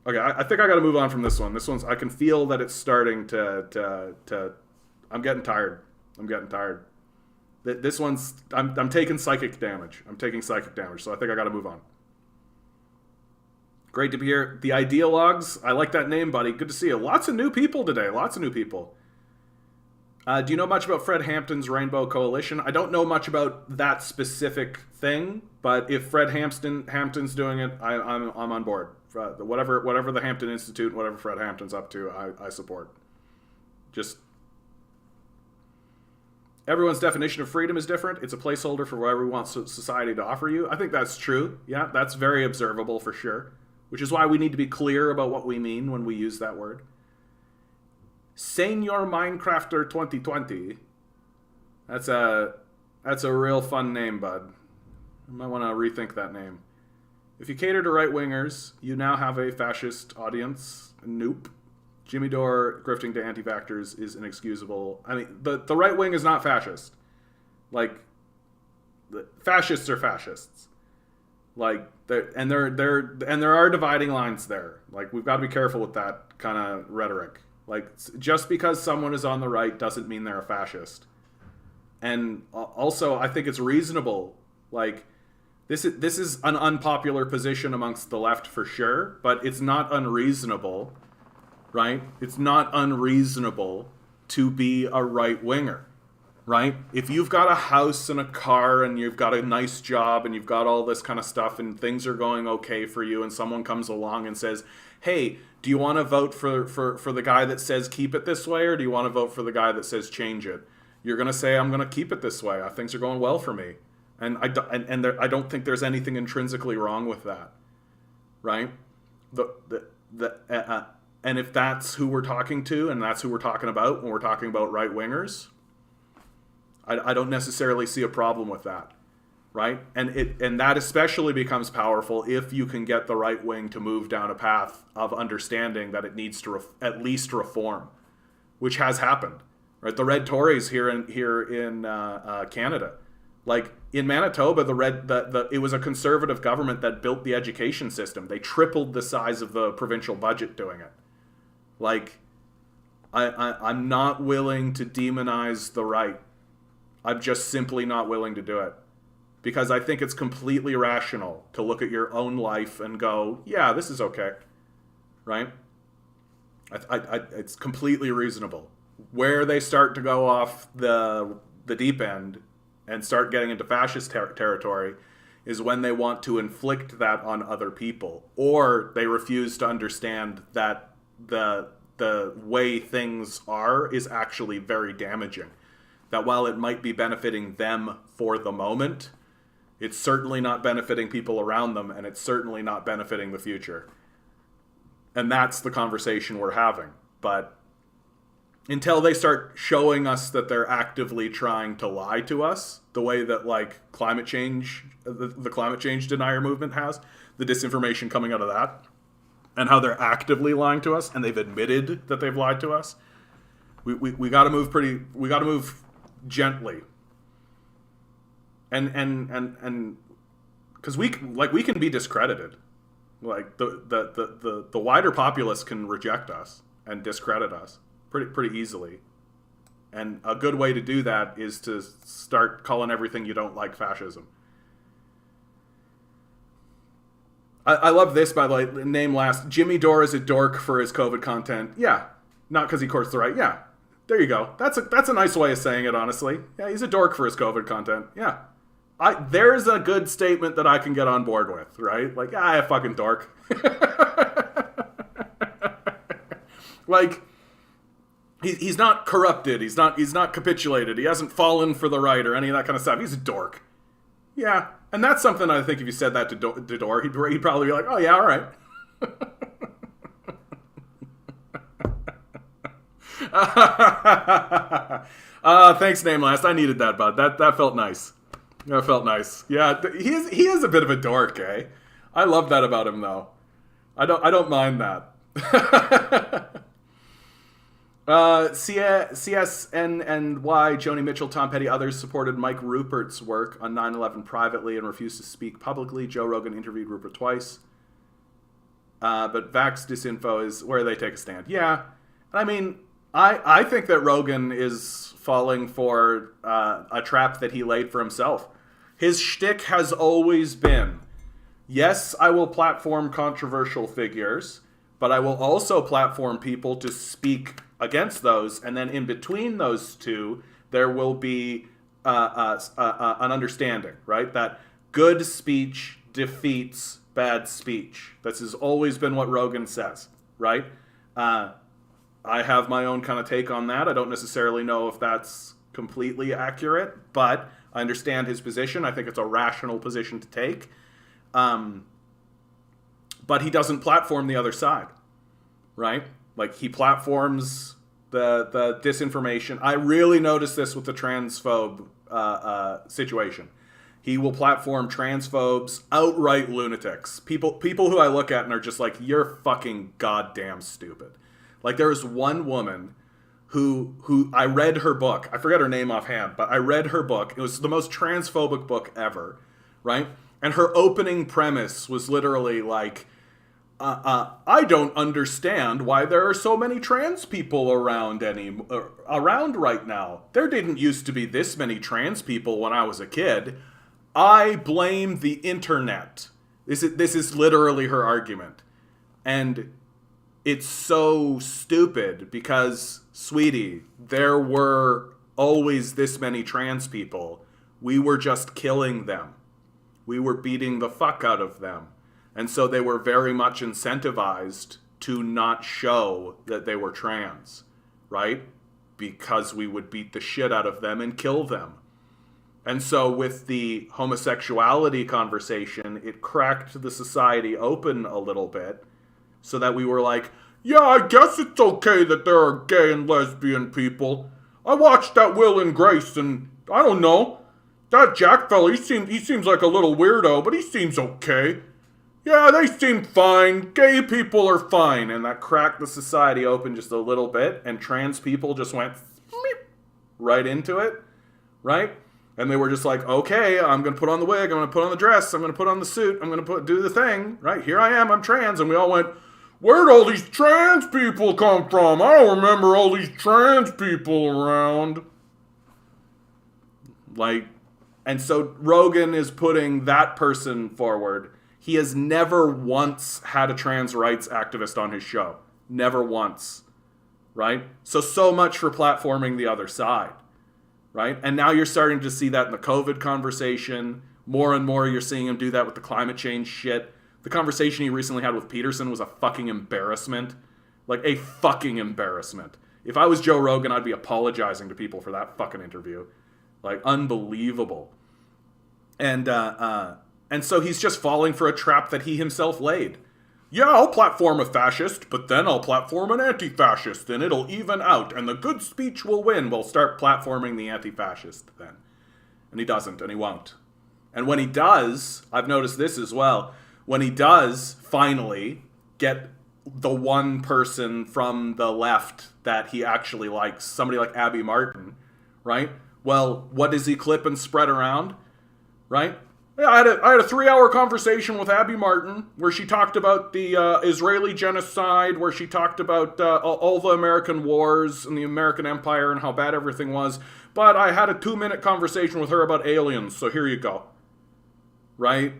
Okay, I think I gotta move on from this one. This one's, I can feel that it's starting to I'm getting tired. This one's, I'm taking psychic damage. So I think I gotta move on. Great to be here. The Ideologues, I like that name, buddy. Good to see you. Lots of new people today. Do you know much about Fred Hampton's Rainbow Coalition? I don't know much about that specific thing, but if Fred Hampton's doing it, I'm on board. Whatever the Hampton Institute, whatever Fred Hampton's up to, I support. Just, everyone's definition of freedom is different. It's a placeholder for whatever we want society to offer you. I think that's true. Yeah, that's very observable for sure. Which is why we need to be clear about what we mean when we use that word. Senior Minecrafter 2020. That's a real fun name, bud. You might want to rethink that name. If you cater to right-wingers, you now have a fascist audience. Nope. Jimmy Dore grifting to anti-factors is inexcusable. I mean, the right wing is not fascist. Like, fascists are fascists. Like, there are dividing lines there. Like, we've got to be careful with that kind of rhetoric. Like, just because someone is on the right doesn't mean they're a fascist. And also, I think it's reasonable. Like, this is an unpopular position amongst the left for sure, but it's not unreasonable, right? It's not unreasonable to be a right-winger, right? If you've got a house and a car and you've got a nice job and you've got all this kind of stuff and things are going okay for you and someone comes along and says, hey, do you want to vote for the guy that says keep it this way, or do you want to vote for the guy that says change it? You're going to say, I'm going to keep it this way. Things are going well for me. And I don't think there's anything intrinsically wrong with that, right? And if that's who we're talking to and that's who we're talking about when we're talking about right-wingers, I don't necessarily see a problem with that, right? And that especially becomes powerful if you can get the right wing to move down a path of understanding that it needs to at least reform, which has happened, right? The Red Tories here in Canada, like in Manitoba, it was a conservative government that built the education system. They tripled the size of the provincial budget doing it. Like, I'm not willing to demonize the right. I'm just simply not willing to do it. Because I think it's completely rational to look at your own life and go, yeah, this is okay, right? It's completely reasonable. Where they start to go off the deep end and start getting into fascist territory is when they want to inflict that on other people, or they refuse to understand that the way things are is actually very damaging. That while it might be benefiting them for the moment, it's certainly not benefiting people around them, and it's certainly not benefiting the future. And that's the conversation we're having. But until they start showing us that they're actively trying to lie to us, the way that like climate change, the climate change denier movement has, the disinformation coming out of that, and how they're actively lying to us, and they've admitted that they've lied to us, we got to move gently. And because we can be discredited, like the wider populace can reject us and discredit us pretty easily, and a good way to do that is to start calling everything you don't like fascism. I love this, by the way, name last. Jimmy Dore is a dork for his COVID content. Yeah, not because he courts the right. Yeah, there you go. That's a nice way of saying it, honestly. Yeah, he's a dork for his COVID content. Yeah. There's a good statement that I can get on board with, right? Like, fucking dork. Like, he's not corrupted. He's not capitulated. He hasn't fallen for the right or any of that kind of stuff. He's a dork. Yeah, and that's something I think if you said that to Dore, he'd probably be like, oh yeah, all right. Thanks, Name Last. I needed that, bud. That felt nice. That felt nice. Yeah, he is a bit of a dork, eh? I love that about him, though. I don't mind that. CSNNY, Joni Mitchell, Tom Petty, others supported Mike Rupert's work on 9/11 privately and refused to speak publicly. Joe Rogan interviewed Rupert twice. But Vax disinfo is where they take a stand. Yeah, I mean, I think that Rogan is falling for a trap that he laid for himself. His shtick has always been, yes, I will platform controversial figures, but I will also platform people to speak against those, and then in between those two, there will be an understanding, right? That good speech defeats bad speech. This has always been what Rogan says, right? I have my own kind of take on that. I don't necessarily know if that's completely accurate, but I understand his position. I think it's a rational position to take. But he doesn't platform the other side, right? Like, he platforms the disinformation. I really noticed this with the transphobe situation. He will platform transphobes, outright lunatics. People who I look at and are just like, you're fucking goddamn stupid. Like, there was one woman who I read her book. I forget her name offhand, but I read her book. It was the most transphobic book ever, right? And her opening premise was literally like, I don't understand why there are so many trans people around right now. There didn't used to be this many trans people when I was a kid. I blame the internet. This is literally her argument. And it's so stupid because, sweetie, there were always this many trans people. We were just killing them. We were beating the fuck out of them. And so they were very much incentivized to not show that they were trans, right? Because we would beat the shit out of them and kill them. And so with the homosexuality conversation, it cracked the society open a little bit so that we were like, yeah, I guess it's okay that there are gay and lesbian people. I watched that Will and Grace and I don't know. That Jack fella, he seems like a little weirdo, but he seems okay. Yeah, they seem fine. Gay people are fine. And that cracked the society open just a little bit, and trans people just went right into it, right? And they were just like, okay, I'm going to put on the wig, I'm going to put on the dress, I'm going to put on the suit, I'm going to do the thing, right? Here I am, I'm trans. And we all went, where'd all these trans people come from? I don't remember all these trans people around. Like, and so Rogan is putting that person forward. He has never once had a trans rights activist on his show. Never once. Right? So much for platforming the other side. Right? And now you're starting to see that in the COVID conversation. More and more you're seeing him do that with the climate change shit. The conversation he recently had with Peterson was a fucking embarrassment. Like, a fucking embarrassment. If I was Joe Rogan, I'd be apologizing to people for that fucking interview. Like, unbelievable. And so he's just falling for a trap that he himself laid. Yeah, I'll platform a fascist, but then I'll platform an anti-fascist, and it'll even out, and the good speech will win. We'll start platforming the anti-fascist then. And he doesn't, and he won't. And when he does, I've noticed this as well, when he does finally get the one person from the left that he actually likes, somebody like Abby Martin, right? Well, what does he clip and spread around, right? Yeah, I had a 3-hour conversation with Abby Martin where she talked about the Israeli genocide, where she talked about all the American wars and the American empire and how bad everything was. But I had a 2-minute conversation with her about aliens, so here you go. Right?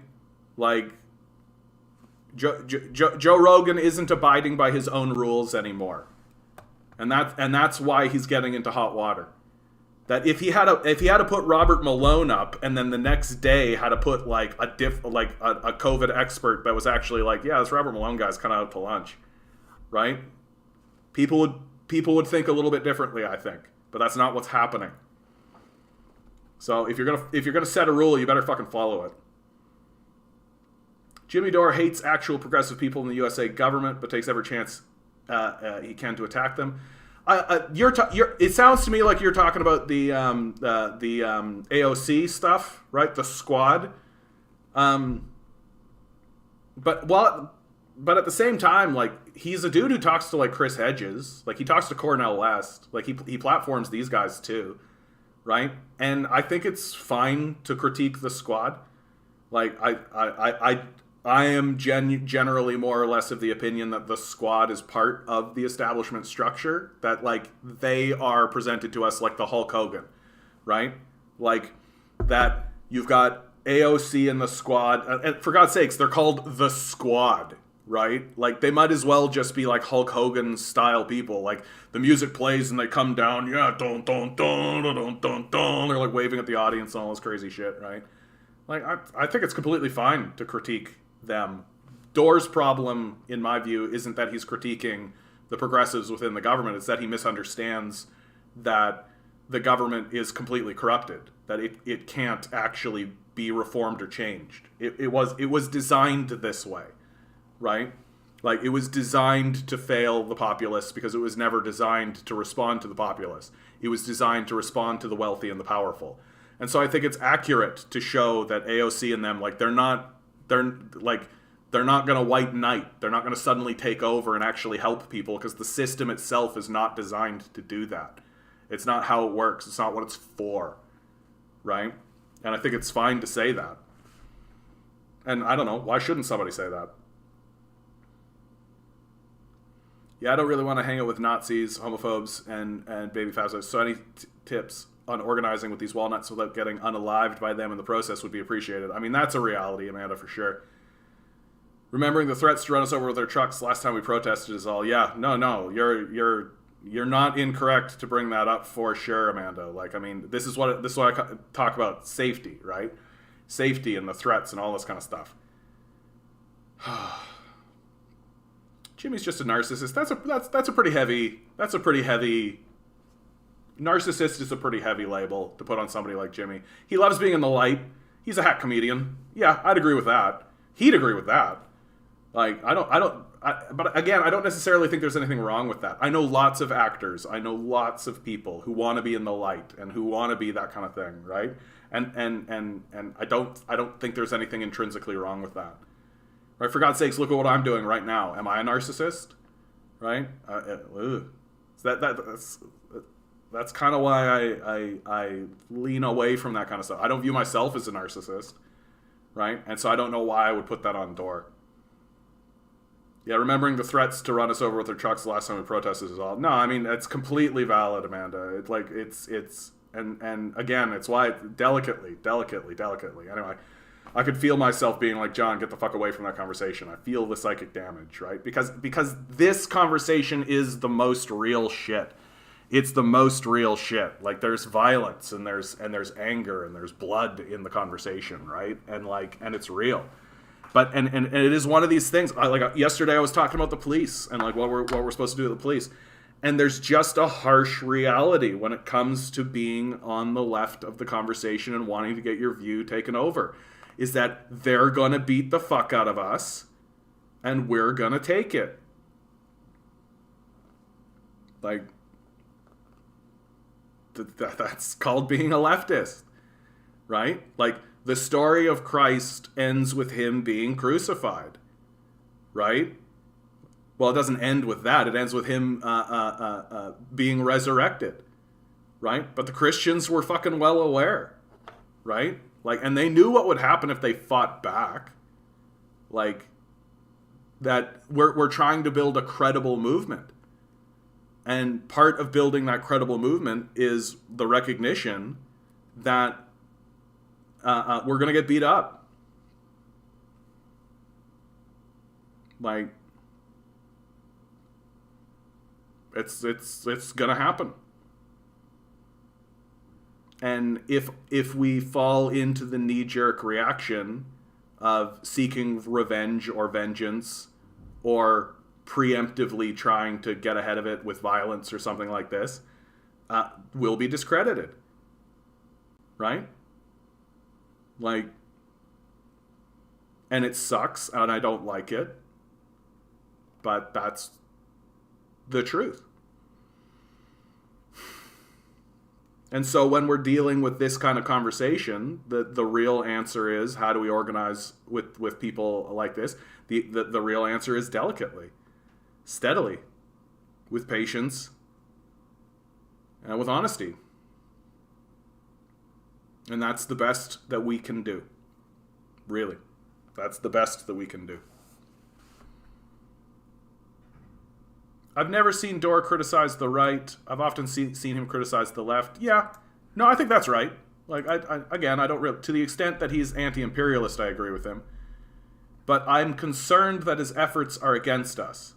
Like, Joe Rogan isn't abiding by his own rules anymore. And that's why he's getting into hot water. That if he had to put Robert Malone up, and then the next day had to put like a COVID expert that was actually like, yeah, this Robert Malone guy's kind of out to lunch, right? People would think a little bit differently, I think, but that's not what's happening. So if you're gonna set a rule, you better fucking follow it. Jimmy Dore hates actual progressive people in the USA government, but takes every chance he can to attack them. It sounds to me like you're talking about the AOC stuff, right? The squad. But at the same time, like, he's a dude who talks to like Chris Hedges, like he talks to Cornel West, like he platforms these guys too, right? And I think it's fine to critique the squad. Like I am generally more or less of the opinion that the squad is part of the establishment structure, that like they are presented to us like the Hulk Hogan, right? Like that you've got AOC and the squad, and for God's sakes, they're called the squad, right? Like they might as well just be like Hulk Hogan style people. Like the music plays and they come down, yeah, dun dun dun dun dun dun. They're like waving at the audience and all this crazy shit, right? Like I think it's completely fine to critique them. Dore's problem, in my view, isn't that he's critiquing the progressives within the government. It's that he misunderstands that the government is completely corrupted, that it can't actually be reformed or changed. It was designed this way, right? Like, it was designed to fail the populace because it was never designed to respond to the populace. It was designed to respond to the wealthy and the powerful. And so I think it's accurate to show that AOC and them, like, they're not going to white knight. They're not going to suddenly take over and actually help people, because the system itself is not designed to do that. It's not how it works. It's not what it's for, right? And I think it's fine to say that. And I don't know, why shouldn't somebody say that? Yeah, I don't really want to hang out with Nazis, homophobes, and baby fascists. So any tips on organizing with these walnuts without getting unalived by them in the process would be appreciated. I mean, that's a reality, Amanda, for sure. Remembering the threats to run us over with their trucks last time we protested is all. Yeah, no, you're not incorrect to bring that up, for sure, Amanda. Like, I mean, this is what I talk about: safety, right? Safety and the threats and all this kind of stuff. Jimmy's just a narcissist. That's a pretty heavy. Narcissist is a pretty heavy label to put on somebody like Jimmy. He loves being in the light. He's a hack comedian. Yeah, I'd agree with that. He'd agree with that. Like, I don't but again, I don't necessarily think there's anything wrong with that. I know lots of actors. I know lots of people who want to be in the light and who want to be that kind of thing, right? And I don't think there's anything intrinsically wrong with that. Right? For God's sakes, look at what I'm doing right now. Am I a narcissist? Right? That's kind of why I lean away from that kind of stuff. I don't view myself as a narcissist, right? And so I don't know why I would put that on Dore. Yeah, remembering the threats to run us over with their trucks the last time we protested is all. No, I mean, it's completely valid, Amanda. And again, it's why delicately. Anyway, I could feel myself being like, John, get the fuck away from that conversation. I feel the psychic damage, right? Because this conversation is the most real shit. It's the most real shit. Like, there's violence and there's anger and there's blood in the conversation, right? And it's real. But and it is one of these things. Yesterday, I was talking about the police and like what we're supposed to do with the police, and there's just a harsh reality when it comes to being on the left of the conversation and wanting to get your view taken over, is that they're gonna beat the fuck out of us, and we're gonna take it. Like, that's called being a leftist, right? Like, the story of Christ ends with him being crucified, right? Well, it doesn't end with that. It ends with him being resurrected, right? But the Christians were fucking well aware, right? Like, and they knew what would happen if they fought back. Like, that we're trying to build a credible movement. And part of building that credible movement is the recognition that we're going to get beat up. Like, it's going to happen. And if we fall into the knee-jerk reaction of seeking revenge or vengeance or preemptively trying to get ahead of it with violence or something like this, we'll be discredited. Right? Like, and it sucks, and I don't like it, but that's the truth. And so when we're dealing with this kind of conversation, the real answer is, how do we organize with people like this? The real answer is delicately, steadily, with patience, and with honesty. And that's the best that we can do. Really. That's the best that we can do. I've never seen Dore criticize the right. I've often seen him criticize the left. Yeah. No, I think that's right. Like, I don't really... To the extent that he's anti-imperialist, I agree with him. But I'm concerned that his efforts are against us.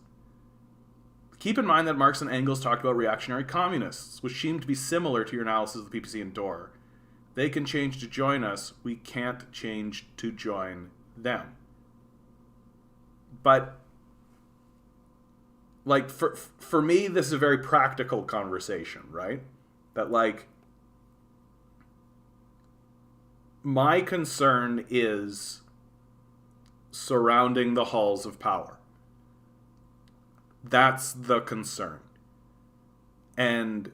Keep in mind that Marx and Engels talked about reactionary communists, which seem to be similar to your analysis of the PPC and Dore. They can change to join us. We can't change to join them. But, like, for me, this is a very practical conversation, right? That, like, my concern is surrounding the halls of power. That's the concern. And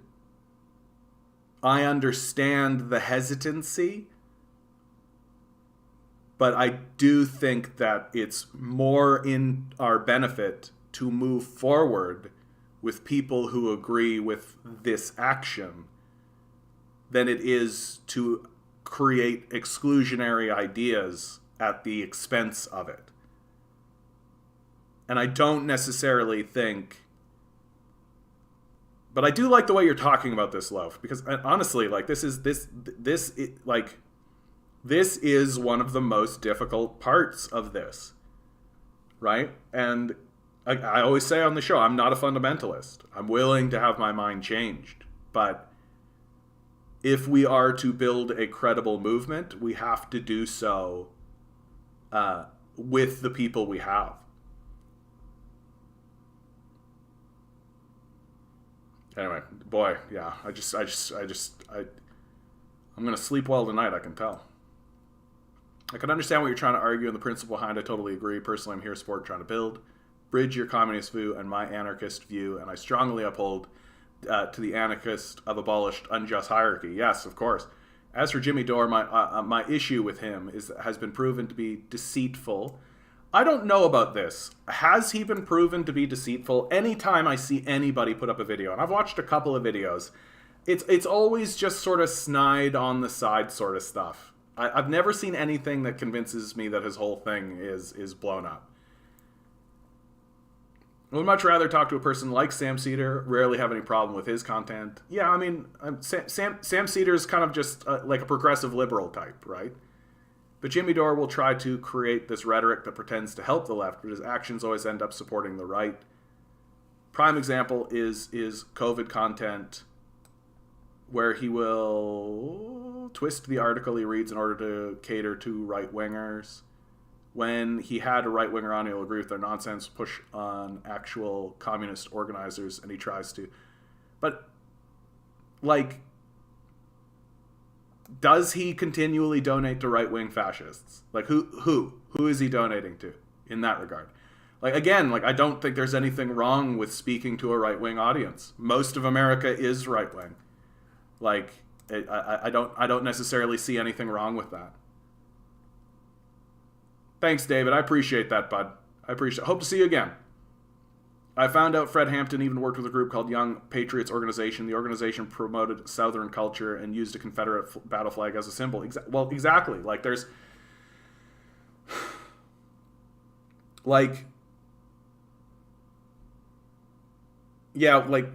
I understand the hesitancy, but I do think that it's more in our benefit to move forward with people who agree with this action than it is to create exclusionary ideas at the expense of it. And I don't necessarily think... But I do like the way you're talking about this, Loaf, because honestly, like, this is one of the most difficult parts of this, right? And I always say on the show, I'm not a fundamentalist. I'm willing to have my mind changed, but if we are to build a credible movement, we have to do so with the people we have. Anyway, boy, yeah, I'm going to sleep well tonight, I can tell. I can understand what you're trying to argue and the principle behind. I totally agree. Personally, I'm here to support, trying to build. bridge your communist view and my anarchist view, and I strongly uphold to the anarchist of abolished unjust hierarchy. Yes, of course. As for Jimmy Dore, my issue with him has been proven to be deceitful. I don't know about this. Has he been proven to be deceitful? Anytime I see anybody put up a video, and I've watched a couple of videos, it's always just sort of snide on the side sort of stuff. I've never seen anything that convinces me that his whole thing is blown up. I would much rather talk to a person like Sam Seder. Rarely have any problem with his content. Yeah, I mean, Sam Seder's kind of just like a progressive liberal type, right? But Jimmy Dore will try to create this rhetoric that pretends to help the left, but his actions always end up supporting the right. Prime example is COVID content, where he will twist the article he reads in order to cater to right-wingers. When he had a right-winger on, he'll agree with their nonsense, push on actual communist organizers, and he tries to. But, like, does he continually donate to right-wing fascists? Like, who is he donating to in that regard? Like, again, like, I don't think there's anything wrong with speaking to a right-wing audience. Most of America is right-wing. Like, I don't necessarily see anything wrong with that. Thanks, David. I appreciate that, bud. I appreciate it. Hope to see you again. I found out Fred Hampton even worked with a group called Young Patriots Organization. The organization promoted Southern culture and used a Confederate battle flag as a symbol. Well, exactly. Like, there's... like... yeah, like...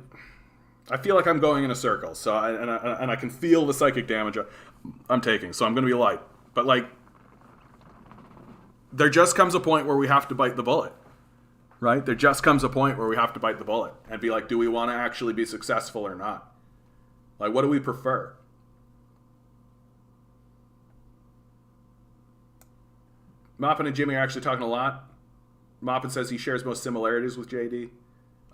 I feel like I'm going in a circle, so I can feel the psychic damage I'm taking, so I'm going to be light. But, like, there just comes a point where we have to bite the bullet, right? There just comes a point where we have to bite the bullet and be like, do we want to actually be successful or not? Like, what do we prefer? Moppin and Jimmy are actually talking a lot. Moppin says he shares most similarities with JD.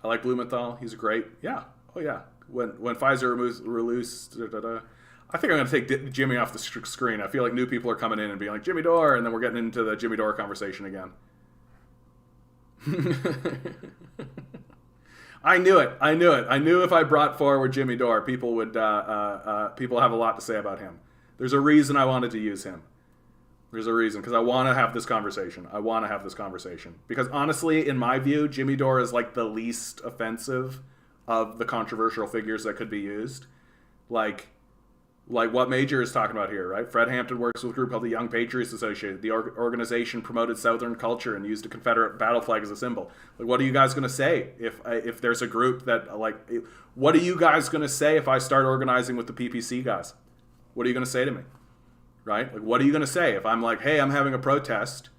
I like Blumenthal. He's great. Yeah. Oh, yeah. When Pfizer released... I think I'm going to take Jimmy off the screen. I feel like new people are coming in and being like, Jimmy Dore, and then we're getting into the Jimmy Dore conversation again. I knew it. I knew if I brought forward Jimmy Dore, people would people have a lot to say about him. There's a reason I wanted to use him. There's a reason, because I want to have this conversation. Because honestly, in my view, Jimmy Dore is like the least offensive of the controversial figures that could be used. Like what Major is talking about here, right? Fred Hampton works with a group called the Young Patriots Association. The organization promoted Southern culture and used a Confederate battle flag as a symbol. Like, what are you guys going to say if there's a group that, like, what are you guys going to say if I start organizing with the PPC guys? What are you going to say to me? Right? Like, what are you going to say if I'm like, hey, I'm having a protest,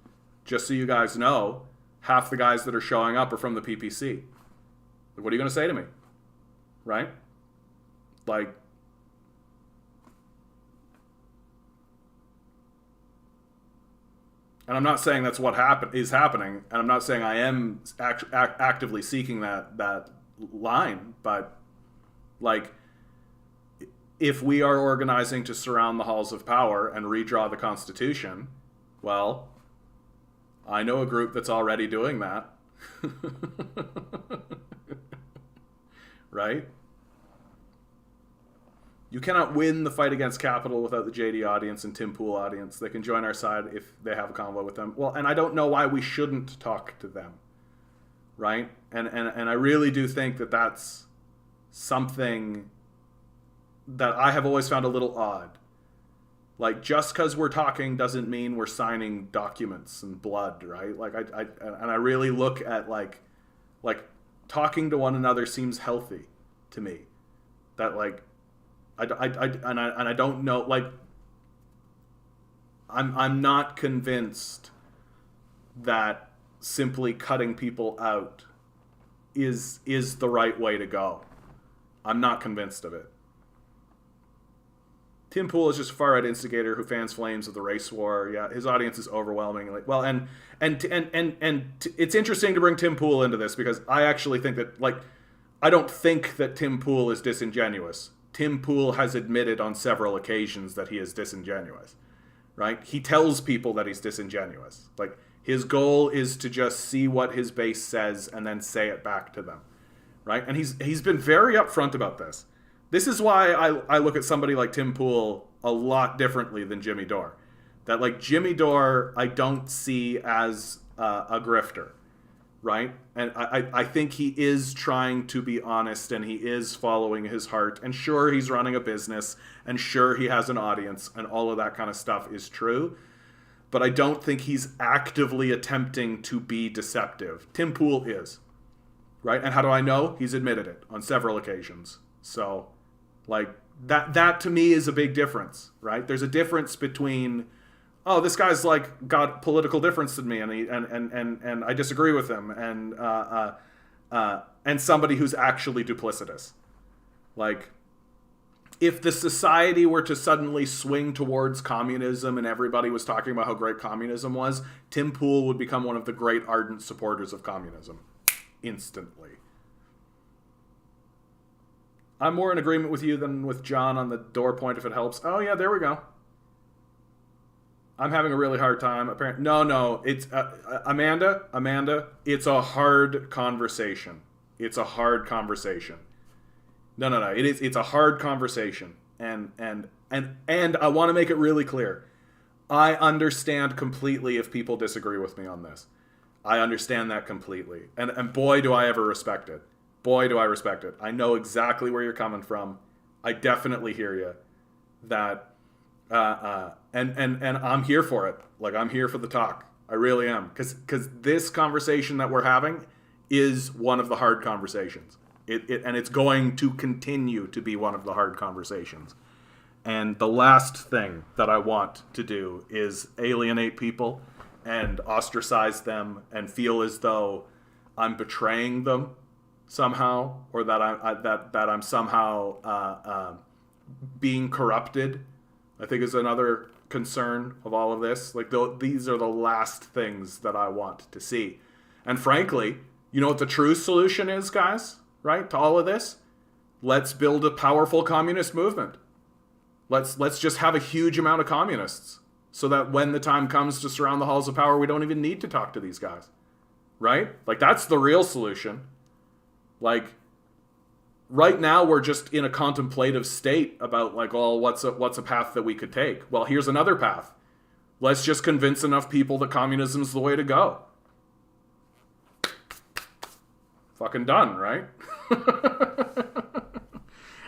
just so you guys know, half the guys that are showing up are from the PPC. Like, what are you going to say to me? Right? Like, and I'm not saying that's what is happening, and I'm not saying I am actively seeking that line, but, like, if we are organizing to surround the halls of power and redraw the Constitution, well, I know a group that's already doing that. Right? You cannot win the fight against capital without the JD audience and Tim Pool audience. They can join our side if they have a convo with them. Well, and I don't know why we shouldn't talk to them, right? And I really do think that that's something that I have always found a little odd. Like, just because we're talking doesn't mean we're signing documents and blood, right? Like, I really look at, like talking to one another seems healthy to me. That, like, I don't know, like, I'm not convinced that simply cutting people out is the right way to go. I'm not convinced of it. Tim Pool is just a far-right instigator who fans flames of the race war. Yeah, his audience is overwhelming. Like, well, and it's interesting to bring Tim Pool into this, because I actually think that, like, I don't think that Tim Pool is disingenuous. Tim Pool has admitted on several occasions that he is disingenuous, right? He tells people that he's disingenuous. Like, His goal is to just see what his base says and then say it back to them, right? And he's been very upfront about this. This is why I look at somebody like Tim Pool a lot differently than Jimmy Dore. That, like, Jimmy Dore, I don't see as a grifter, right? And I think he is trying to be honest, and he is following his heart. And sure, he's running a business, and sure, he has an audience, and all of that kind of stuff is true. But I don't think he's actively attempting to be deceptive. Tim Pool is, right? And how do I know? He's admitted it on several occasions. So, like, that to me is a big difference, right? There's a difference between, oh, this guy's like got political difference than me, and I disagree with him, and somebody who's actually duplicitous. Like, if the society were to suddenly swing towards communism and everybody was talking about how great communism was, Tim Pool would become one of the great ardent supporters of communism instantly. I'm more in agreement with you than with John on the Dore point, if it helps. Oh, yeah, there we go. I'm having a really hard time. Apparently, no, it's Amanda. It's a hard conversation. It's a hard conversation. No. It's a hard conversation, and I want to make it really clear. I understand completely if people disagree with me on this. I understand that completely, and boy, do I ever respect it. Boy, do I respect it. I know exactly where you're coming from. I definitely hear you. That. And I'm here for it. Like, I'm here for the talk. I really am. Because this conversation that we're having is one of the hard conversations. And it's going to continue to be one of the hard conversations. And the last thing that I want to do is alienate people and ostracize them and feel as though I'm betraying them somehow, or that I'm somehow being corrupted. I think is another concern of all of this. Like, these are the last things that I want to see. And frankly, you know what the true solution is, guys, right, to all of this? Let's build a powerful communist movement. Let's just have a huge amount of communists so that when the time comes to surround the halls of power, we don't even need to talk to these guys, right? Like, that's the real solution. Like, right now, we're just in a contemplative state about, like, oh, what's a path that we could take? Well, here's another path. Let's just convince enough people that communism's the way to go. Fucking done, right?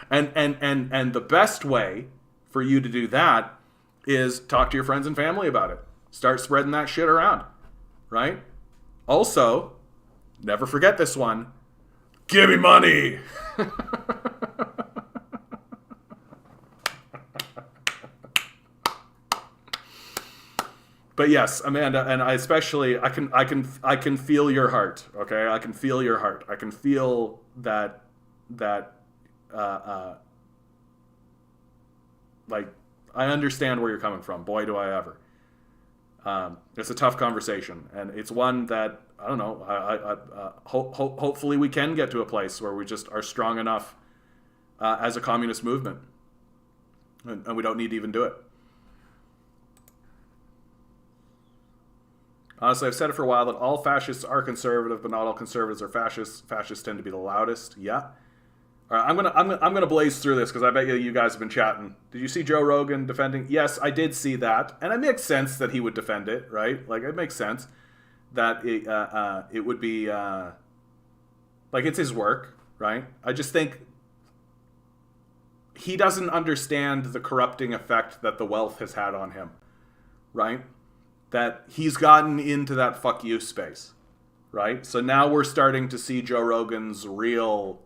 and the best way for you to do that is talk to your friends and family about it. Start spreading that shit around, right? Also, never forget this one. Give me money! But yes, Amanda, and I especially, I can feel your heart. Okay, I can feel your heart. I can feel that like, I understand where you're coming from. Boy, do I ever. It's a tough conversation, and it's one that, I don't know, hopefully we can get to a place where we just are strong enough as a communist movement, and we don't need to even do it. Honestly, I've said it for a while that all fascists are conservative, but not all conservatives are fascists. Fascists tend to be the loudest. Yeah. All right, I'm gonna blaze through this because I bet you guys have been chatting. Did you see Joe Rogan defending? Yes, I did see that, and it makes sense that he would defend it, right? Like, it makes sense that it would be like, it's his work, right? I just think he doesn't understand the corrupting effect that the wealth has had on him, right? That he's gotten into that fuck you space, right? So now we're starting to see Joe Rogan's real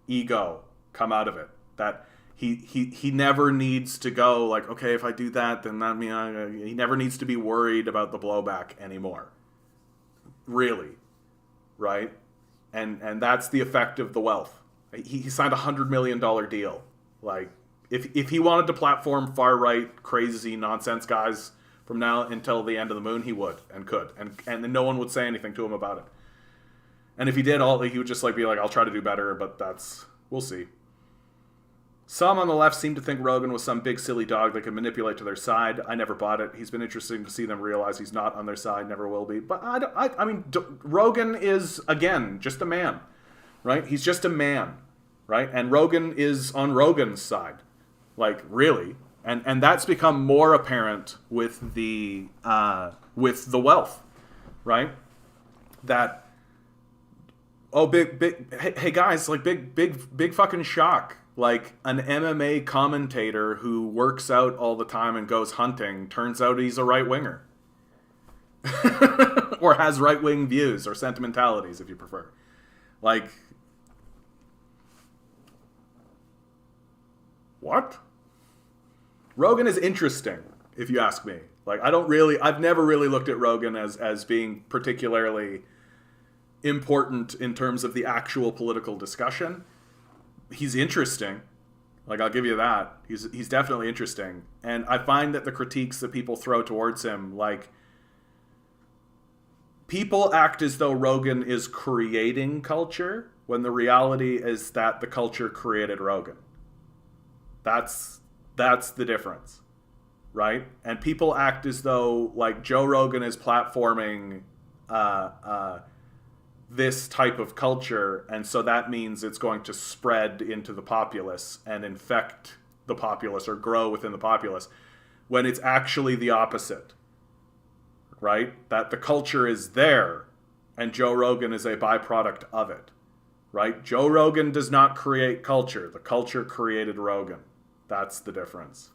ego come out of it. That he never needs to go like, okay, if I do that, then that means he never needs to be worried about the blowback anymore. Really, right? And that's the effect of the wealth. He signed $100 million deal. Like, if he wanted to platform far right, crazy nonsense guys from now until the end of the moon, he would and could, and no one would say anything to him about it. And if he did, he would just like be like, I'll try to do better, but we'll see. Some on the left seem to think Rogan was some big silly dog they could manipulate to their side. I never bought it. He's been interesting to see them realize he's not on their side, never will be. But I mean, Rogan is, again, just a man, right? He's just a man, right? And Rogan is on Rogan's side, like, really. And that's become more apparent with the wealth, right? That, hey guys, like, big fucking shock. Like, an MMA commentator who works out all the time and goes hunting, turns out he's a right-winger. Or has right-wing views or sentimentalities, if you prefer. Like, what? Rogan is interesting, if you ask me. Like, I've never really looked at Rogan as being particularly important in terms of the actual political discussion. He's interesting. Like, I'll give you that. He's definitely interesting. And I find that the critiques that people throw towards him, like, people act as though Rogan is creating culture, when the reality is that the culture created Rogan. That's the difference, right? And people act as though, like, Joe Rogan is platforming this type of culture, and so that means it's going to spread into the populace and infect the populace or grow within the populace, when it's actually the opposite, right? That the culture is there and Joe Rogan is a byproduct of it, right? Joe Rogan does not create culture. The culture created Rogan. That's the difference.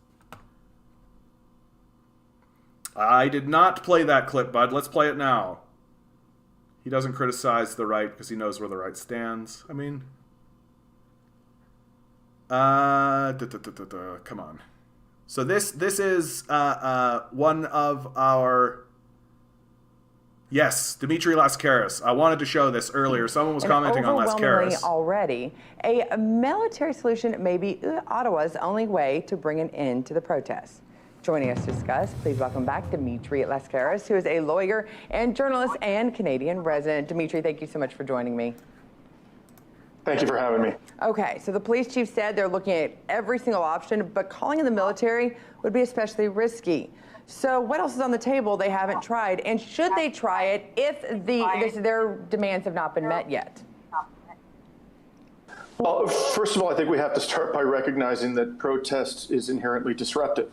I did not play that clip, bud. Let's play it now. He doesn't criticize the right because he knows where the right stands. I mean, come on. So this is one of our... Yes, Dimitri Lascaris. I wanted to show this earlier. Someone was commenting on Lascaris. Already, a military solution may be Ottawa's only way to bring an end to the protests. Joining us to discuss, please welcome back Dimitri Lascaris, who is a lawyer and journalist and Canadian resident. Dimitri, thank you so much for joining me. Thank you for having me. Okay, so the police chief said they're looking at every single option, but calling in the military would be especially risky. So what else is on the table they haven't tried? And should they try it if their demands have not been met yet? Well, first of all, I think we have to start by recognizing that protest is inherently disruptive.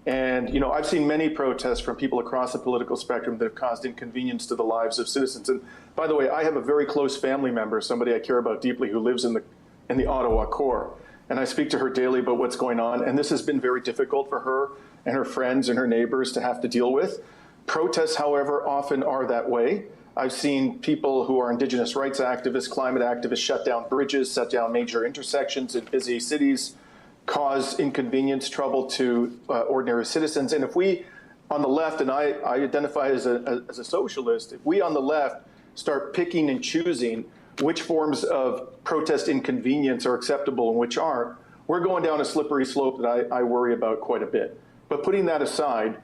And, you know, I've seen many protests from people across the political spectrum that have caused inconvenience to the lives of citizens. And by the way, I have a very close family member, somebody I care about deeply, who lives in the Ottawa core. And I speak to her daily about what's going on. And this has been very difficult for her and her friends and her neighbors to have to deal with. Protests, however, often are that way. I've seen people who are Indigenous rights activists, climate activists, shut down bridges, shut down major intersections in busy cities, cause inconvenience, trouble to ordinary citizens. And if we on the left, and I identify as a socialist, if we on the left start picking and choosing which forms of protest inconvenience are acceptable and which aren't, we're going down a slippery slope that I worry about quite a bit. But putting that aside,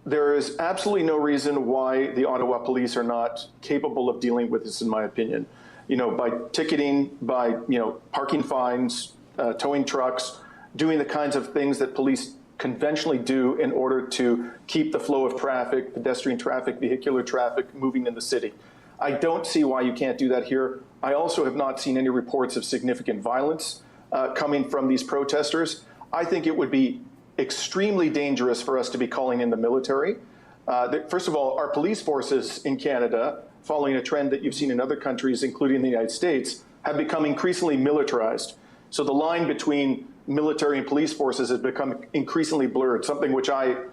there is absolutely no reason why the Ottawa police are not capable of dealing with this, in my opinion. You know, by ticketing, by, you know, parking fines, towing trucks, doing the kinds of things that police conventionally do in order to keep the flow of traffic, pedestrian traffic, vehicular traffic moving in the city. I don't see why you can't do that here. I also have not seen any reports of significant violence coming from these protesters. I think it would be extremely dangerous for us to be calling in the military. First of all, our police forces in Canada, following a trend that you've seen in other countries, including the United States, have become increasingly militarized. So the line between military and police forces has become increasingly blurred, something which I'm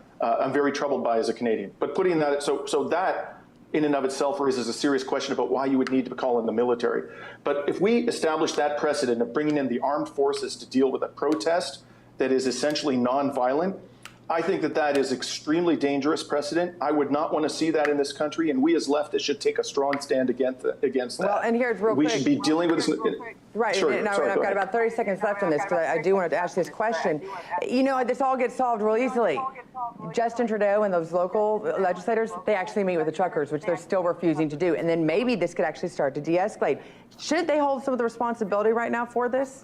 very troubled by as a Canadian. But putting that, so that in and of itself raises a serious question about why you would need to call in the military. But if we establish that precedent of bringing in the armed forces to deal with a protest that is essentially nonviolent, I think that is extremely dangerous precedent. I would not want to see that in this country, and we as leftists should take a strong stand against that. Well, and here's real quick. We should be dealing with this. Right, sure, and sorry, I've got about 30 seconds left on this, because I do want to ask this question. You know, this all gets solved real easily. Justin Trudeau and those local legislators, they actually meet with the truckers, which they're still refusing to do. And then maybe this could actually start to de-escalate. Should they hold some of the responsibility right now for this?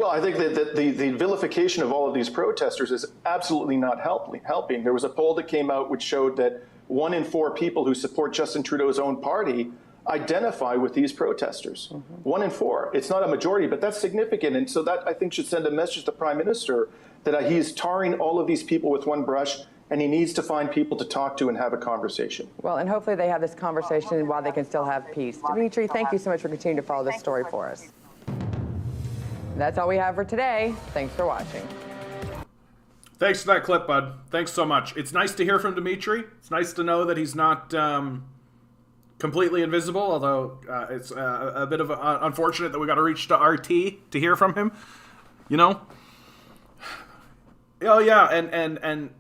Well, I think that the vilification of all of these protesters is absolutely not helping. There was a poll that came out which showed that 1 in 4 people who support Justin Trudeau's own party identify with these protesters. 1 in 4. It's not a majority, but that's significant. And so that, I think, should send a message to the Prime Minister that he's tarring all of these people with one brush, and he needs to find people to talk to and have a conversation. Well, and hopefully they have this conversation while they can still have peace. Dimitri, thank you so much for continuing to follow this story for us. That's all we have for today. Thanks for watching. Thanks for that clip, bud. Thanks so much. It's nice to hear from Dimitri. It's nice to know that he's not completely invisible, although it's a bit of unfortunate that we got to reach to RT to hear from him. You know? Oh, yeah, and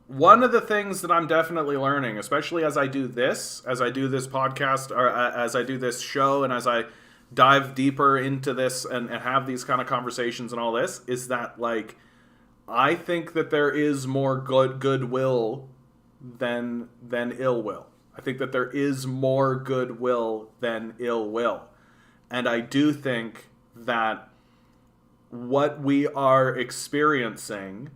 one of the things that I'm definitely learning, especially as I do this podcast, or as I do this show, and as I dive deeper into this and have these kind of conversations and all this, is that, like, I think that there is more goodwill than ill will. I think that there is more goodwill than ill will. And I do think that what we are experiencing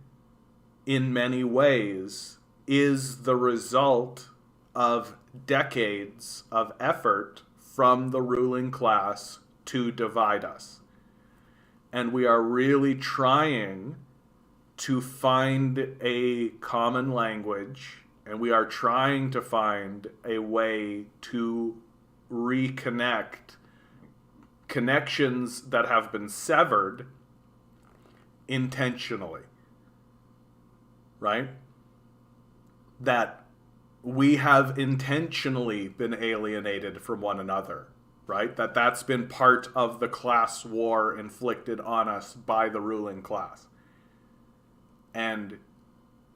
in many ways is the result of decades of effort from the ruling class to divide us. And we are really trying to find a common language, and we are trying to find a way to reconnect connections that have been severed intentionally. Right? That we have intentionally been alienated from one another, right? That's been part of the class war inflicted on us by the ruling class. And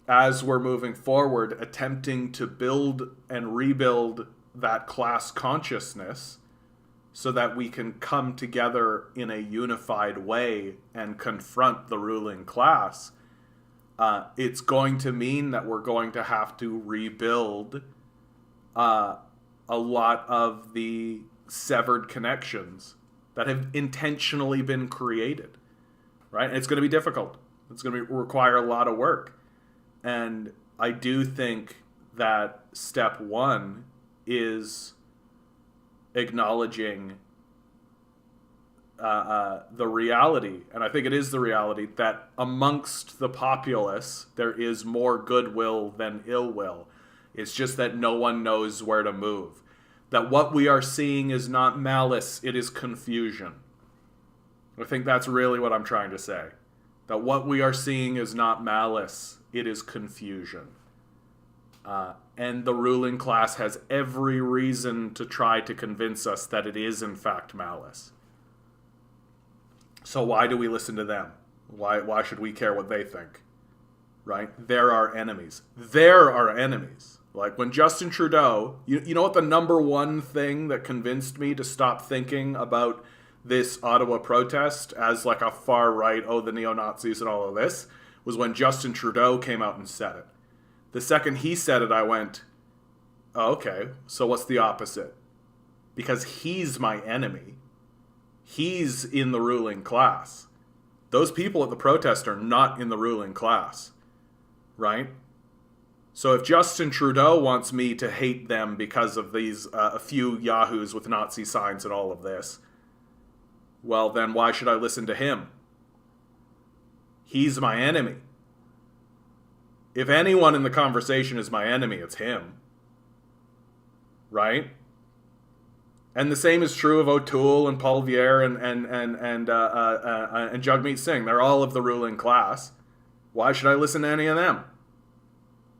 as we're moving forward, attempting to build and rebuild that class consciousness so that we can come together in a unified way and confront the ruling class, it's going to mean that we're going to have to rebuild a lot of the severed connections that have intentionally been created, right? And it's going to be difficult. It's going to require a lot of work. And I do think that step one is acknowledging the reality, and I think it is the reality, that amongst the populace there is more goodwill than ill will. It's just that no one knows where to move. That what we are seeing is not malice, it is confusion. I think that's really what I'm trying to say. That what we are seeing is not malice, it is confusion. And the ruling class has every reason to try to convince us that it is in fact malice. So why do we listen to them? Why should we care what they think? Right? They're our enemies. They're our enemies. Like when Justin Trudeau, you know what the number one thing that convinced me to stop thinking about this Ottawa protest as like a far right, the neo-Nazis and all of this, was when Justin Trudeau came out and said it. The second he said it, I went, oh, okay, so what's the opposite? Because he's my enemy. He's in the ruling class. Those people at the protest are not in the ruling class, right? So if Justin Trudeau wants me to hate them because of these a few yahoos with Nazi signs and all of this, well, then why should I listen to him? He's my enemy. If anyone in the conversation is my enemy, it's him. Right? And the same is true of O'Toole and Paul Vier and Jagmeet Singh. They're all of the ruling class. Why should I listen to any of them?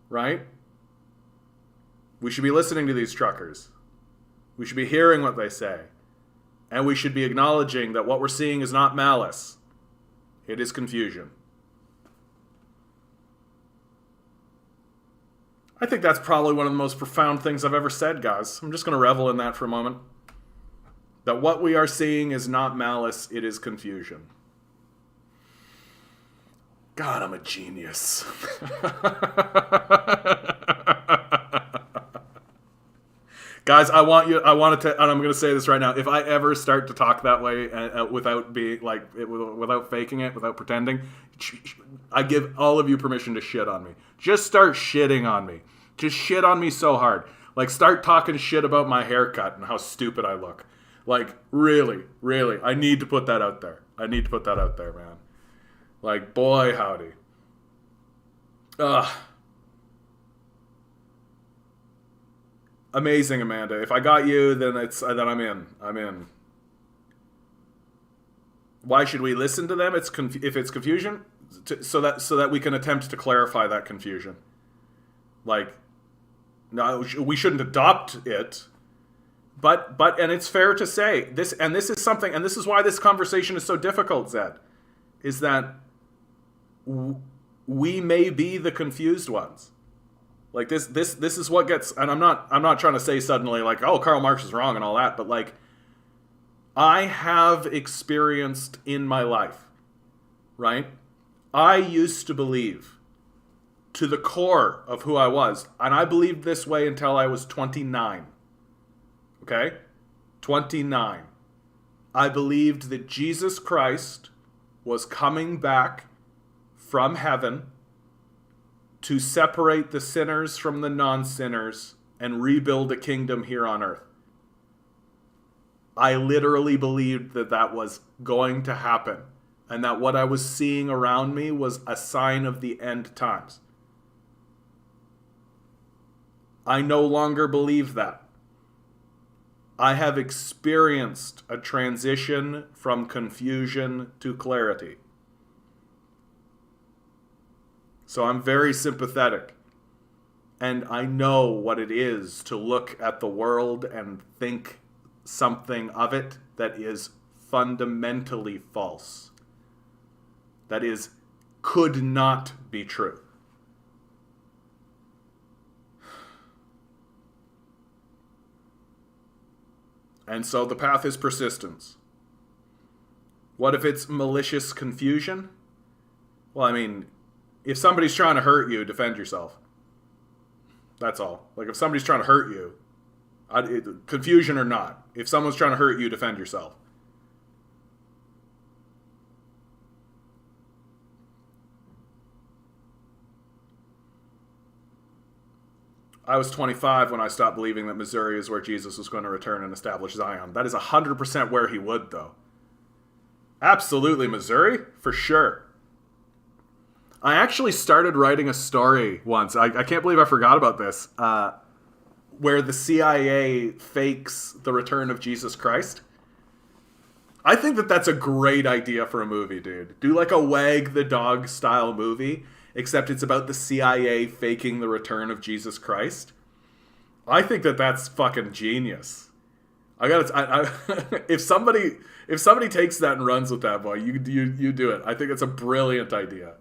Right? We should be listening to these truckers. We should be hearing what they say. And we should be acknowledging that what we're seeing is not malice. It is confusion. I think that's probably one of the most profound things I've ever said, guys. I'm just going to revel in that for a moment. That what we are seeing is not malice, it is confusion. God, I'm a genius. Guys, I want to, and I'm going to say this right now. If I ever start to talk that way without being like, without faking it, without pretending, I give all of you permission to shit on me. Just start shitting on me. Just shit on me so hard. Like, start talking shit about my haircut and how stupid I look. Like, really, I need to put that out there. I need to put that out there, man. Like, boy, howdy. Ugh. Amazing, Amanda. If I got you, then I'm in. I'm in. Why should we listen to them? If it's confusion, so that we can attempt to clarify that confusion. Like, no, we shouldn't adopt it. But and it's fair to say this is something, and this is why this conversation is so difficult, Zed, is that we may be the confused ones. Like this is what gets, and I'm not trying to say suddenly like, oh, Karl Marx is wrong and all that, but like, I have experienced in my life, right? I used to believe to the core of who I was, and I believed this way until I was 29. Okay? 29. I believed that Jesus Christ was coming back from heaven to separate the sinners from the non-sinners and rebuild a kingdom here on earth. I literally believed that was going to happen, and that what I was seeing around me was a sign of the end times. I no longer believe that. I have experienced a transition from confusion to clarity. So I'm very sympathetic. And I know what it is to look at the world and think something of it that is fundamentally false. That could not be true. And so the path is persistence. What if it's malicious confusion? Well, I mean, if somebody's trying to hurt you, defend yourself. That's all. Like, if somebody's trying to hurt you, confusion or not, if someone's trying to hurt you, defend yourself. I was 25 when I stopped believing that Missouri is where Jesus was going to return and establish Zion. That is 100% where he would, though. Absolutely, Missouri, for sure. I actually started writing a story once. I can't believe I forgot about this. Where the CIA fakes the return of Jesus Christ. I think that's a great idea for a movie, dude. Do like a Wag the Dog style movie, except it's about the CIA faking the return of Jesus Christ. I think that's fucking genius. If somebody takes that and runs with that, boy, you do it. I think it's a brilliant idea.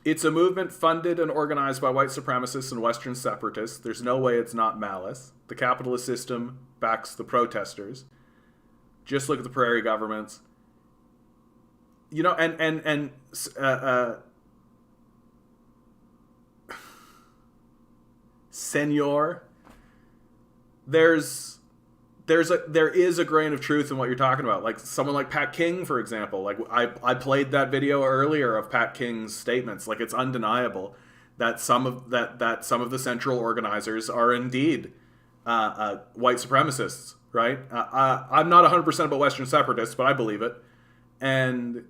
It's a movement funded and organized by white supremacists and Western separatists. There's no way it's not malice. The capitalist system backs the protesters. Just look at the prairie governments. You know, and Senor, there is a grain of truth in what you're talking about. Like someone like Pat King, for example. Like I played that video earlier of Pat King's statements. Like it's undeniable that some of the central organizers are indeed white supremacists, right? I'm not 100% about Western separatists, but I believe it. And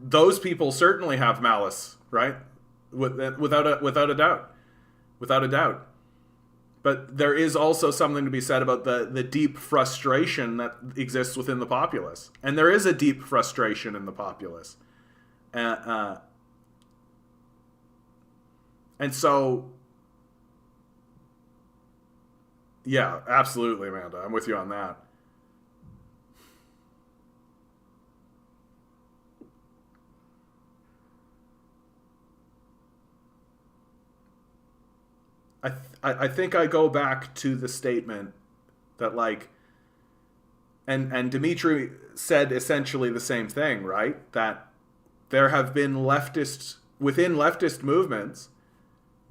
those people certainly have malice, right? Without a doubt. But there is also something to be said about the deep frustration that exists within the populace. And there is a deep frustration in the populace. And so, yeah, absolutely, Amanda. I'm with you on that. I think I go back to the statement that, like, and Dimitri said essentially the same thing, right? That there have been within leftist movements,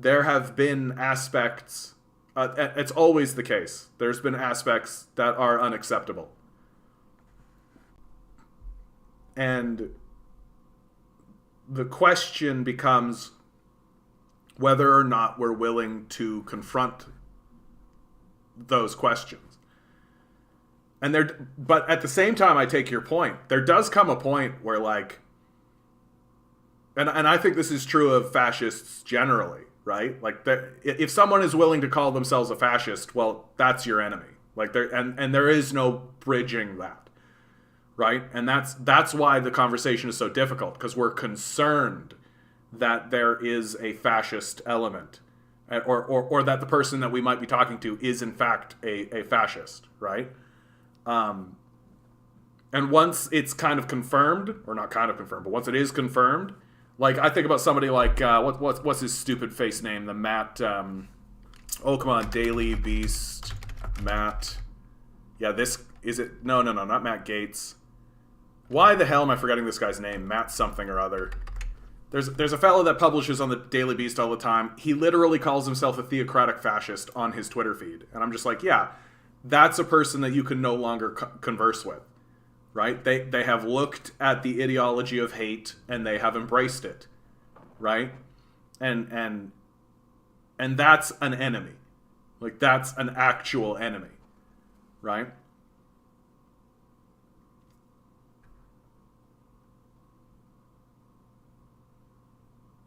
there have been aspects, it's always the case, there's been aspects that are unacceptable. And the question becomes whether or not we're willing to confront those questions. But at the same time, I take your point. There does come a point where, like, and I think this is true of fascists generally, right? Like, if someone is willing to call themselves a fascist, well, that's your enemy. Like, and there is no bridging that, right? And that's why the conversation is so difficult, because we're concerned that there is a fascist element, or that the person that we might be talking to is in fact a fascist, right? And once it's kind of confirmed, or not kind of confirmed, but once it is confirmed, like, I think about somebody like, what's his stupid face name? The Matt, come on, Daily Beast, Matt. Yeah, no, not Matt Gaetz. Why the hell am I forgetting this guy's name? Matt something or other. There's a fellow that publishes on the Daily Beast all the time. He literally calls himself a theocratic fascist on his Twitter feed. And I'm just like, yeah, that's a person that you can no longer converse with, right? They have looked at the ideology of hate and they have embraced it, right? And that's an enemy. Like, that's an actual enemy, right?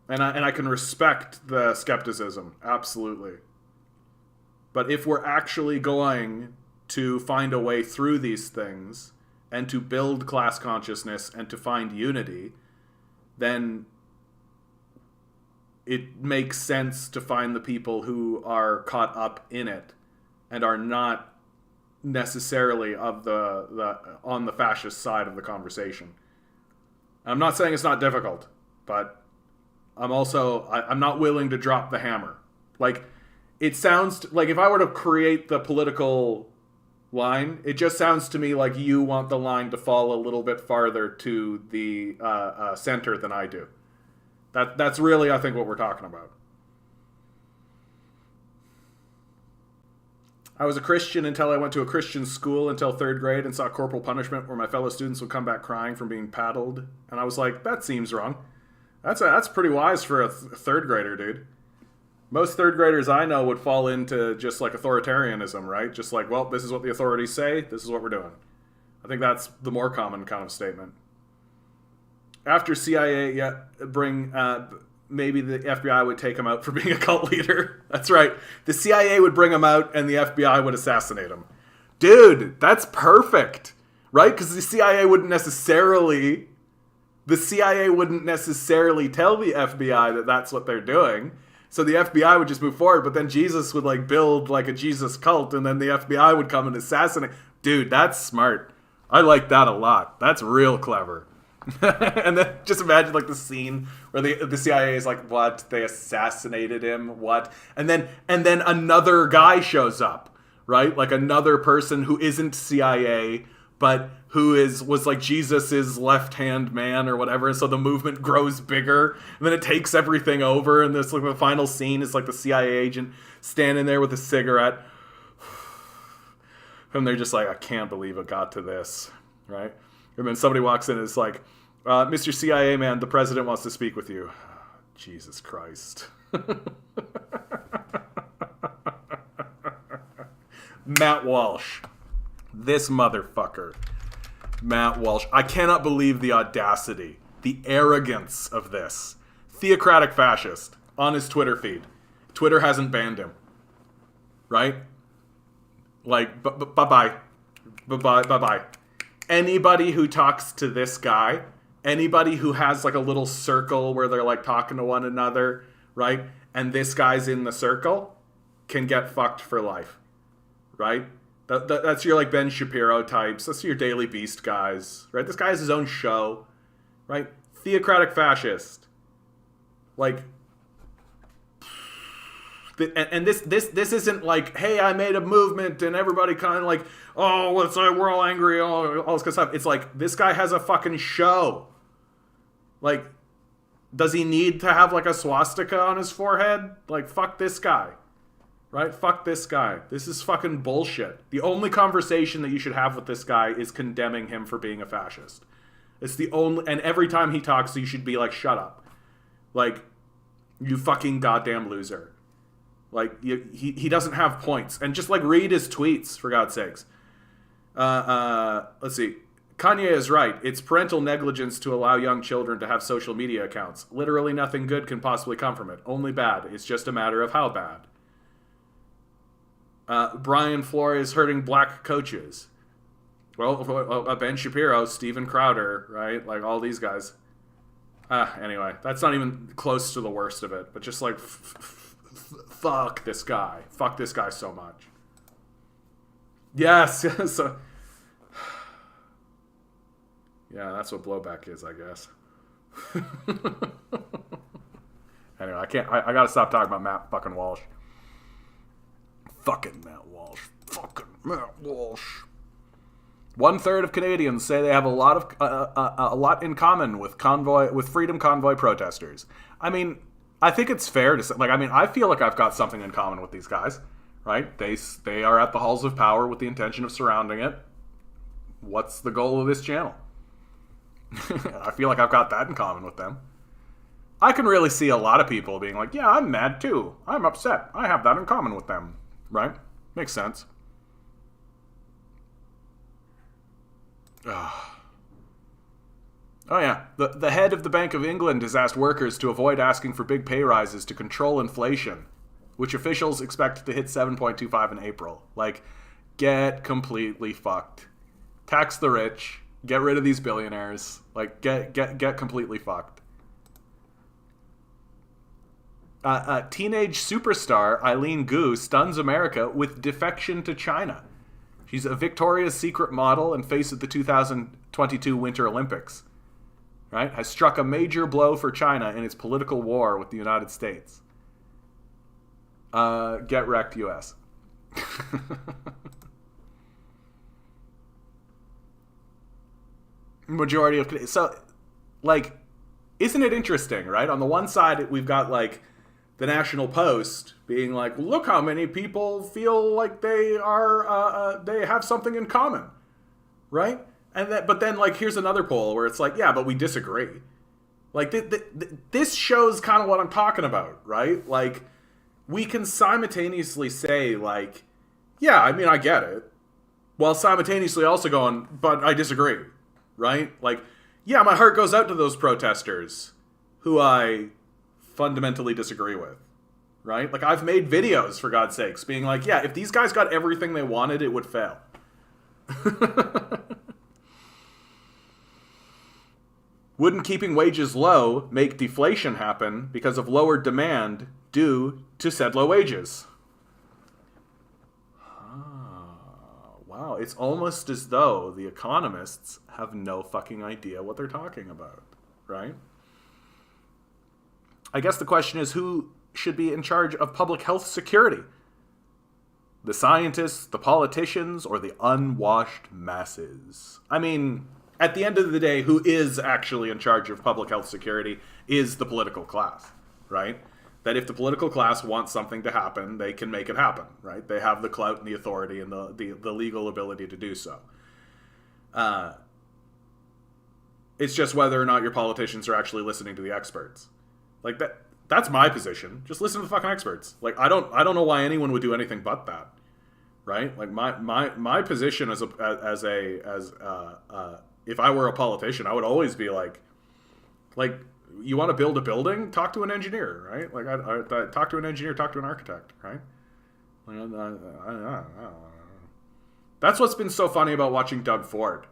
And I can respect the skepticism, absolutely. But if we're actually going to find a way through these things and to build class consciousness and to find unity, then it makes sense to find the people who are caught up in it and are not necessarily of the on the fascist side of the conversation. I'm not saying it's not difficult, but I'm not willing to drop the hammer. Like, it sounds like if I were to create the political line, it just sounds to me like you want the line to fall a little bit farther to the center than I do. That's really, I think, what we're talking about. I was a Christian until I went to a Christian school until 3rd grade and saw corporal punishment where my fellow students would come back crying from being paddled. And I was like, that seems wrong. That's pretty wise for a 3rd grader, dude. Most 3rd graders I know would fall into just like authoritarianism, right? Just like, well, this is what the authorities say, this is what we're doing. I think that's the more common kind of statement. After CIA, maybe the FBI would take him out for being a cult leader. That's right. The CIA would bring him out and the FBI would assassinate him. Dude, that's perfect, right? Because the CIA wouldn't necessarily tell the FBI that that's what they're doing. So the FBI would just move forward, but then Jesus would like build like a Jesus cult and then the FBI would come and assassinate. Dude, that's smart. I like that a lot. That's real clever. And then just imagine like the scene where the CIA is like, what? They assassinated him? What? And then another guy shows up, right? Like another person who isn't CIA, but who was like Jesus's left-hand man or whatever. So the movement grows bigger, and then it takes everything over. And this like the final scene is like the CIA agent standing there with a cigarette, and they're just like, I can't believe it got to this, right? And then somebody walks in and is like, Mr. CIA man, the president wants to speak with you. Jesus Christ. Matt Walsh. This motherfucker. Matt Walsh. I cannot believe the audacity, the arrogance of this. Theocratic fascist on his Twitter feed. Twitter hasn't banned him. Right? Like, bye-bye. Bye-bye. Anybody who talks to this guy, anybody who has like a little circle where they're like talking to one another, right? And this guy's in the circle, can get fucked for life. Right? That's your like Ben Shapiro types. That's your Daily Beast guys, right? This guy has his own show, right? Theocratic fascist, like, and this isn't like, hey, I made a movement and everybody kind of like, oh, we're all angry, all this kind of stuff. It's like this guy has a fucking show, like Does he need to have like a swastika on his forehead? Like, fuck this guy. Right? Fuck this guy. This is fucking bullshit. The only conversation that you should have with this guy is condemning him for being a fascist. It's the only... And every time he talks, you should be like, shut up. Like, you fucking goddamn loser. Like, he doesn't have points. And just, like, read his tweets, for God's sakes. Let's see. Kanye is right. It's parental negligence to allow young children to have social media accounts. Literally nothing good can possibly come from it. Only bad. It's just a matter of how bad. Brian Flores hurting black coaches. Well, Ben Shapiro, Steven Crowder, right? Like, all these guys. Anyway, that's not even close to the worst of it. But just, like, fuck this guy. Fuck this guy so much. Yes. So, yeah, that's what blowback is, I guess. Anyway, I gotta stop talking about Matt fucking Walsh. Fucking Matt Walsh. Fucking Matt Walsh. 1/3 of Canadians say they have a lot in common with Freedom Convoy protesters. I mean, I think it's fair to say, like, I mean, I feel like I've got something in common with these guys, right? They are at the halls of power with the intention of surrounding it. What's the goal of this channel? I feel like I've got that in common with them. I can really see a lot of people being like, yeah, I'm mad too. I'm upset. I have that in common with them. Right? Makes sense. Oh yeah. The head of the Bank of England has asked workers to avoid asking for big pay rises to control inflation, which officials expect to hit 7.25 in April. Like, get completely fucked. Tax the rich. Get rid of these billionaires. Like, get completely fucked. Teenage superstar Eileen Gu stuns America with defection to China. She's a Victoria's Secret model and face of the 2022 Winter Olympics. Right? Has struck a major blow for China in its political war with the United States. Get wrecked, US. Majority of... So, like, isn't it interesting, right? On the one side, we've got, like, the National Post being like, look how many people feel like they are, they have something in common, right? But then, like, here's another poll where it's like, yeah, but we disagree. Like, this shows kind of what I'm talking about, right? Like, we can simultaneously say, like, yeah, I mean, I get it, while simultaneously also going, but I disagree, right? Like, yeah, my heart goes out to those protesters who I fundamentally disagree with, right? Like, I've made videos, for God's sakes, being like, yeah, if these guys got everything they wanted, it would fail. Wouldn't keeping wages low make deflation happen because of lower demand due to said low wages? Wow, it's almost as though the economists have no fucking idea what they're talking about, right? I guess the question is, who should be in charge of public health security? The scientists, the politicians, or the unwashed masses? I mean, at the end of the day, who is actually in charge of public health security is the political class, right? That if the political class wants something to happen, they can make it happen, right? They have the clout and the authority and the legal ability to do so. It's just whether or not your politicians are actually listening to the experts. Like, that's my position. Just listen to the fucking experts. Like, I don't know why anyone would do anything but that, right? Like, my position as if I were a politician, I would always be like, you want to build a building? Talk to an engineer, right? Like, I talk to an engineer, talk to an architect, right? That's what's been so funny about watching Doug Ford,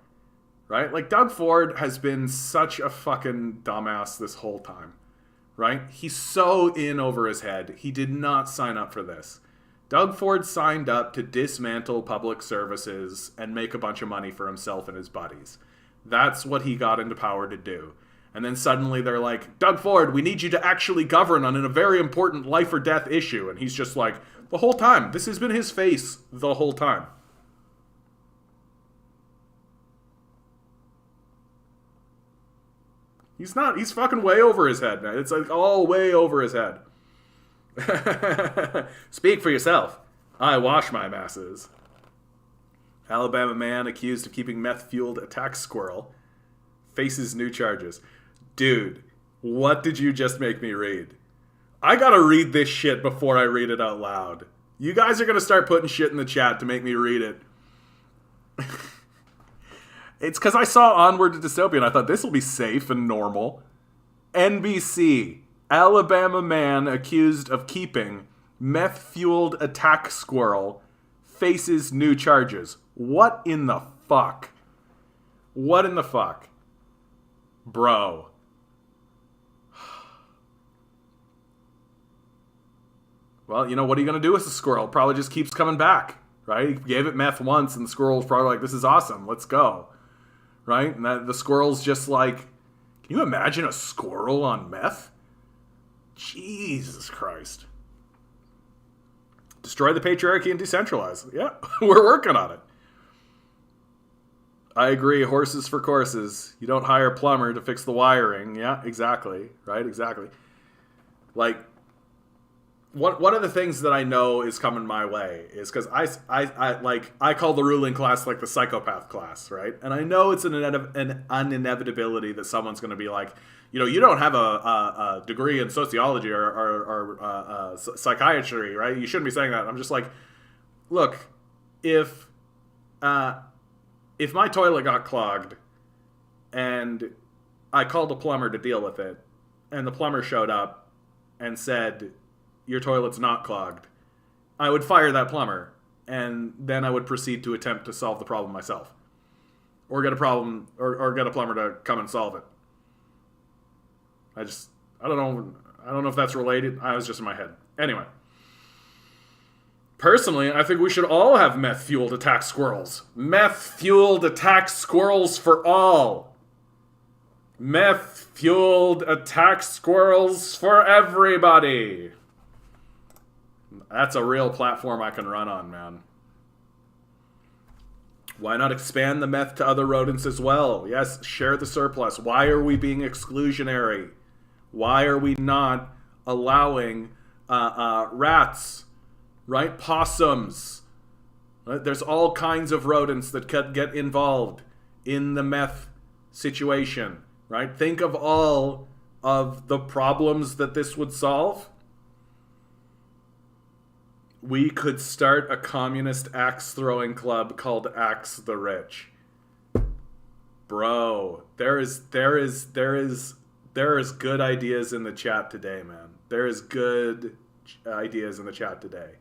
right? Like, Doug Ford has been such a fucking dumbass this whole time. Right? He's so in over his head. He did not sign up for this. Doug Ford signed up to dismantle public services and make a bunch of money for himself and his buddies. That's what he got into power to do. And then suddenly they're like, Doug Ford, we need you to actually govern on a very important life or death issue. And he's just like, the whole time. This has been his face the whole time. He's not. He's fucking way over his head, man. It's like all way over his head. Speak for yourself. I wash my masses. Alabama man accused of keeping meth-fueled attack squirrel faces new charges. Dude, what did you just make me read? I gotta read this shit before I read it out loud. You guys are gonna start putting shit in the chat to make me read it. It's because I saw Onward to Dystopia and I thought this will be safe and normal. NBC, Alabama man accused of keeping meth-fueled attack squirrel faces new charges. What in the fuck? What in the fuck? Bro. Well, you know, what are you going to do with the squirrel? Probably just keeps coming back, right? You gave it meth once and the squirrel's probably like, this is awesome, let's go. Right? And the squirrel's just like, can you imagine a squirrel on meth? Jesus Christ. Destroy the patriarchy and decentralize. Yeah, we're working on it. I agree, horses for courses. You don't hire a plumber to fix the wiring. Yeah, exactly. Right, exactly. Like, one of the things that I know is coming my way is because I call the ruling class like the psychopath class, right? And I know it's an inevitability that someone's going to be like, you know, you don't have a degree in sociology or psychiatry, right? You shouldn't be saying that. I'm just like, look, if my toilet got clogged and I called a plumber to deal with it, and the plumber showed up and said, your toilet's not clogged, I would fire that plumber, and then I would proceed to attempt to solve the problem myself. Or get a plumber to come and solve it. I don't know if that's related. I was just in my head. Anyway. Personally, I think we should all have meth-fueled attack squirrels. Meth-fueled attack squirrels for all. Meth-fueled attack squirrels for everybody. That's a real platform I can run on, man. Why not expand the meth to other rodents as well? Yes, share the surplus. Why are we being exclusionary? Why are we not allowing rats, right? Possums. Right? There's all kinds of rodents that could get involved in the meth situation, right? Think of all of the problems that this would solve. We could start a communist axe-throwing club called Axe the Rich. Bro, there is good ideas in the chat today, man. There is good ideas in the chat today.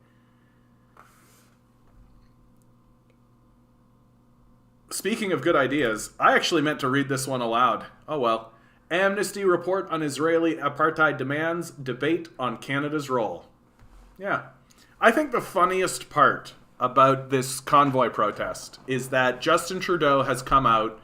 Speaking of good ideas, I actually meant to read this one aloud. Oh well. Amnesty report on Israeli apartheid demands, debate on Canada's role. Yeah. I think the funniest part about this convoy protest is that Justin Trudeau has come out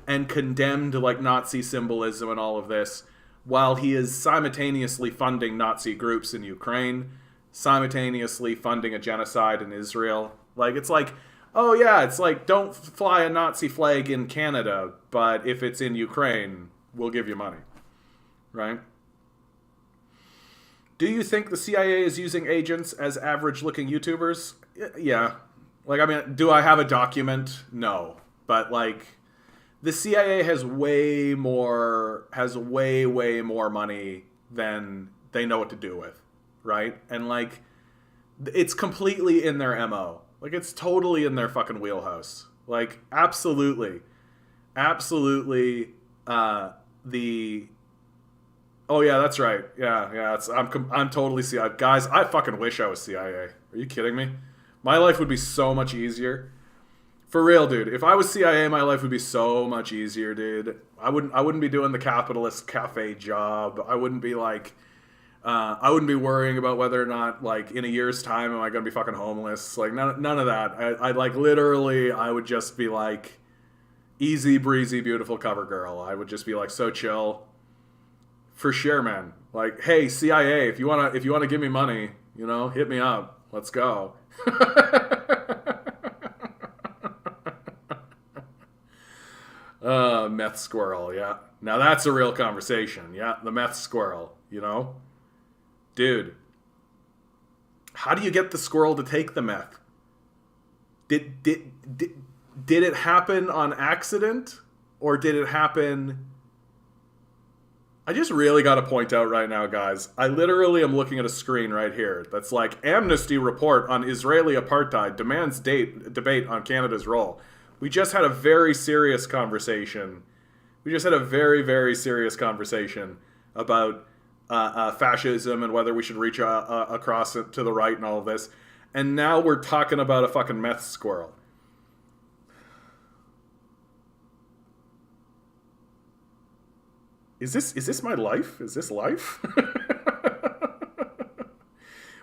and condemned like Nazi symbolism and all of this, while he is simultaneously funding Nazi groups in Ukraine, simultaneously funding a genocide in Israel. Like, it's like, oh yeah, it's like, don't fly a Nazi flag in Canada, but if it's in Ukraine, we'll give you money, right? Do you think the CIA is using agents as average-looking YouTubers? Yeah. Like, I mean, do I have a document? No. But, like, the CIA has way more money than they know what to do with, right? And, like, it's completely in their MO. Like, it's totally in their fucking wheelhouse. Like, absolutely. Absolutely, Oh yeah, that's right. Yeah. I'm totally CIA. Guys, I fucking wish I was CIA. Are you kidding me? My life would be so much easier. For real, dude. If I was CIA, my life would be so much easier, dude. I wouldn't be doing the capitalist cafe job. I wouldn't be like, I wouldn't be worrying about whether or not, like, in a year's time am I gonna be fucking homeless. Like, none of that. I'd like, literally, I would just be like, easy breezy, beautiful cover girl. I would just be like so chill. For sure, man. Like, hey, CIA, if you wanna give me money, you know, hit me up. Let's go. Meth squirrel, yeah. Now that's a real conversation. Yeah, the meth squirrel, you know? Dude, how do you get the squirrel to take the meth? Did it happen on accident? Or did it happen... I just really got to point out right now, guys. I literally am looking at a screen right here that's like, Amnesty report on Israeli apartheid demands debate on Canada's role. We just had a very serious conversation. We just had a very, very serious conversation about fascism and whether we should reach across it to the right and all of this. And now we're talking about a fucking meth squirrel. Is this my life? Is this life?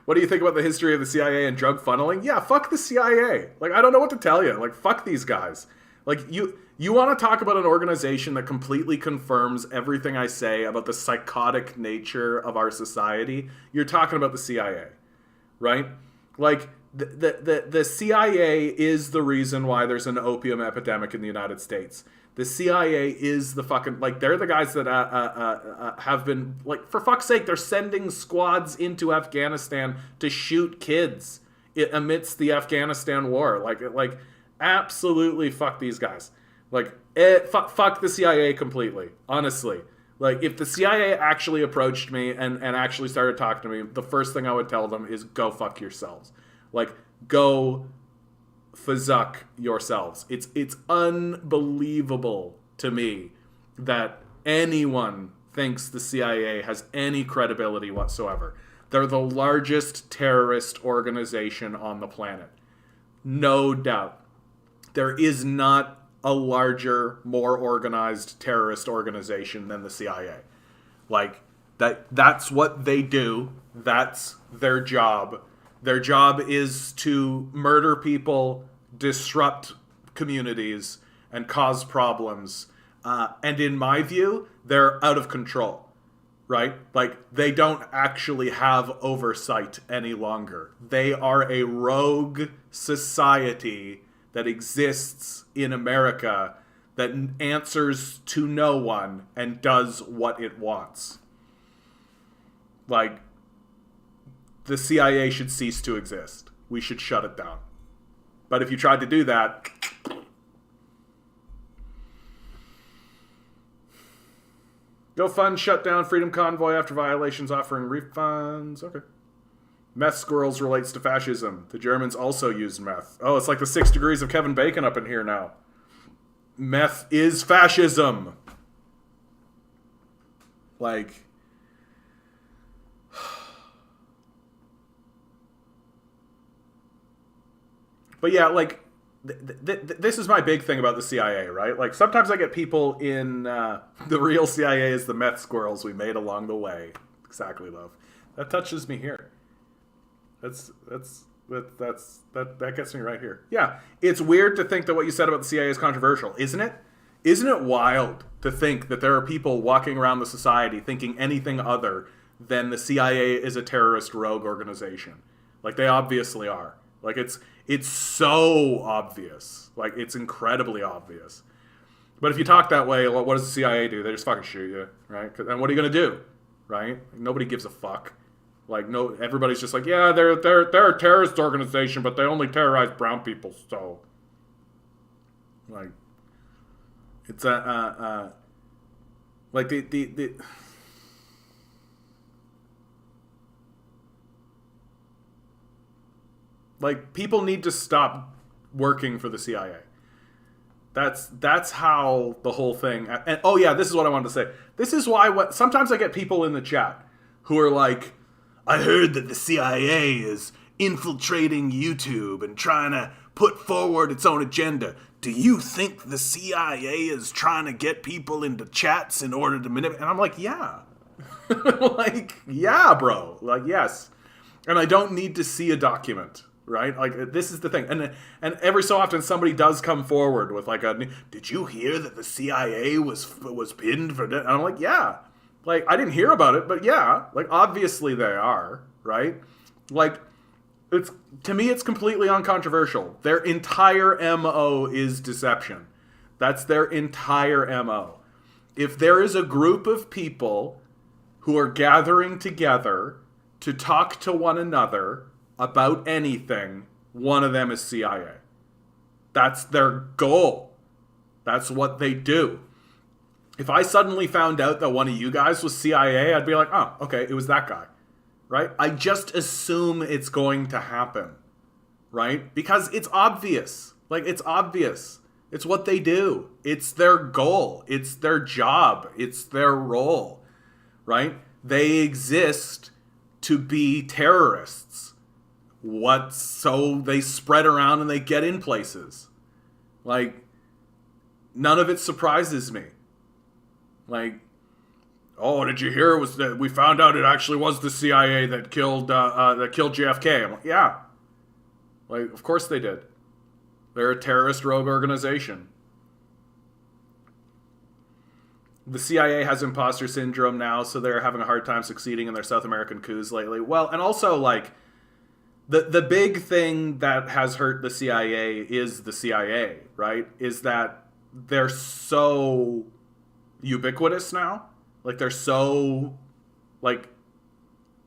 What do you think about the history of the CIA and drug funneling? Yeah, fuck the CIA. Like, I don't know what to tell you. Like, fuck these guys. Like, you want to talk about an organization that completely confirms everything I say about the psychotic nature of our society? You're talking about the CIA, right? Like, the CIA is the reason why there's an opium epidemic in the United States. The CIA is the fucking, like, they're the guys that have been, like, for fuck's sake, they're sending squads into Afghanistan to shoot kids amidst the Afghanistan war. Like absolutely fuck these guys. Like, fuck the CIA completely, honestly. Like, if the CIA actually approached me and actually started talking to me, the first thing I would tell them is go fuck yourselves. Like, go fuck yourselves. It's unbelievable to me that anyone thinks the CIA has any credibility whatsoever. They're the largest terrorist organization on the planet. No doubt. There is not a larger, more organized terrorist organization than the CIA. Like, that's what they do. That's their job. Their job is to murder people, disrupt communities, and cause problems. And in my view, they're out of control, right? Like, they don't actually have oversight any longer. They are a rogue society that exists in America that answers to no one and does what it wants. Like, the CIA should cease to exist. We should shut it down. But if you tried to do that... Go fund shut down Freedom Convoy after violations offering refunds. Okay. Meth squirrels relates to fascism. The Germans also used meth. Oh, it's like the 6 degrees of Kevin Bacon up in here now. Meth is fascism. Like... But yeah, like, this is my big thing about the CIA, right? Like, sometimes I get people in the real CIA is the meth squirrels we made along the way. Exactly, love. That touches me here. That gets me right here. Yeah, it's weird to think that what you said about the CIA is controversial, isn't it? Isn't it wild to think that there are people walking around the society thinking anything other than the CIA is a terrorist rogue organization? Like, they obviously are. Like, it's so obvious. Like, it's incredibly obvious. But if you talk that way, what does the CIA do? They just fucking shoot you, right? And what are you gonna do, right? Nobody gives a fuck. Like, no, everybody's just like, yeah, they're a terrorist organization, but they only terrorize brown people. So, like, it's like the like, people need to stop working for the CIA. That's how the whole thing. And oh yeah, this is what I wanted to say. This is why sometimes I get people in the chat who are like, I heard that the CIA is infiltrating YouTube and trying to put forward its own agenda. Do you think the CIA is trying to get people into chats in order to manipulate? And I'm like, yeah. Like, yeah, bro. Like, yes. And I don't need to see a document, right? Like, this is the thing. And every so often somebody does come forward with like did you hear that the CIA was pinned for that? And I'm like, yeah. Like, I didn't hear about it, but yeah. Like, obviously they are, right? Like, to me, it's completely uncontroversial. Their entire MO is deception. That's their entire MO. If there is a group of people who are gathering together to talk to one another about anything, one of them is CIA. That's their goal. That's what they do. If I suddenly found out that one of you guys was CIA, I'd be like, oh, okay, it was that guy, right? I just assume it's going to happen, right? Because it's obvious. Like, it's obvious. It's what they do. It's their goal. It's their job. It's their role, right? They exist to be terrorists. So they spread around and they get in places. Like, none of it surprises me. Like, oh, did you hear it was that we found out it actually was the CIA that killed JFK? I'm like, yeah. Like, of course they did. They're a terrorist rogue organization. The CIA has imposter syndrome now, so they're having a hard time succeeding in their South American coups lately. Well, and also, like, the big thing that has hurt the CIA is the CIA, right? Is that they're so ubiquitous now. Like, they're so, like,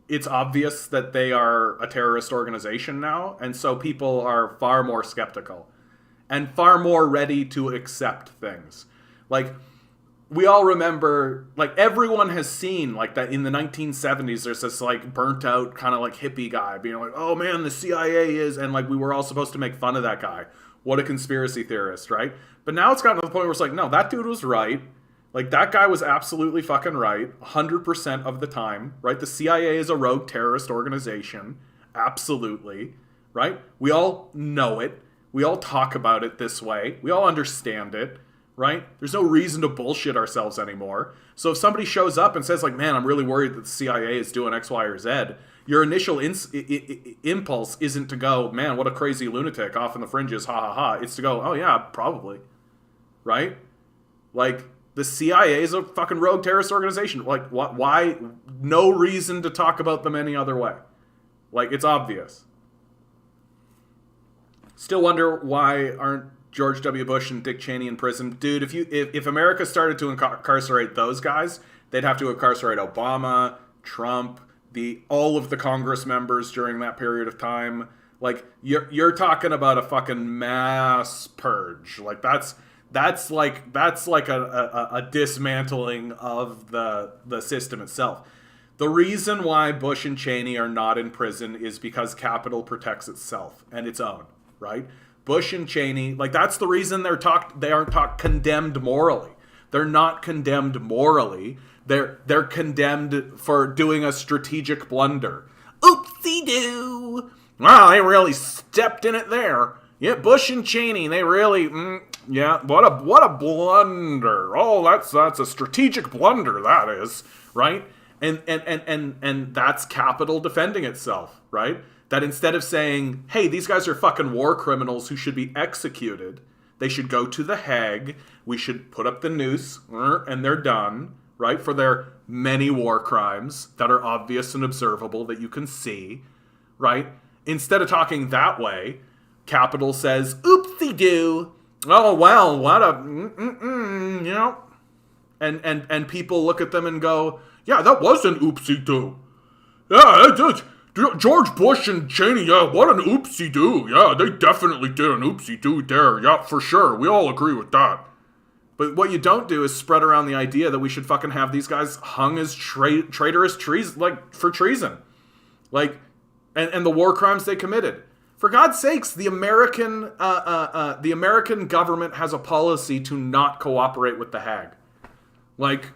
it's obvious that they are a terrorist organization now, and so people are far more skeptical and far more ready to accept things. Like, we all remember, like, everyone has seen, like, that in the 1970s, there's this, like, burnt out kind of, like, hippie guy being like, oh, man, the CIA is, and, like, we were all supposed to make fun of that guy. What a conspiracy theorist, right? But now it's gotten to the point where it's like, no, that dude was right. Like, that guy was absolutely fucking right 100% of the time, right? The CIA is a rogue terrorist organization. Absolutely, right? We all know it. We all talk about it this way. We all understand it, right? There's no reason to bullshit ourselves anymore. So if somebody shows up and says, like, man, I'm really worried that the CIA is doing X, Y, or Z, your initial impulse isn't to go, man, what a crazy lunatic off in the fringes, ha ha ha. It's to go, oh yeah, probably, right? Like, the CIA is a fucking rogue terrorist organization. Like, why? No reason to talk about them any other way. Like, it's obvious. Still wonder why aren't George W. Bush and Dick Cheney in prison? Dude, if America started to incarcerate those guys, they'd have to incarcerate Obama, Trump, all of the Congress members during that period of time. Like, you're talking about a fucking mass purge. Like, that's like a dismantling of the system itself. The reason why Bush and Cheney are not in prison is because capital protects itself and its own, right? Bush and Cheney, like, that's the reason they aren't condemned morally. They're not condemned morally. They're condemned for doing a strategic blunder. Oopsie-doo! Wow, they really stepped in it there. Yeah, Bush and Cheney, they really, yeah, what a blunder. Oh, that's a strategic blunder, that is, right? And that's capital defending itself, right? That instead of saying, hey, these guys are fucking war criminals who should be executed, they should go to the Hague, we should put up the noose, and they're done, right? For their many war crimes that are obvious and observable that you can see, right? Instead of talking that way, capital says, oopsie-doo. Oh, well, what a, you know. And people look at them and go, yeah, that was an oopsie-doo. Yeah, it did. George Bush and Cheney, yeah, what an oopsie-doo. Yeah, they definitely did an oopsie-doo there. Yeah, for sure. We all agree with that. But what you don't do is spread around the idea that we should fucking have these guys hung as traitorous treason, like, for treason. Like, and the war crimes they committed. For God's sakes, the American government has a policy to not cooperate with the Hague. Like,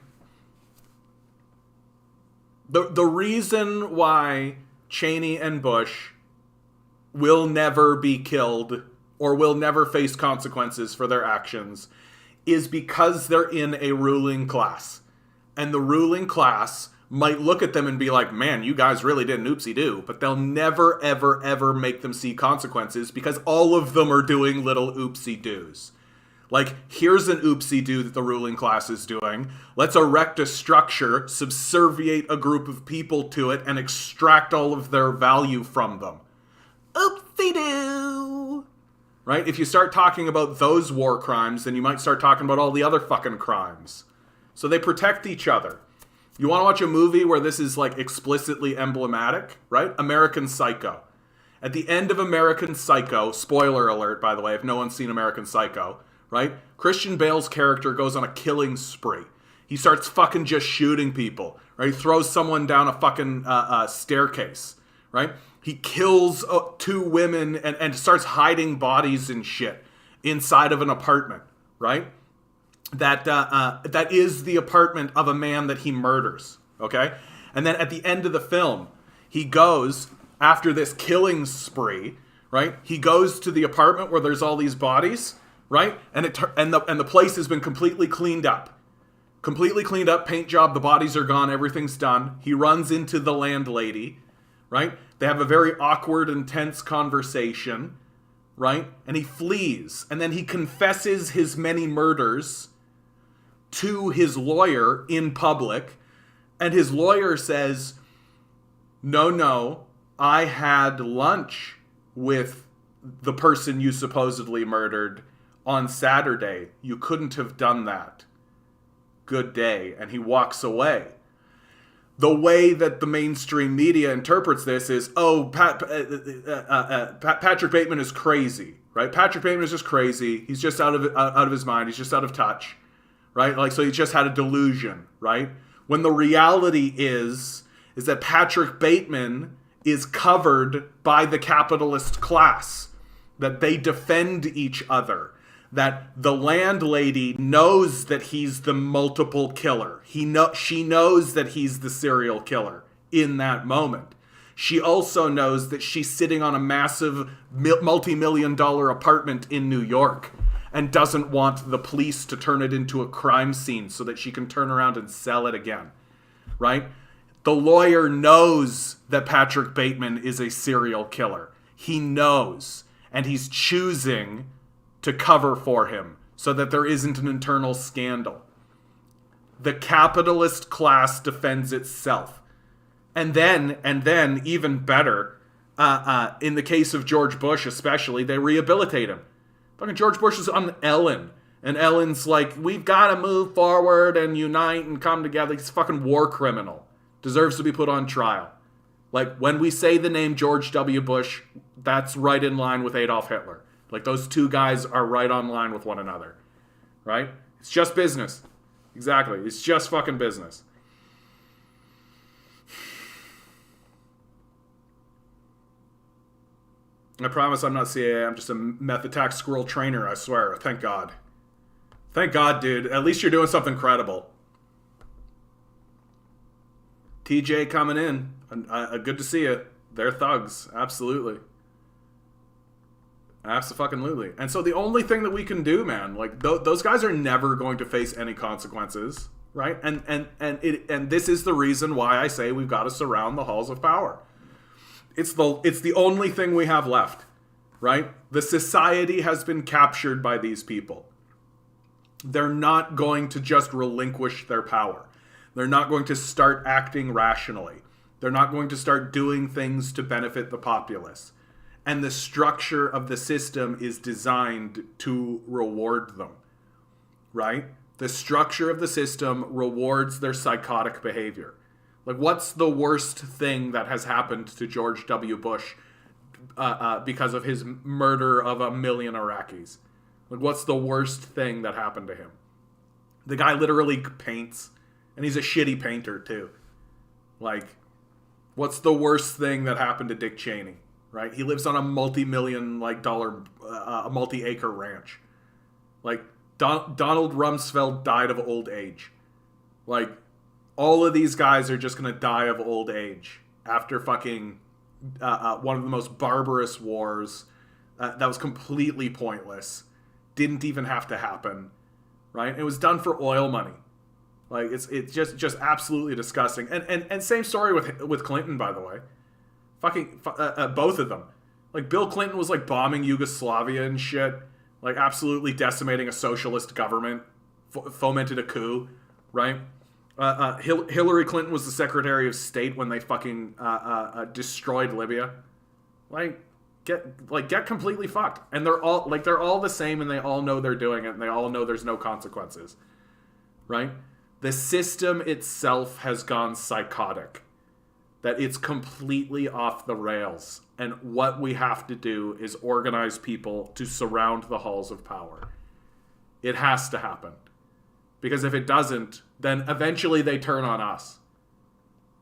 the reason why Cheney and Bush will never be killed or will never face consequences for their actions is because they're in a ruling class. And the ruling class might look at them and be like, man, you guys really did an oopsie-doo, but they'll never, ever, ever make them see consequences because all of them are doing little oopsie-doos. Like, here's an oopsie-doo that the ruling class is doing. Let's erect a structure, subserviate a group of people to it, and extract all of their value from them. Oopsie-doo! Right? If you start talking about those war crimes, then you might start talking about all the other fucking crimes. So they protect each other. You want to watch a movie where this is like explicitly emblematic, right? American Psycho. At the end of American Psycho, spoiler alert, by the way, if no one's seen American Psycho, right? Christian Bale's character goes on a killing spree. He starts fucking just shooting people, right? He throws someone down a fucking staircase, right? He kills 2 women and starts hiding bodies and shit inside of an apartment, right? That is the apartment of a man that he murders, okay? And then at the end of the film, he goes, after this killing spree, right? He goes to the apartment where there's all these bodies, right? And the place has been completely cleaned up. Completely cleaned up, paint job, the bodies are gone, everything's done. He runs into the landlady, right? They have a very awkward and tense conversation, right? And he flees. And then he confesses his many murders to his lawyer in public. And his lawyer says, no, I had lunch with the person you supposedly murdered on Saturday. You couldn't have done that. Good day. And he walks away. The way that the mainstream media interprets this is, Patrick Bateman is crazy, right? Patrick Bateman is just crazy. He's just out of his mind. He's just out of touch, right? Like, so he just had a delusion, right? When the reality is that Patrick Bateman is covered by the capitalist class, that they defend each other, that the landlady knows that he's the multiple killer. She knows that he's the serial killer in that moment. She also knows that she's sitting on a massive multi-million-dollar apartment in New York and doesn't want the police to turn it into a crime scene so that she can turn around and sell it again, right? The lawyer knows that Patrick Bateman is a serial killer. He knows, and he's choosing to cover for him so that there isn't an internal scandal. The capitalist class defends itself. And then, even better, in the case of George Bush especially, they rehabilitate him. Fucking George Bush is on Ellen, and Ellen's like, we've got to move forward and unite and come together. He's a fucking war criminal. Deserves to be put on trial. Like, when we say the name George W. Bush, that's right in line with Adolf Hitler. Like, those two guys are right on line with one another, right? It's just business. Exactly. It's just fucking business. I promise I'm not CIA. I'm just a meth attack squirrel trainer, I swear. Thank God. Thank God, dude. At least you're doing something credible. TJ coming in. Good to see you. They're thugs. Absolutely. Absolutely. And so the only thing that we can do, man, like those guys are never going to face any consequences, right? And this is the reason why I say we've got to surround the halls of power. It's the only thing we have left, right? The society has been captured by these people. They're not going to just relinquish their power. They're not going to start acting rationally. They're not going to start doing things to benefit the populace. And the structure of the system is designed to reward them, right? The structure of the system rewards their psychotic behavior. Like, what's the worst thing that has happened to George W. Bush because of his murder of 1 million Iraqis? Like, what's the worst thing that happened to him? The guy literally paints, and he's a shitty painter, too. Like, what's the worst thing that happened to Dick Cheney? Right? He lives on a multi-million dollar, a multi-acre ranch. Like, Donald Rumsfeld died of old age. Like, all of these guys are just gonna die of old age after fucking one of the most barbarous wars that was completely pointless. Didn't even have to happen, right? It was done for oil money. Like, it's just absolutely disgusting. And same story with Clinton, by the way. Fucking both of them. Like, Bill Clinton was like bombing Yugoslavia and shit, like absolutely decimating a socialist government, fomented a coup, right? Hillary Clinton was the Secretary of State when they fucking destroyed Libya. Get completely fucked. And they're all the same, and they all know they're doing it, and they all know there's no consequences, right? The system itself has gone psychotic. That it's completely off the rails. And what we have to do is organize people to surround the halls of power. It has to happen. Because if it doesn't, then eventually they turn on us.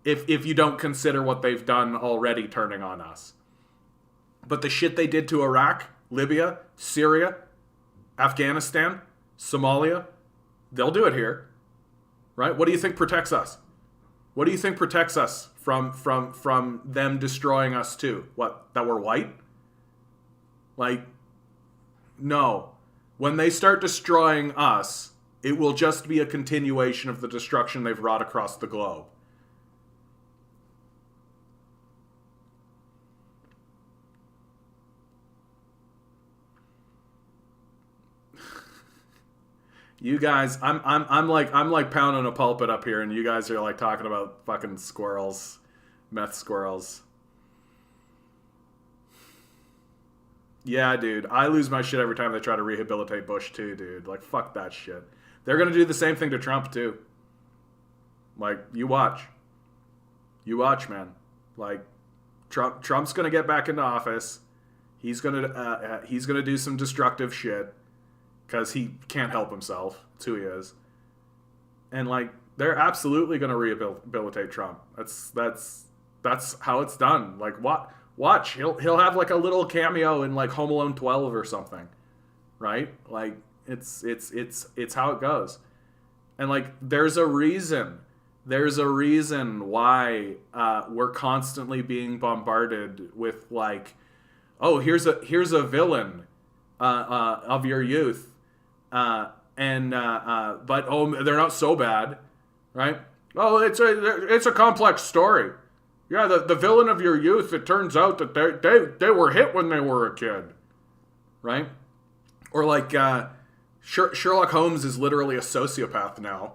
If you don't consider what they've done already turning on us. But the shit they did to Iraq, Libya, Syria, Afghanistan, Somalia, they'll do it here. Right? What do you think protects us? What do you think protects us from them destroying us too? What? That we're white? Like, no. When they start destroying us, it will just be a continuation of the destruction they've wrought across the globe. You guys, I'm like pounding a pulpit up here, and you guys are like talking about fucking squirrels, meth squirrels. Yeah, dude, I lose my shit every time they try to rehabilitate Bush too, dude. Like, fuck that shit. They're gonna do the same thing to Trump too. Like, you watch, man. Like, Trump's gonna get back into office. He's gonna do some destructive shit. Because he can't help himself. That's who he is. And, like, they're absolutely going to rehabilitate Trump. That's how it's done. Like, watch. He'll have, like, a little cameo in, like, Home Alone 12 or something. Right? Like, it's how it goes. And, like, there's a reason why we're constantly being bombarded with, like, oh, here's a villain of your youth. But they're not so bad, right? Oh, it's a complex story. Yeah, the villain of your youth, it turns out that they were hit when they were a kid, right? Or like Sherlock Holmes is literally a sociopath now,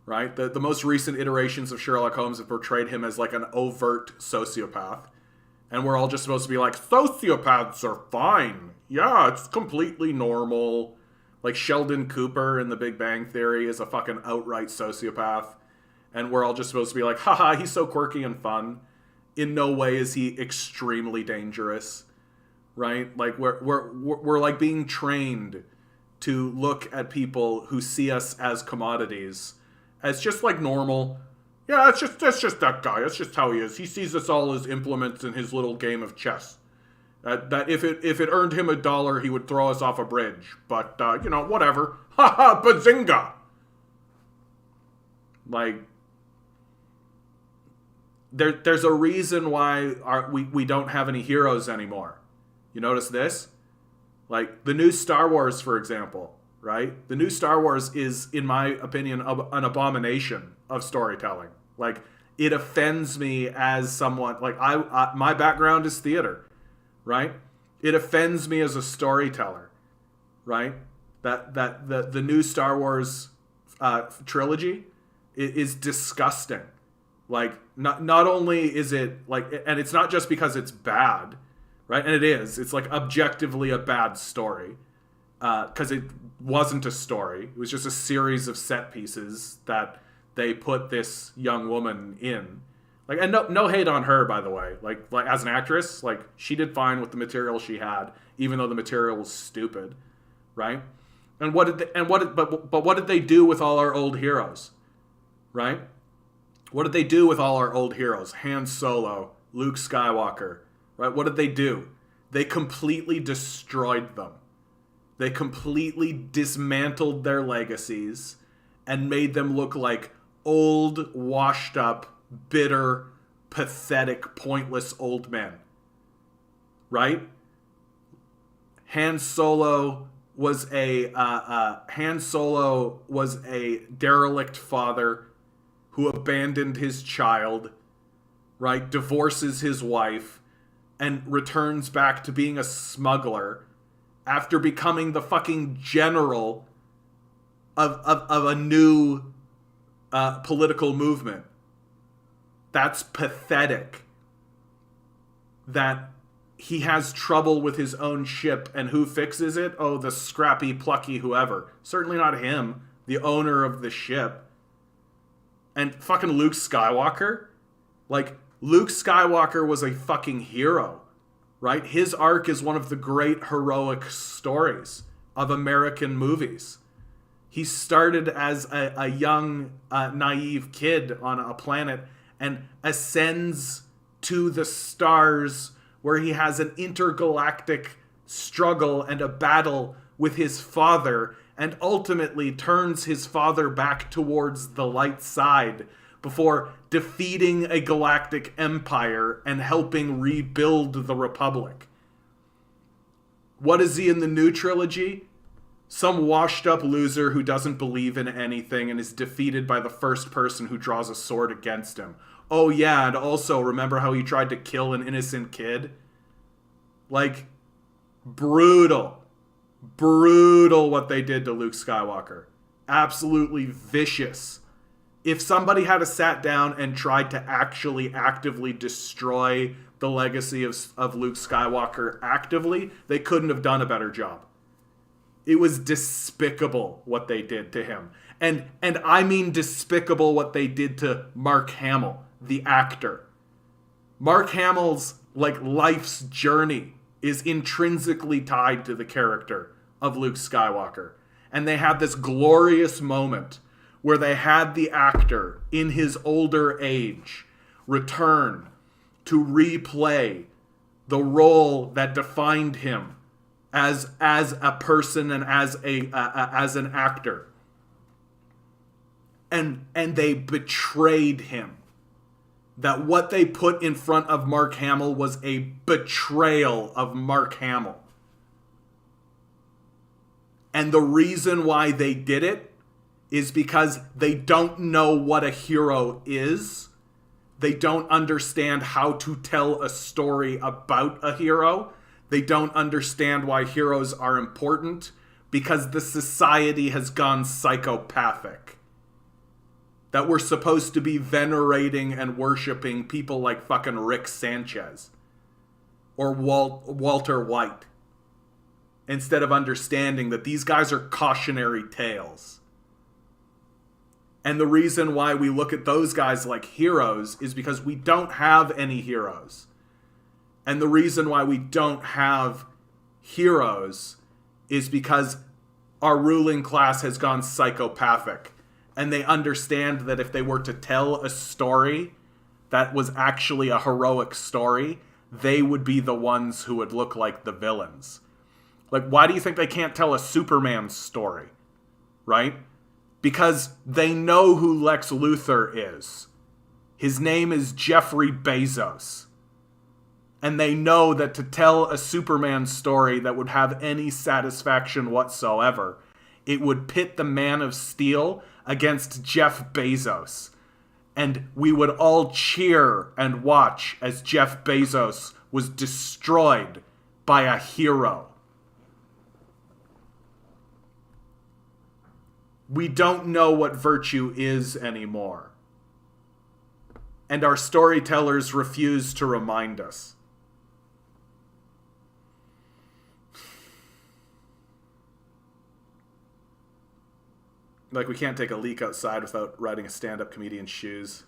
right? The most recent iterations of Sherlock Holmes have portrayed him as like an overt sociopath, and we're all just supposed to be like, sociopaths are fine. Yeah, it's completely normal. Like Sheldon Cooper in The Big Bang Theory is a fucking outright sociopath. And we're all just supposed to be like, haha, he's so quirky and fun. In no way is he extremely dangerous. Right? Like we're like being trained to look at people who see us as commodities as just like normal. Yeah, that's just that guy. That's just how he is. He sees us all as implements in his little game of chess. That if it earned him $1, he would throw us off a bridge. But, whatever. Ha ha, bazinga! Like, there's a reason why we don't have any heroes anymore. You notice this? Like, the new Star Wars, for example, right? The new Star Wars is, in my opinion, an abomination of storytelling. Like, it offends me as someone... Like, my background is theater. Right? It offends me as a storyteller, right? That the new Star Wars trilogy is disgusting. Like, not only is it like, and it's not just because it's bad, right? And it is. It's like objectively a bad story, because it wasn't a story. It was just a series of set pieces that they put this young woman in. Like, and no hate on her, by the way. Like as an actress, like she did fine with the material she had, even though the material was stupid, right? And what did they do with all our old heroes, right? What did they do with all our old heroes? Han Solo, Luke Skywalker, right? What did they do? They completely destroyed them. They completely dismantled their legacies and made them look like old, washed up, bitter, pathetic, pointless old men. Right? Han Solo was a derelict father who abandoned his child, right? Divorces his wife and returns back to being a smuggler after becoming the fucking general of a new political movement. That's pathetic. That he has trouble with his own ship, and who fixes it? Oh, the scrappy, plucky whoever. Certainly not him, the owner of the ship. And fucking Luke Skywalker, like, Luke Skywalker was a fucking hero, right? His arc is one of the great heroic stories of American movies. He started as a young, naive kid on a planet and ascends to the stars, where he has an intergalactic struggle and a battle with his father, and ultimately turns his father back towards the light side before defeating a galactic empire and helping rebuild the Republic. What is he in the new trilogy? Some washed up loser who doesn't believe in anything and is defeated by the first person who draws a sword against him. Oh yeah, and also remember how he tried to kill an innocent kid? Like, brutal what they did to Luke Skywalker. Absolutely vicious. If somebody had sat down and tried to actually actively destroy the legacy of Luke Skywalker actively, they couldn't have done a better job. It was despicable what they did to him. And I mean despicable what they did to Mark Hamill, the actor. Mark Hamill's life's journey is intrinsically tied to the character of Luke Skywalker. And they had this glorious moment where they had the actor in his older age return to replay the role that defined him as a person and as an actor. And they betrayed him. That what they put in front of Mark Hamill was a betrayal of Mark Hamill. And the reason why they did it is because they don't know what a hero is. They don't understand how to tell a story about a hero. They don't understand why heroes are important, because the society has gone psychopathic. That we're supposed to be venerating and worshiping people like fucking Rick Sanchez or Walter White, instead of understanding that these guys are cautionary tales. And the reason why we look at those guys like heroes is because we don't have any heroes. And the reason why we don't have heroes is because our ruling class has gone psychopathic. And they understand that if they were to tell a story that was actually a heroic story, they would be the ones who would look like the villains. Like, why do you think they can't tell a Superman story? Right? Because they know who Lex Luthor is. His name is Jeffrey Bezos. And they know that to tell a Superman story that would have any satisfaction whatsoever, it would pit the Man of Steel against Jeff Bezos. And we would all cheer and watch as Jeff Bezos was destroyed by a hero. We don't know what virtue is anymore. And our storytellers refuse to remind us. Like, we can't take a leak outside without riding a stand-up comedian's shoes.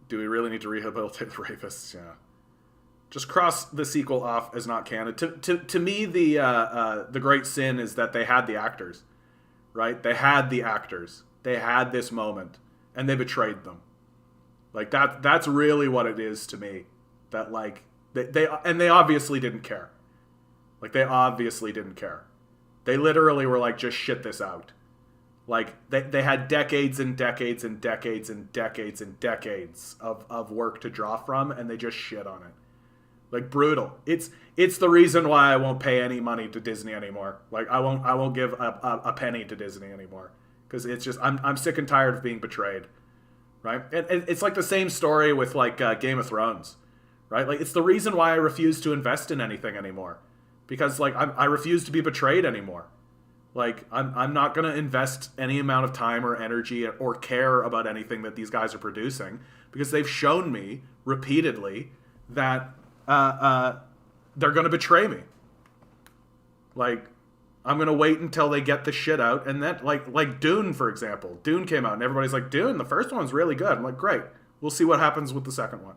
Do we really need to rehabilitate the rapists? Yeah. Just cross the sequel off as not canon. To me, the great sin is that they had the actors, right? They had the actors. They had this moment, and they betrayed them. Like, that's really what it is to me. That, like, they obviously didn't care. Like, they obviously didn't care. They literally were like, just shit this out. Like, they had decades and decades and decades and decades and decades of work to draw from, and they just shit on it. Like, brutal. It's the reason why I won't pay any money to Disney anymore. Like, I won't give a penny to Disney anymore. Because it's just, I'm sick and tired of being betrayed. Right? And it's like the same story with, like, Game of Thrones. Right? Like, it's the reason why I refuse to invest in anything anymore. Because, like, I refuse to be betrayed anymore. Like, I'm not going to invest any amount of time or energy or care about anything that these guys are producing, because they've shown me repeatedly that they're going to betray me. Like, I'm going to wait until they get the shit out. And then, like Dune, for example. Dune came out, and everybody's like, Dune, the first one's really good. I'm like, great. We'll see what happens with the second one.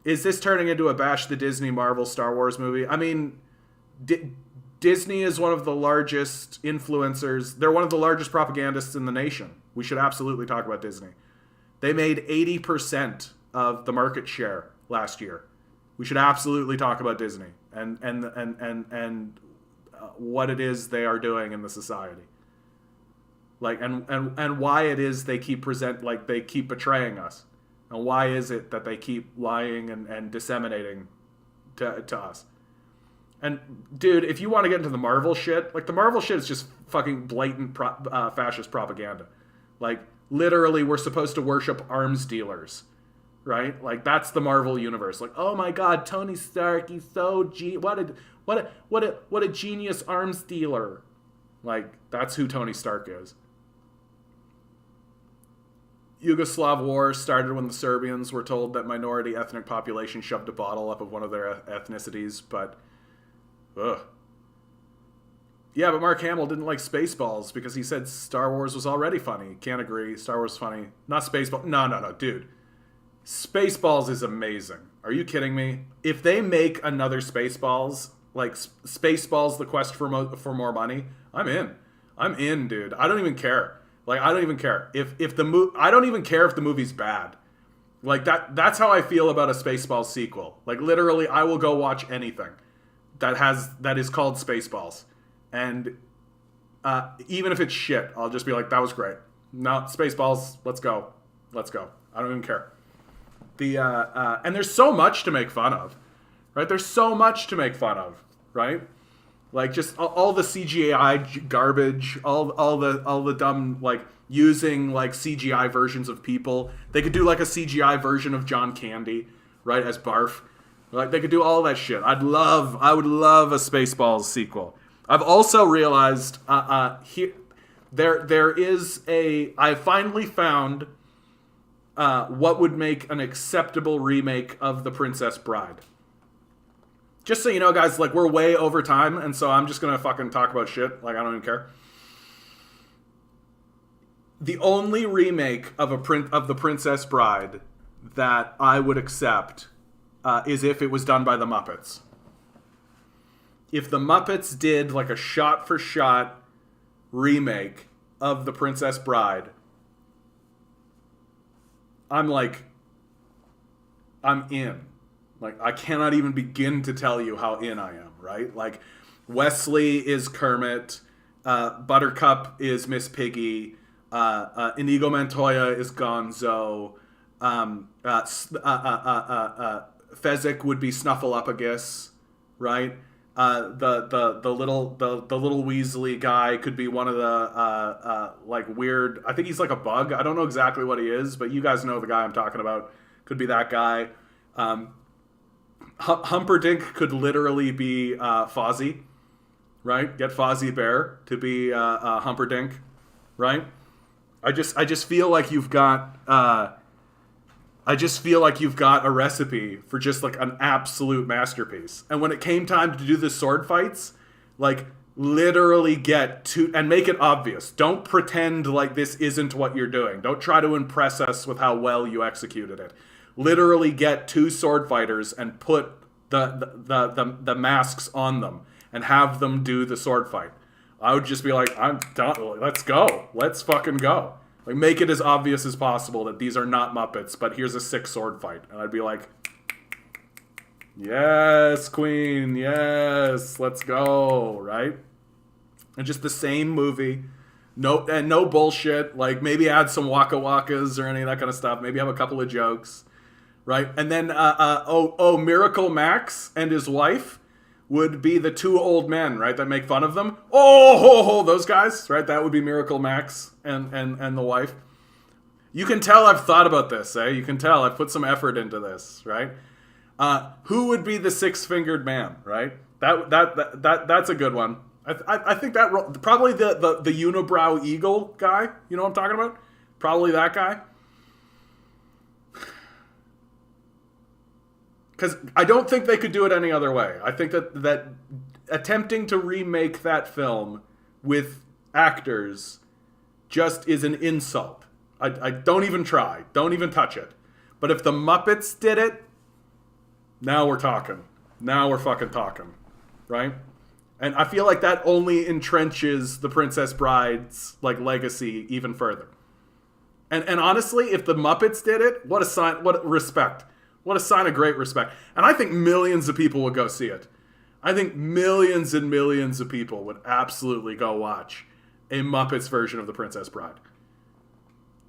Is this turning into a bash the Disney, Marvel, Star Wars movie? I mean, Disney is one of the largest influencers. They're one of the largest propagandists in the nation. We should absolutely talk about Disney. They made 80% of the market share last year. We should absolutely talk about Disney and what it is they are doing in the society. Like and why it is they keep betraying us. And why is it that they keep lying and disseminating to us? And dude, if you want to get into the Marvel shit, like the Marvel shit is just fucking blatant fascist propaganda. Like literally, we're supposed to worship arms dealers, right? Like that's the Marvel universe. Like, oh my God, Tony Stark, he's so what a genius arms dealer. Like that's who Tony Stark is. Yugoslav war started when the Serbians were told that minority ethnic population shoved a bottle up of one of their ethnicities, but ugh. Yeah, but Mark Hamill didn't like Spaceballs because he said Star Wars was already funny. Can't agree. Star Wars is funny. Not Spaceballs. No, dude. Spaceballs is amazing. Are you kidding me? If they make another Spaceballs, like Spaceballs, The Quest for More Money, I'm in. I'm in, dude. I don't even care. Like, I don't even care. I don't even care if the movie's bad. Like, that's how I feel about a Spaceballs sequel. Like, literally, I will go watch anything that is called Spaceballs. And even if it's shit, I'll just be like, that was great. No, Spaceballs, let's go. I don't even care. And there's so much to make fun of, right? There's so much to make fun of, right? Like just all the CGI garbage, all the dumb, like using like CGI versions of people. They could do like a CGI version of John Candy, right, as Barf. Like they could do all that shit. I would love a Spaceballs sequel. I've also realized I finally found what would make an acceptable remake of The Princess Bride. Just so you know, guys, like, we're way over time, and so I'm just gonna fucking talk about shit. Like, I don't even care. The only remake of The Princess Bride that I would accept is if it was done by the Muppets. If the Muppets did, like, a shot-for-shot remake of The Princess Bride, I'm in. Like, I cannot even begin to tell you how in I am, right? Like, Wesley is Kermit, Buttercup is Miss Piggy, Inigo Montoya is Gonzo, Fezzik would be Snuffleupagus, right? The little Weasley guy could be one of the like weird. I think he's like a bug. I don't know exactly what he is, but you guys know the guy I'm talking about. Could be that guy. Humperdinck could literally be Fozzie, right? Get Fozzie Bear to be Humperdinck, right? I just feel like you've got a recipe for just like an absolute masterpiece. And when it came time to do the sword fights, like literally get to and make it obvious. Don't pretend like this isn't what you're doing. Don't try to impress us with how well you executed it. Literally get two sword fighters and put the masks on them and have them do the sword fight. I would just be like, I'm done. Let's go. Let's fucking go. Like, make it as obvious as possible that these are not Muppets, but here's a sick sword fight. And I'd be like, yes, Queen, yes, let's go, right? And just the same movie. No bullshit. Like, maybe add some waka wakas or any of that kind of stuff. Maybe have a couple of jokes. Right? And then, Miracle Max and his wife would be the two old men, right, that make fun of them. Those guys, right? That would be Miracle Max and the wife. You can tell I've thought about this, eh? You can tell I've put some effort into this, right? Who would be the six-fingered man, right? That's a good one. I think that probably the unibrow eagle guy. You know what I'm talking about? Probably that guy. Because I don't think they could do it any other way. I think that attempting to remake that film with actors just is an insult. I don't even try. Don't even touch it. But if the Muppets did it, now we're talking. Now we're fucking talking. Right? And I feel like that only entrenches the Princess Bride's like legacy even further. And honestly, if the Muppets did it, what a sign, what respect. What a sign of great respect. And I think millions of people would go see it. I think millions and millions of people would absolutely go watch a Muppets version of The Princess Bride.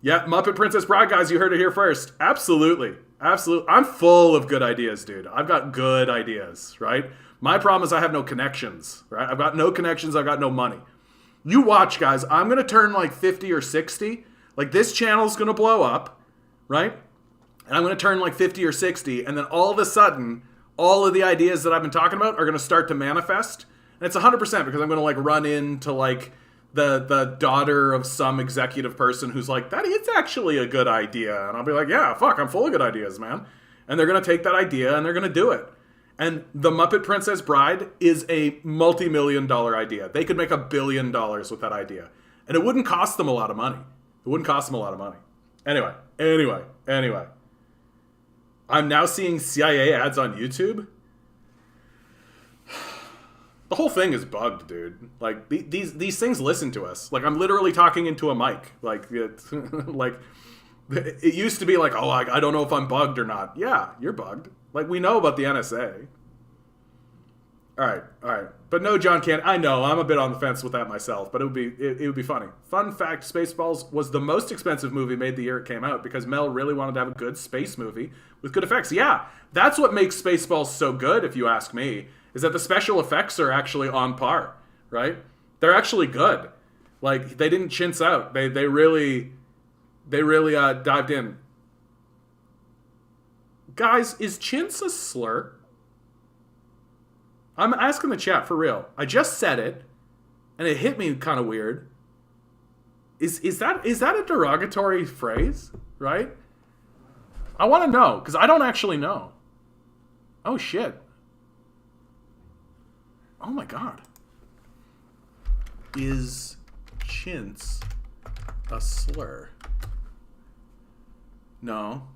Yeah, Muppet Princess Bride, guys, you heard it here first. Absolutely. Absolutely. I'm full of good ideas, dude. I've got good ideas, right? My problem is I have no connections, right? I've got no connections. I've got no money. You watch, guys. I'm going to turn like 50 or 60. Like, this channel's going to blow up, right? And I'm going to turn like 50 or 60. And then all of a sudden, all of the ideas that I've been talking about are going to start to manifest. And it's 100% because I'm going to like run into like the daughter of some executive person who's like, that is actually a good idea. And I'll be like, yeah, fuck, I'm full of good ideas, man. And they're going to take that idea and they're going to do it. And the Muppet Princess Bride is a multi-million-dollar idea. They could make $1 billion with that idea. And it wouldn't cost them a lot of money. It wouldn't cost them a lot of money. Anyway. I'm now seeing CIA ads on YouTube. The whole thing is bugged, dude. Like, these things listen to us. Like, I'm literally talking into a mic. Like, it used to be like, oh, I don't know if I'm bugged or not. Yeah, you're bugged. Like, we know about the NSA. All right. But no, John Candy. I know, I'm a bit on the fence with that myself, but it would be funny. Fun fact, Spaceballs was the most expensive movie made the year it came out because Mel really wanted to have a good space movie with good effects. Yeah, that's what makes Spaceballs so good, if you ask me, is that the special effects are actually on par, right? They're actually good. Like, they didn't chintz out. They really dived in. Guys, is chintz a slur? I'm asking the chat for real. I just said it, and it hit me kind of weird. Is that a derogatory phrase, right? I want to know, because I don't actually know. Oh, shit. Oh, my God. Is chintz a slur? No.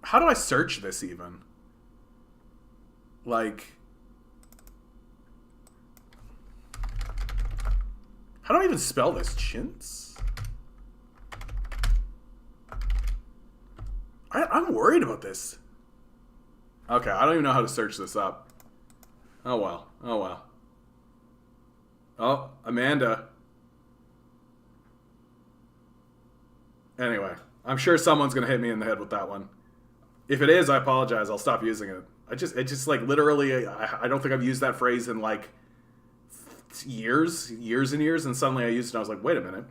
How do I search this even? Like, how do I even spell this? Chintz? I'm worried about this. Okay, I don't even know how to search this up. Oh well. Oh, Amanda. Anyway, I'm sure someone's gonna hit me in the head with that one. If it is, I apologize. I'll stop using it. It just like literally, I don't think I've used that phrase in like years and years, and suddenly I used it and I was like, wait a minute.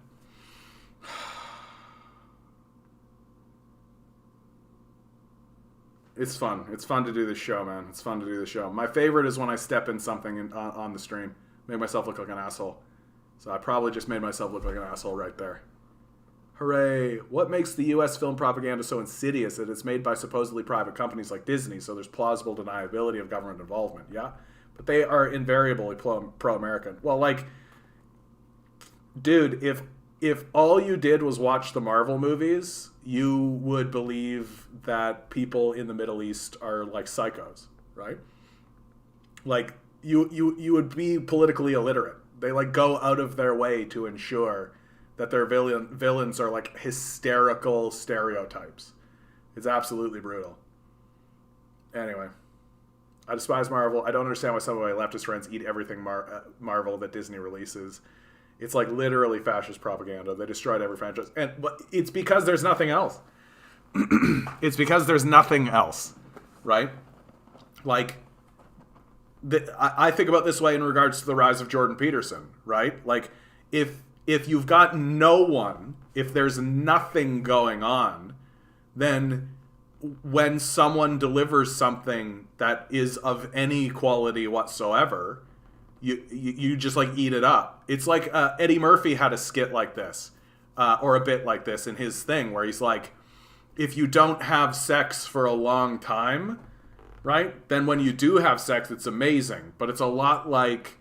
It's fun. It's fun to do this show, man. It's fun to do the show. My favorite is when I step in something on the stream. Make myself look like an asshole. So I probably just made myself look like an asshole right there. Hooray. What makes the U.S. film propaganda so insidious that it's made by supposedly private companies like Disney, so there's plausible deniability of government involvement? Yeah? But they are invariably pro-American. Well, like, dude, if all you did was watch the Marvel movies, you would believe that people in the Middle East are like psychos, right? Like, you would be politically illiterate. They like go out of their way to ensure that their villains are like hysterical stereotypes. It's absolutely brutal. Anyway, I despise Marvel. I don't understand why some of my leftist friends eat everything Marvel that Disney releases. It's like literally fascist propaganda. They destroyed every franchise. And it's because there's nothing else. It's because there's nothing else, right? Like, I think about this way in regards to the rise of Jordan Peterson, right? Like, if you've got no one, if there's nothing going on, then when someone delivers something that is of any quality whatsoever, you just like eat it up. It's like Eddie Murphy had a skit like this, or a bit like this in his thing, where he's like, if you don't have sex for a long time, right, then when you do have sex, it's amazing. But it's a lot like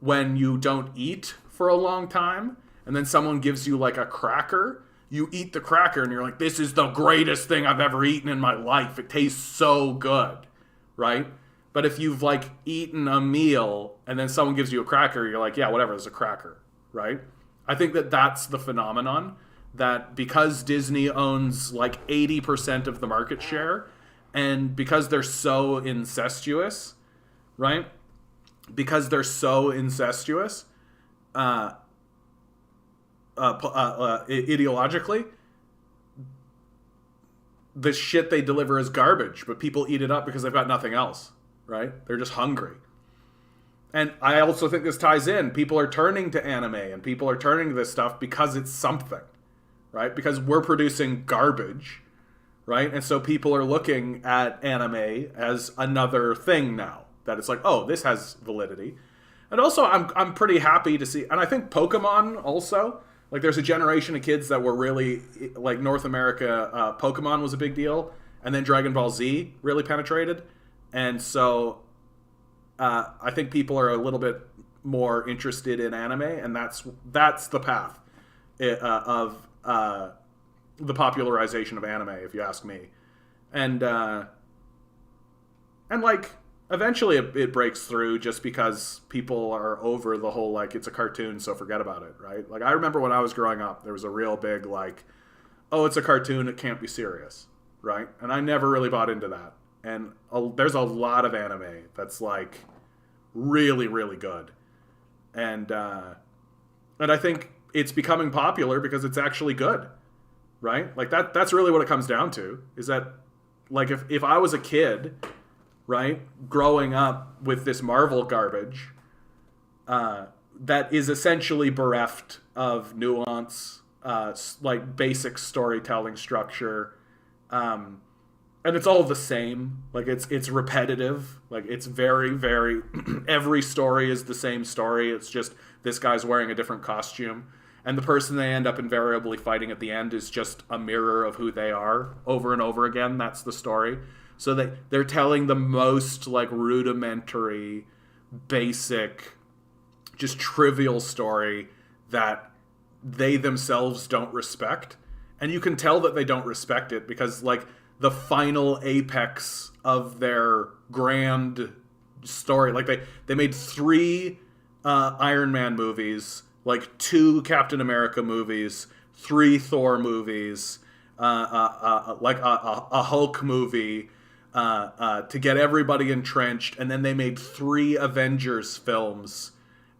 when you don't eat for a long time, and then someone gives you like a cracker, you eat the cracker and you're like, this is the greatest thing I've ever eaten in my life. It tastes so good, right? But if you've like eaten a meal and then someone gives you a cracker, you're like, yeah, whatever, it's a cracker, right? I think that that's the phenomenon, that because Disney owns like 80% of the market share, and because they're so incestuous, right? Because they're so incestuous, ideologically, the shit they deliver is garbage, but people eat it up because they've got nothing else, right? They're just hungry. And I also think this ties in. People are turning to anime and people are turning to this stuff because it's something, right? Because we're producing garbage, right? And so people are looking at anime as another thing now, that it's like, oh, this has validity. And also I'm pretty happy to see, and I think Pokemon also, like there's a generation of kids that were really, like North America, Pokemon was a big deal, and then Dragon Ball Z really penetrated. And so I think people are a little bit more interested in anime, and that's the path of the popularization of anime, if you ask me. And like eventually it breaks through just because people are over the whole like it's a cartoon, so forget about it, right? Like I remember when I was growing up, there was a real big like, oh, it's a cartoon, it can't be serious, right? And I never really bought into that. And there's a lot of anime that's like really, really good. And I think it's becoming popular because it's actually good, right? Like that's really what it comes down to, is that like if I was a kid, right, growing up with this Marvel garbage that is essentially bereft of nuance, like basic storytelling structure, and it's all the same. Like it's repetitive. Like it's very, very every story is the same story. It's just this guy's wearing a different costume, and the person they end up invariably fighting at the end is just a mirror of who they are over and over again. That's the story. So they're telling the most like rudimentary, basic, just trivial story that they themselves don't respect. And you can tell that they don't respect it because like the final apex of their grand story, like they made 3 Iron Man movies, like 2 Captain America movies, 3 Thor movies, like a Hulk movie, to get everybody entrenched, and then they made 3 Avengers films,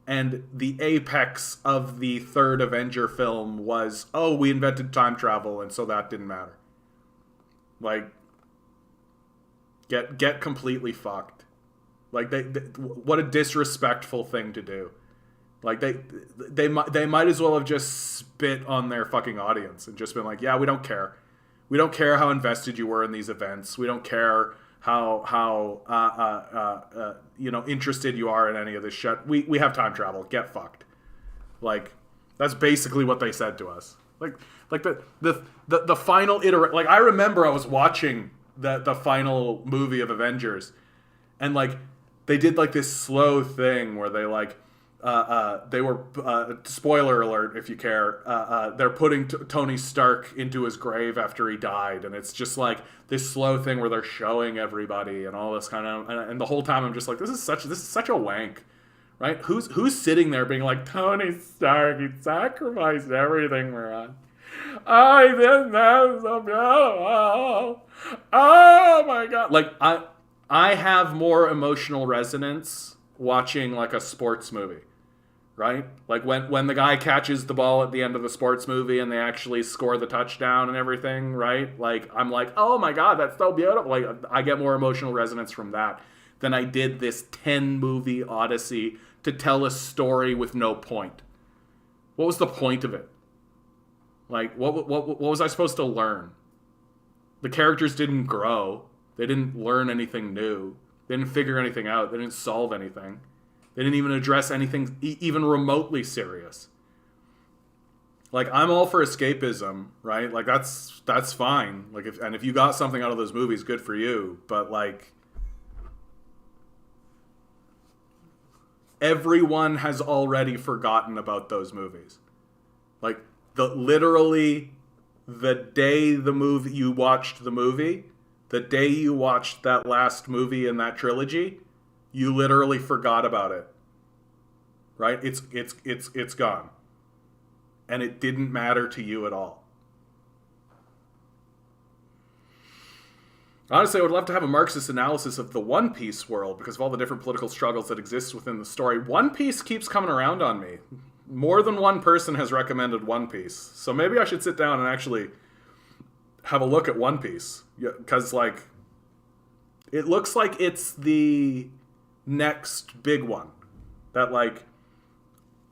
and the apex of the 3rd Avenger film was, oh, we invented time travel, and so that didn't matter. Like, get completely fucked. Like they what a disrespectful thing to do. Like they might as well have just spit on their fucking audience and just been like, yeah, we don't care. We don't care how invested you were in these events. We don't care how interested you are in any of this shit. We have time travel. Get fucked. Like that's basically what they said to us. Like the final iteration. Like I remember I was watching the final movie of Avengers, and like they did like this slow thing where they like they were spoiler alert if you care, they're putting Tony Stark into his grave after he died, and it's just like this slow thing where they're showing everybody and all this kind of, and the whole time I'm just like, this is such a wank, right? Who's sitting there being like, Tony Stark, he sacrificed everything for us. I didn't know so beautiful. Oh my god! Like I have more emotional resonance watching like a sports movie, right? Like when the guy catches the ball at the end of the sports movie and they actually score the touchdown and everything, right? Like I'm like, oh my god, that's so beautiful. Like I get more emotional resonance from that than I did this 10 movie odyssey to tell a story with no point. What was the point of it? Like what was I supposed to learn? The characters didn't grow. They didn't learn anything new. They didn't figure anything out. They didn't solve anything. They didn't even address anything even remotely serious. Like, I'm all for escapism, right? Like, that's fine. Like, if you got something out of those movies, good for you. But, like, everyone has already forgotten about those movies. Like, literally the day you watched the movie, the day you watched that last movie in that trilogy, you literally forgot about it. Right? It's gone. And it didn't matter to you at all. Honestly, I would love to have a Marxist analysis of the One Piece world because of all the different political struggles that exist within the story. One Piece keeps coming around on me. More than one person has recommended One Piece. So maybe I should sit down and actually have a look at One Piece. Because, like, it looks like it's the next big one. That, like,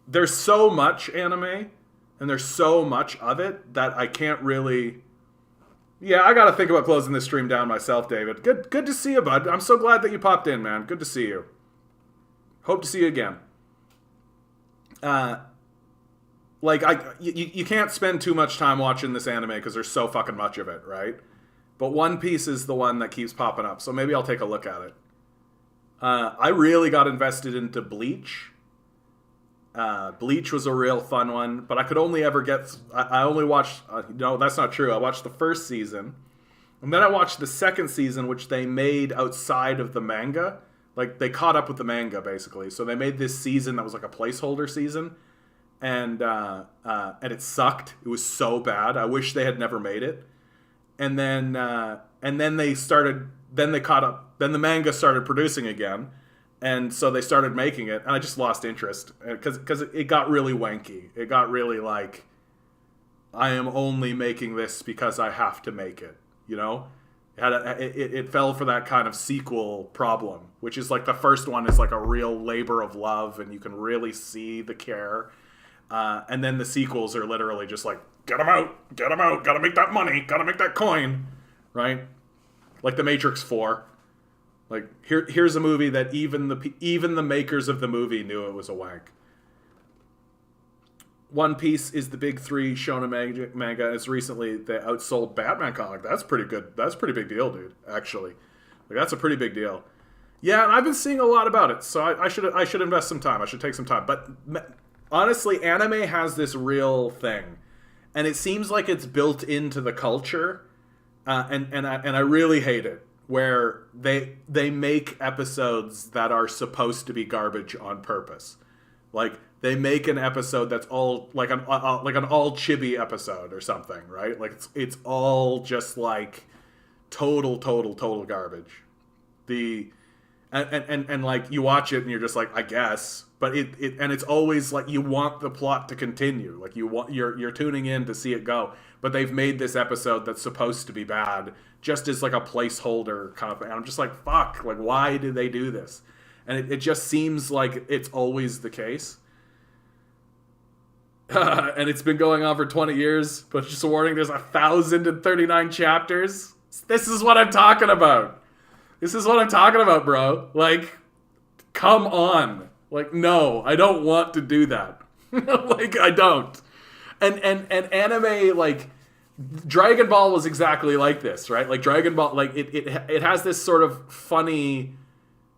there's so much anime and there's so much of it that I can't really... Yeah, I gotta think about closing this stream down myself, David. Good to see you, bud. I'm so glad that you popped in, man. Good to see you. Hope to see you again. You can't spend too much time watching this anime because there's so fucking much of it, right? But One Piece is the one that keeps popping up, so maybe I'll take a look at it. I really got invested into Bleach. Bleach was a real fun one, but I could only ever get... I only watched... no, that's not true. I watched the first season, and then I watched the second season, which they made outside of the manga. Like, they caught up with the manga, basically. So they made this season that was like a placeholder season, and it sucked. It was so bad. I wish they had never made it. And then they started... Then they caught up. Then the manga started producing again. And so they started making it, and I just lost interest because it got really wanky. It got really like, I am only making this because I have to make it, you know? It fell for that kind of sequel problem, which is like the first one is like a real labor of love, and you can really see the care. And then the sequels are literally just like, get them out, gotta make that money, gotta make that coin, right? Like The Matrix 4. Like, here's a movie that even the makers of the movie knew it was a wank. One Piece is the big three shonen manga. It's recently they outsold Batman comic. That's pretty good. That's a pretty big deal, dude. Actually, like that's a pretty big deal. Yeah, and I've been seeing a lot about it, so I should invest some time. I should take some time. But honestly, anime has this real thing, and it seems like it's built into the culture, and I really hate it. Where they make episodes that are supposed to be garbage on purpose. Like, they make an episode that's all like an all chibi episode or something, right? Like it's all just like total garbage. And like you watch it and you're just like, I guess, but it's always like you want the plot to continue. Like you're tuning in to see it go. But they've made this episode that's supposed to be bad just as like a placeholder kind of thing. And I'm just like, fuck, like why did they do this? And it just seems like it's always the case. And it's been going on for 20 years, but just a warning, there's 1,039 chapters. This is what I'm talking about. This is what I'm talking about, bro. Like, come on. Like, no, I don't want to do that. Like, I don't. And anime, like, Dragon Ball was exactly like this, right? Like, Dragon Ball, like, it has this sort of funny,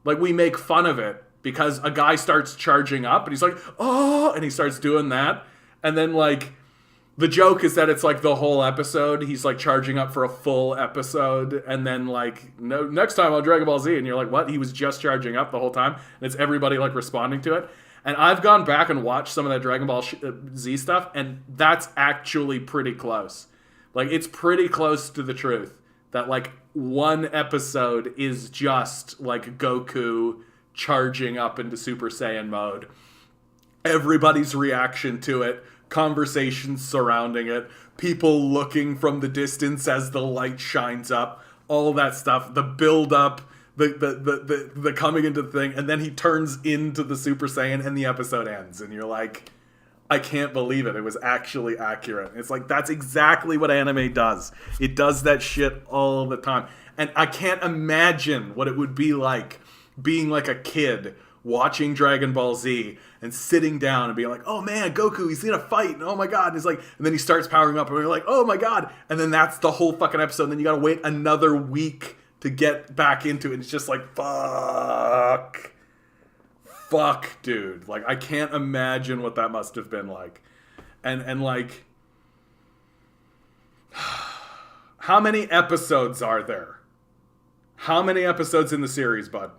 like, we make fun of it because a guy starts charging up and he's like, oh, and he starts doing that. And then, like, the joke is that it's, like, the whole episode. He's, like, charging up for a full episode. And then, like, no, next time on Dragon Ball Z. And you're like, what? He was just charging up the whole time? And it's everybody, like, responding to it. And I've gone back and watched some of that Dragon Ball Z stuff. And that's actually pretty close. Like, it's pretty close to the truth. That, like, one episode is just, like, Goku charging up into Super Saiyan mode. Everybody's reaction to it. Conversations surrounding it, people looking from the distance as the light shines up, all that stuff, the build up, the coming into the thing, and then he turns into the Super Saiyan and the episode ends, and you're like, I can't believe it. It was actually accurate. It's like, that's exactly what anime does. It does that shit all the time. And I can't imagine what it would be like being like a kid watching Dragon Ball Z and sitting down and being like, oh man, Goku, he's gonna fight, and oh my god, and he's like, and then he starts powering up and you're like, oh my god, and then that's the whole fucking episode, and then you gotta wait another week to get back into it, and it's just like, fuck, fuck, dude. Like, I can't imagine what that must have been like. And like, how many episodes are there? How many episodes in the series, bud?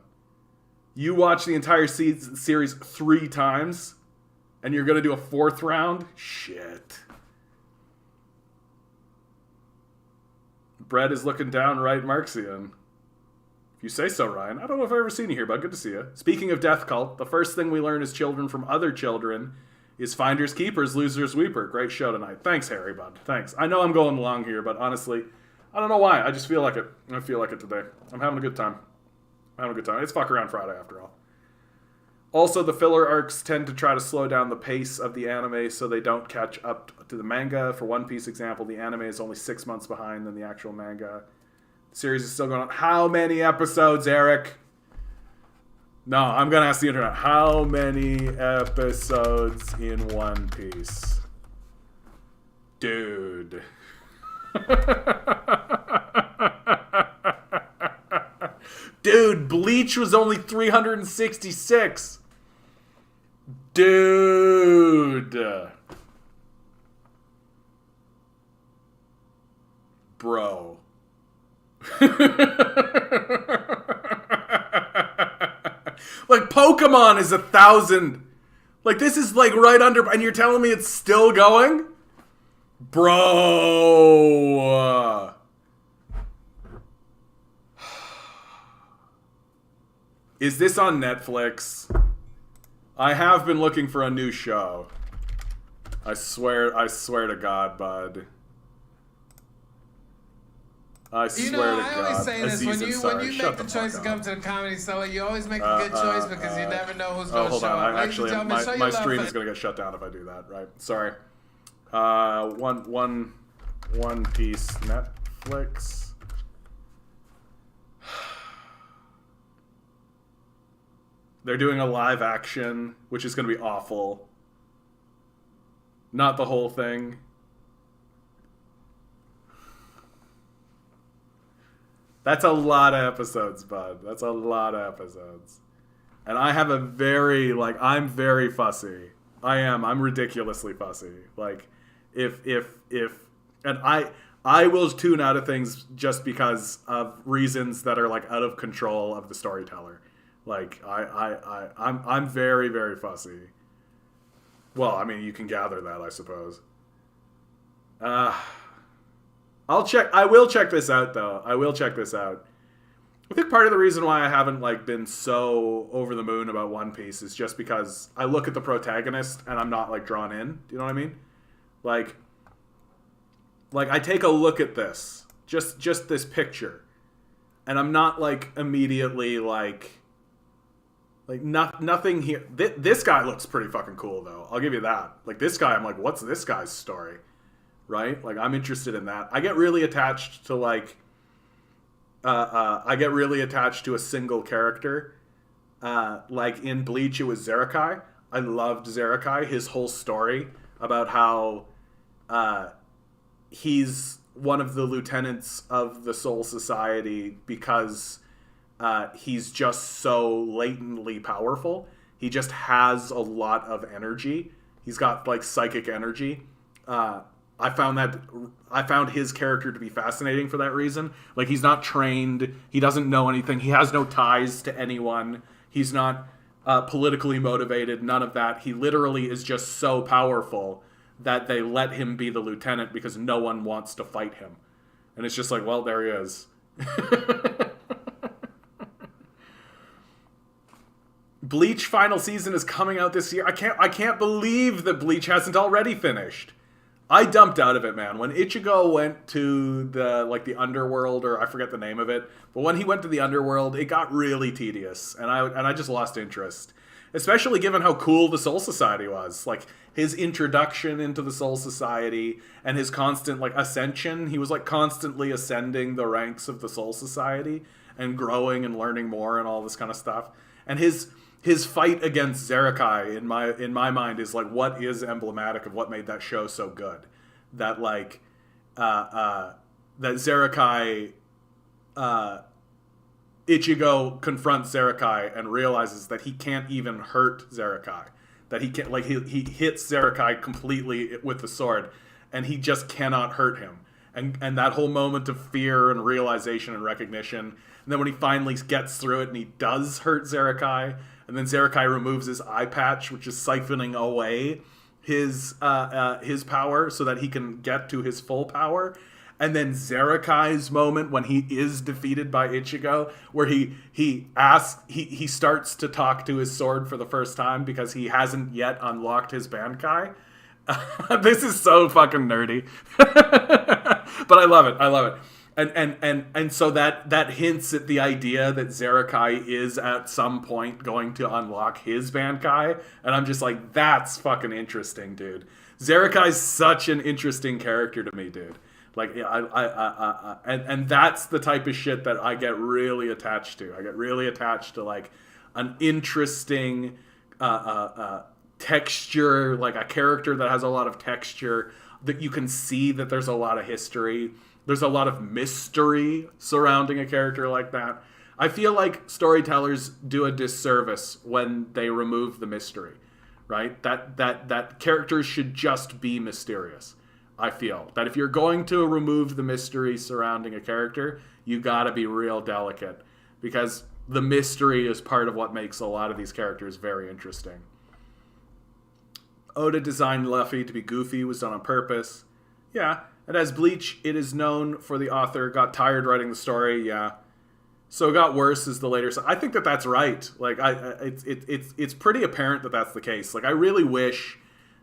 You watch the entire series 3 times, and you're going to do a 4th round? Shit. Brett is looking downright Marxian. If you say so, Ryan. I don't know if I've ever seen you here, bud. Good to see you. Speaking of death cult, the first thing we learn as children from other children is finders keepers, losers weeper. Great show tonight. Thanks, Harry, bud. Thanks. I know I'm going long here, but honestly, I don't know why. I just feel like it. I feel like it today. I'm having a good time. It's fuck around Friday after all. Also, the filler arcs tend to try to slow down the pace of the anime so they don't catch up to the manga. For One Piece example, the anime is only 6 months behind than the actual manga. The series is still going on. How many episodes, Eric? No, I'm going to ask the internet. How many episodes in One Piece? Dude. Dude, Bleach was only 366. Dude. Bro. Like, Pokemon is 1,000. Like, this is like right under, and you're telling me it's still going? Bro. Is this on Netflix? I have been looking for a new show. I swear to God, bud. I swear to God. I always say this, when you make the choice to come to the comedy show, you always make a good choice because you never know who's going to show up. Actually, my stream is going to get shut down if I do that, right? Sorry. One Piece Netflix. They're doing a live action, which is going to be awful. Not the whole thing. That's a lot of episodes, bud. That's a lot of episodes. And I have a very, like, I'm very fussy. I'm ridiculously fussy. Like, and I will tune out of things just because of reasons that are, like, out of control of the storyteller. Like, I'm very, very fussy. Well, I mean, you can gather that, I suppose. I will check this out, though. I will check this out. I think part of the reason why I haven't, like, been so over the moon about One Piece is just because I look at the protagonist and I'm not, like, drawn in. Do you know what I mean? Like I take a look at this, just this picture, and I'm not, like, immediately, like nothing here. This guy looks pretty fucking cool, though. I'll give you that. Like, this guy, I'm like, what's this guy's story? Right? Like, I'm interested in that. I get really attached to, like, I get really attached to a single character. Like, in Bleach, it was Zerakai. I loved Zerakai. His whole story about how he's one of the lieutenants of the Soul Society because he's just so latently powerful. He just has a lot of energy. He's got, like, psychic energy. I found his character to be fascinating for that reason. Like, he's not trained. He doesn't know anything. He has no ties to anyone. He's not politically motivated. None of that. He literally is just so powerful that they let him be the lieutenant because no one wants to fight him. And it's just like, well, there he is. Bleach final season is coming out this year. I can't believe that Bleach hasn't already finished. I dumped out of it, man. When Ichigo went to the underworld, or I forget the name of it, but when he went to the underworld, it got really tedious, and I just lost interest. Especially given how cool the Soul Society was. Like, his introduction into the Soul Society and his constant, like, ascension. He was, like, constantly ascending the ranks of the Soul Society and growing and learning more and all this kind of stuff. And his fight against Zerakai, in my mind, is, like, what is emblematic of what made that show so good. That, like, that Zerakai Ichigo confronts Zerakai and realizes that he can't even hurt Zerakai. That he can't, like, he hits Zerakai completely with the sword, and he just cannot hurt him. And that whole moment of fear and realization and recognition. And then when he finally gets through it and he does hurt Zerakai, and then Zerakai removes his eye patch, which is siphoning away his power so that he can get to his full power. And then Zerakai's moment when he is defeated by Ichigo, where he starts to talk to his sword for the first time because he hasn't yet unlocked his Bankai. This is so fucking nerdy. But I love it. And so that hints at the idea that Zerakai is at some point going to unlock his Bankai, and I'm just like, that's fucking interesting, dude. Zerakai's such an interesting character to me, dude. Like, and that's the type of shit that I get really attached to. I get really attached to, like, an interesting texture, like a character that has a lot of texture, that you can see that there's a lot of history. There's a lot of mystery surrounding a character like that. I feel like storytellers do a disservice when they remove the mystery, right? That characters should just be mysterious. I feel that if you're going to remove the mystery surrounding a character, you gotta be real delicate, because the mystery is part of what makes a lot of these characters very interesting. Oda designed Luffy to be goofy, was done on purpose. Yeah. And as Bleach, it is known for the author got tired writing the story. Yeah. So it got worse as the later. So I think that that's right. Like, it's pretty apparent that that's the case. Like, I really wish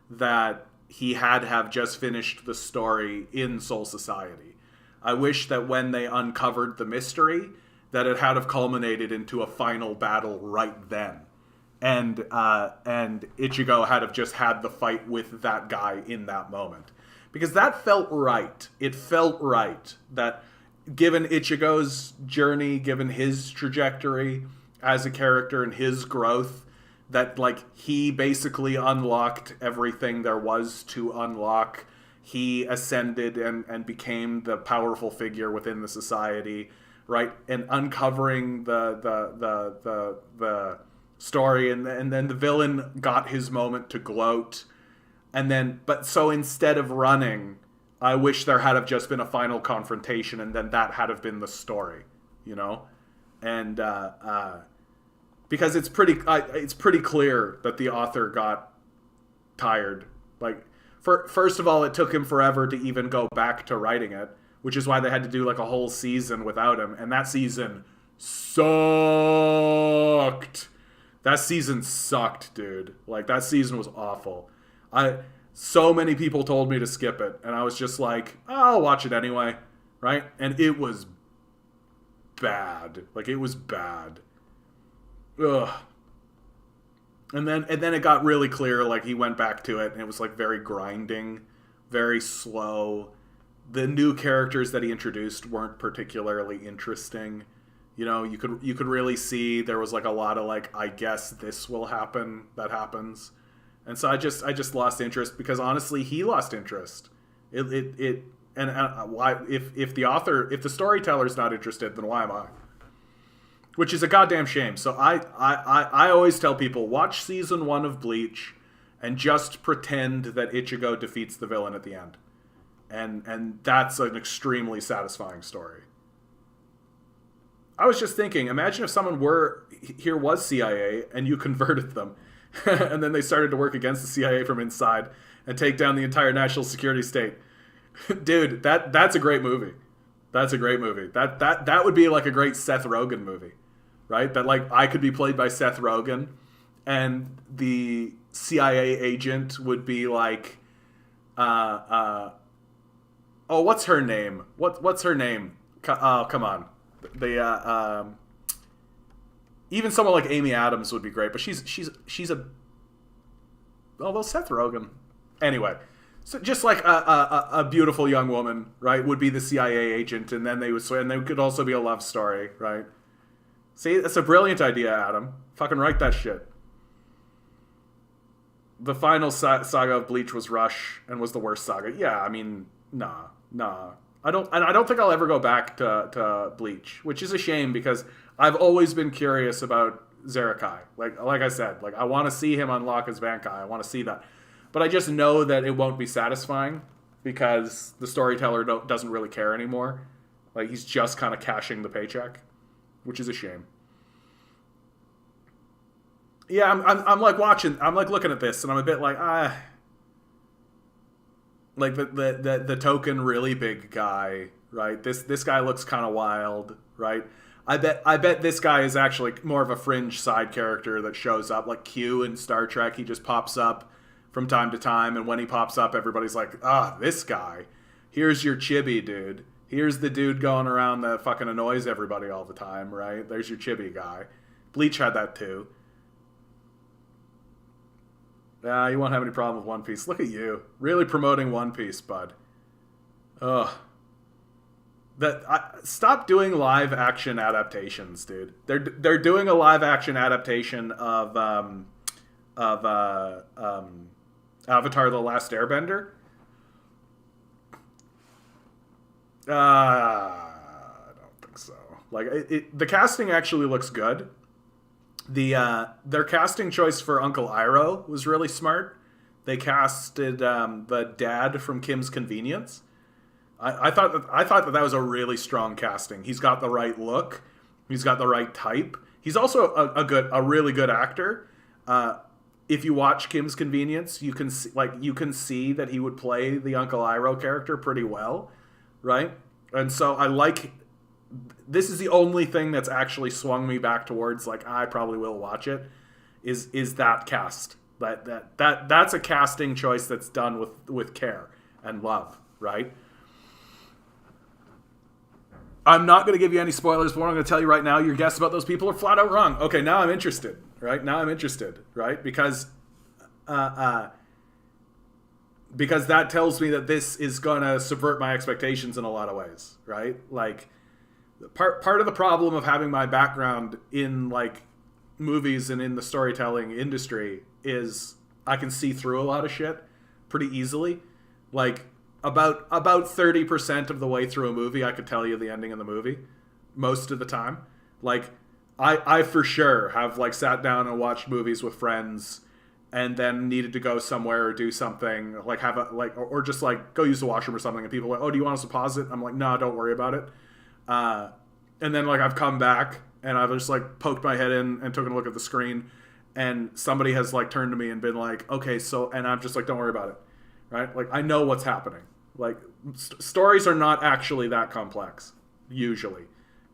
that he had have just finished the story in Soul Society. I wish that when they uncovered the mystery, that it had have culminated into a final battle right then. And Ichigo had have just had the fight with that guy in that moment. Because that felt right. It felt right that, given Ichigo's journey, given his trajectory as a character and his growth, that, like, he basically unlocked everything there was to unlock. He ascended and became the powerful figure within the society, right? And uncovering the story, and then the villain got his moment to gloat. And then, but so instead of running, I wish there had have just been a final confrontation, and then that had have been the story, you know? And because it's pretty clear that the author got tired. Like, first of all, it took him forever to even go back to writing it, which is why they had to do like a whole season without him, and that season sucked. That season sucked, dude. Like, that season was awful. So many people told me to skip it, and I was just like, oh, I'll watch it anyway, right? And it was bad. Like, it was bad. Ugh. And then it got really clear, like, he went back to it, and it was, like, very grinding, very slow. The new characters that he introduced weren't particularly interesting. You know, you could really see there was, like, a lot of, like, I guess this will happen that happens. And so I just lost interest, because honestly, he lost interest. Why, if the storyteller's not interested, then why am I? Which is a goddamn shame. So I always tell people, watch season 1 of Bleach and just pretend that Ichigo defeats the villain at the end. And that's an extremely satisfying story. I was just thinking, imagine if someone was CIA and you converted them. And then they started to work against the CIA from inside and take down the entire national security state. Dude, that's a great movie. That's a great movie. That would be like a great Seth Rogen movie, right? That, like, I could be played by Seth Rogen, and the CIA agent would be like, oh, what's her name? What's her name? Oh, come on. Even someone like Amy Adams would be great, but she's although Seth Rogen. Anyway, so just like a beautiful young woman, right, would be the CIA agent, and then they could also be a love story, right? See, that's a brilliant idea, Adam. Fucking write that shit. The final saga of Bleach was Rush and was the worst saga. Yeah, I mean, nah. I don't think I'll ever go back to Bleach, which is a shame, because I've always been curious about Zerakai. Like I said, like I want to see him unlock his Bankai. I want to see that. But I just know that it won't be satisfying because the storyteller doesn't really care anymore. Like he's just kind of cashing the paycheck, which is a shame. Yeah, I'm like watching, I'm like looking at this, and I'm a bit like, like the token really big guy, right? This guy looks kind of wild, right? I bet this guy is actually more of a fringe side character that shows up, like Q in Star Trek. He just pops up from time to time, and when he pops up, everybody's like, this guy. Here's your chibi dude. Here's the dude going around that fucking annoys everybody all the time, right? There's your chibi guy. Bleach had that too. You won't have any problem with One Piece. Look at you. Really promoting One Piece, bud. Ugh. Stop doing live action adaptations, dude. They're doing a live action adaptation of Avatar: The Last Airbender. I don't think so. Like the casting actually looks good. Their casting choice for Uncle Iroh was really smart. They casted the dad from Kim's Convenience. I thought that was a really strong casting. He's got the right look. He's got the right type. He's also a really good actor. If you watch Kim's Convenience, you can see that he would play the Uncle Iroh character pretty well, right? And so I like. This is the only thing that's actually swung me back towards like I probably will watch it. Is that cast? That's a casting choice that's done with care and love, right? I'm not going to give you any spoilers, but what I'm going to tell you right now, your guess about those people are flat out wrong. Okay, now I'm interested, right? Because that tells me that this is going to subvert my expectations in a lot of ways, right? Like, part of the problem of having my background in, like, movies and in the storytelling industry is I can see through a lot of shit pretty easily. Like, about 30% of the way through a movie, I could tell you the ending of the movie most of the time. Like, I for sure have, like, sat down and watched movies with friends and then needed to go somewhere or do something, like, or just, like, go use the washroom or something, and people are like, oh, do you want us to pause it? I'm like, no, don't worry about it. And then, like, I've come back and I've just, like, poked my head in and taken a look at the screen, and somebody has, like, turned to me and been like, okay, so, and I'm just like, don't worry about it, right? Like, I know what's happening. Like, stories are not actually that complex, usually.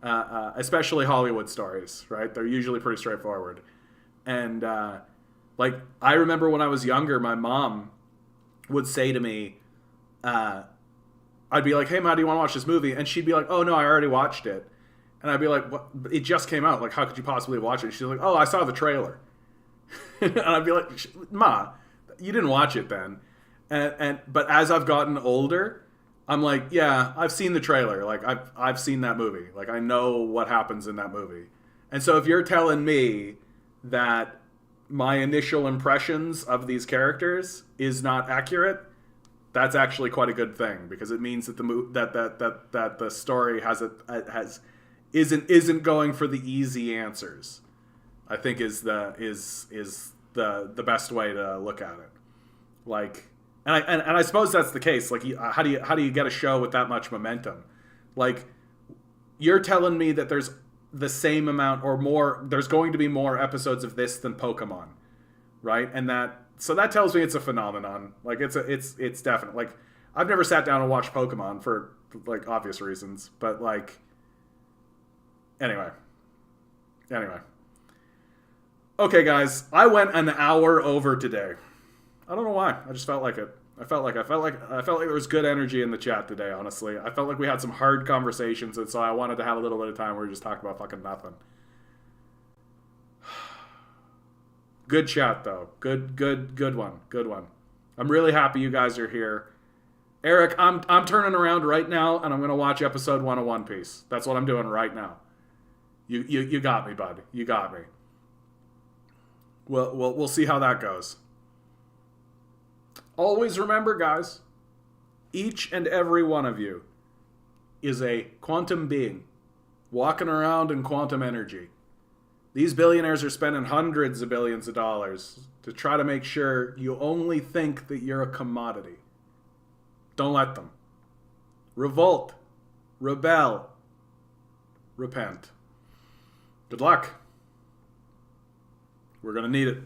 Especially Hollywood stories, right? They're usually pretty straightforward. And, like, I remember when I was younger, my mom would say to me, I'd be like, hey, Ma, do you want to watch this movie? And she'd be like, oh, no, I already watched it. And I'd be like, what? It just came out. Like, how could you possibly watch it? She's like, oh, I saw the trailer. And I'd be like, Ma, you didn't watch it then. But as I've gotten older, I'm like, yeah, I've seen the trailer. Like, I've seen that movie. Like, I know what happens in that movie. And so if you're telling me that my initial impressions of these characters is not accurate, that's actually quite a good thing, because it means that the story isn't going for the easy answers. I think is the best way to look at it. Like, and I suppose that's the case. Like, how do you get a show with that much momentum? Like, you're telling me that there's the same amount or more. There's going to be more episodes of this than Pokemon, right? And that tells me it's a phenomenon. Like, it's definite. Like, I've never sat down and watched Pokemon for, like, obvious reasons, but, like, anyway. Okay, guys, I went an hour over today. I don't know why. I just felt like it. I felt like there was good energy in the chat today, honestly. I felt like we had some hard conversations, and so I wanted to have a little bit of time where we just talked about fucking nothing. Good chat, though. Good one. I'm really happy you guys are here. Eric, I'm turning around right now, and I'm going to watch episode 1 of One Piece. That's what I'm doing right now. You got me, bud. You got me. We'll see how that goes. Always remember, guys, each and every one of you is a quantum being walking around in quantum energy. These billionaires are spending hundreds of billions of dollars to try to make sure you only think that you're a commodity. Don't let them. Revolt. Rebel. Repent. Good luck. We're going to need it.